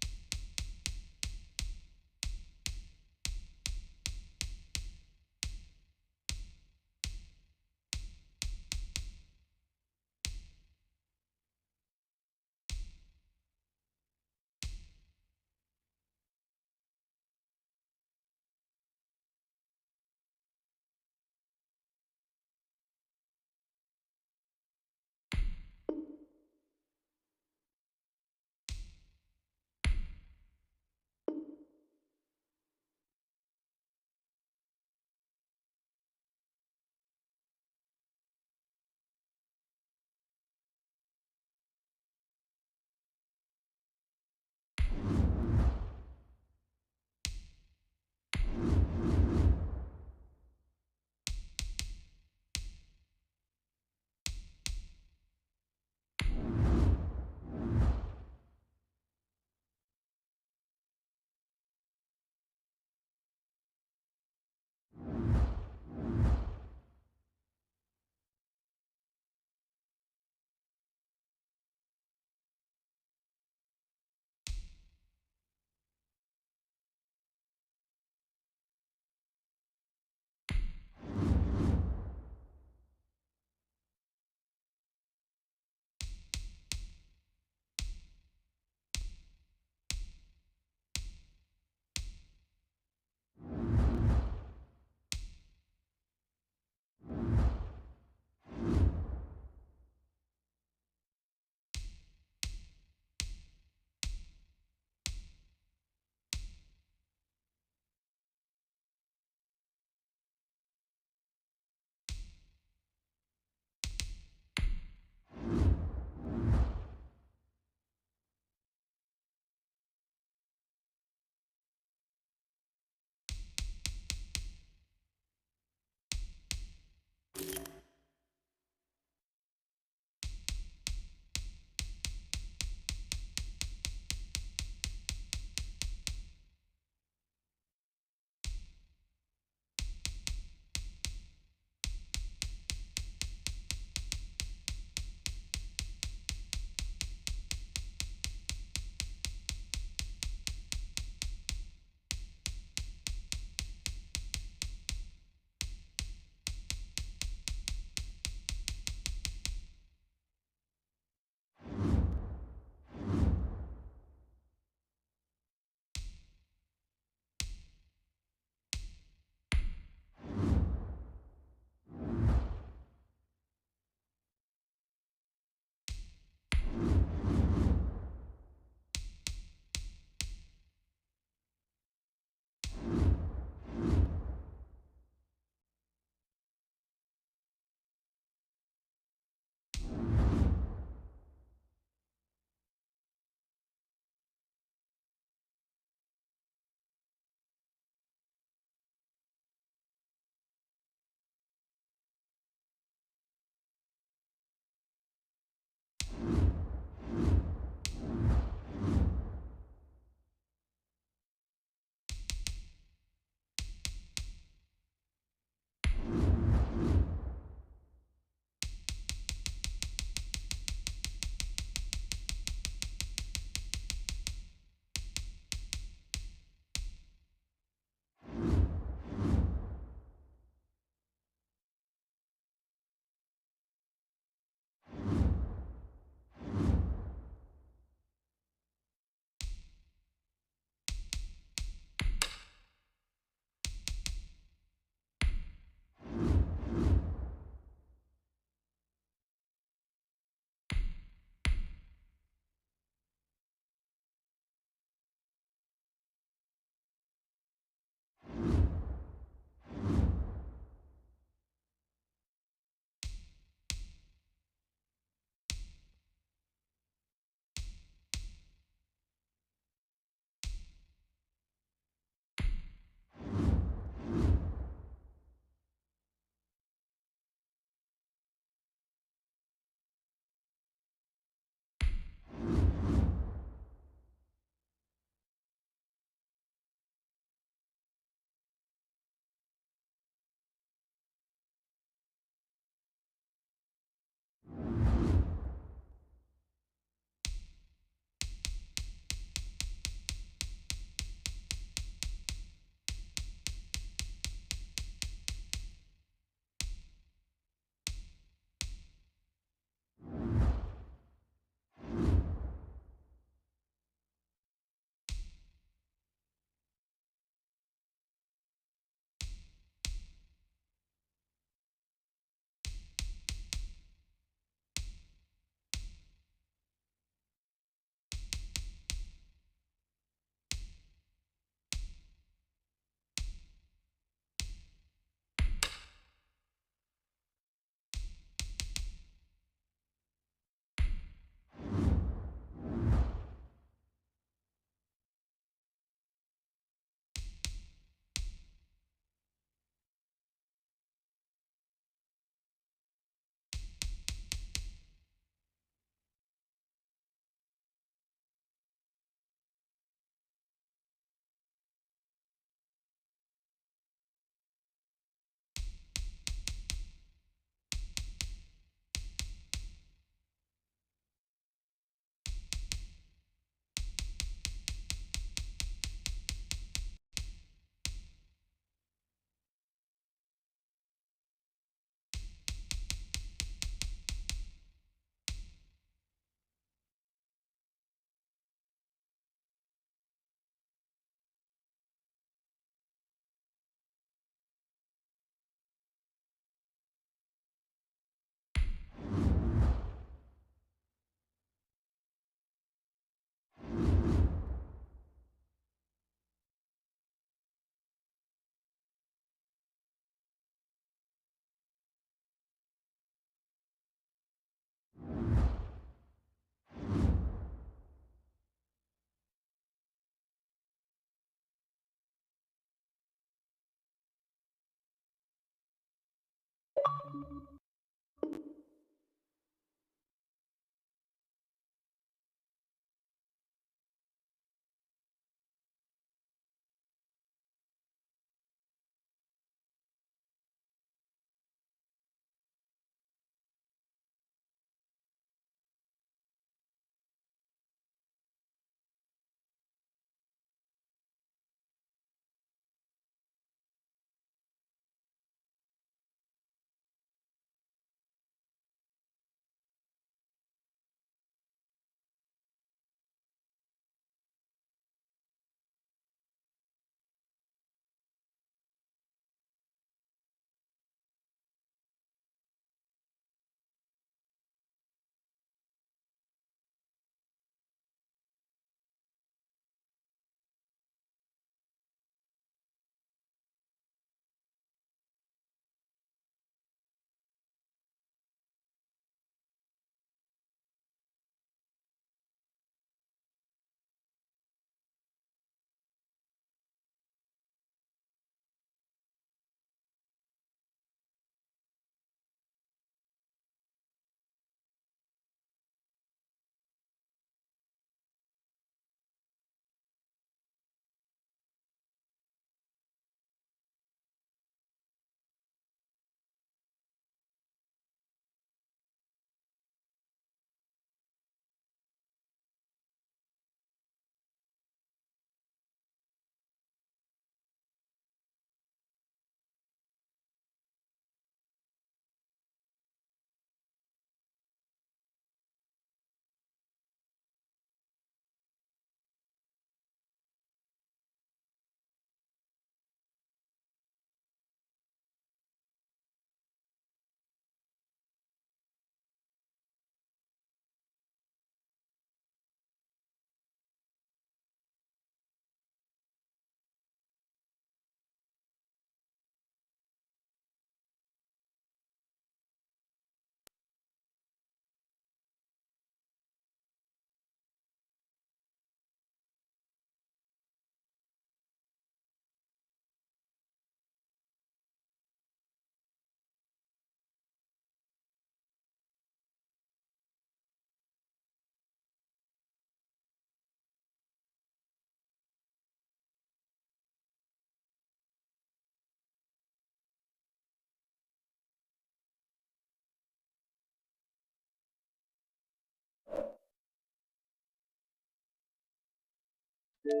You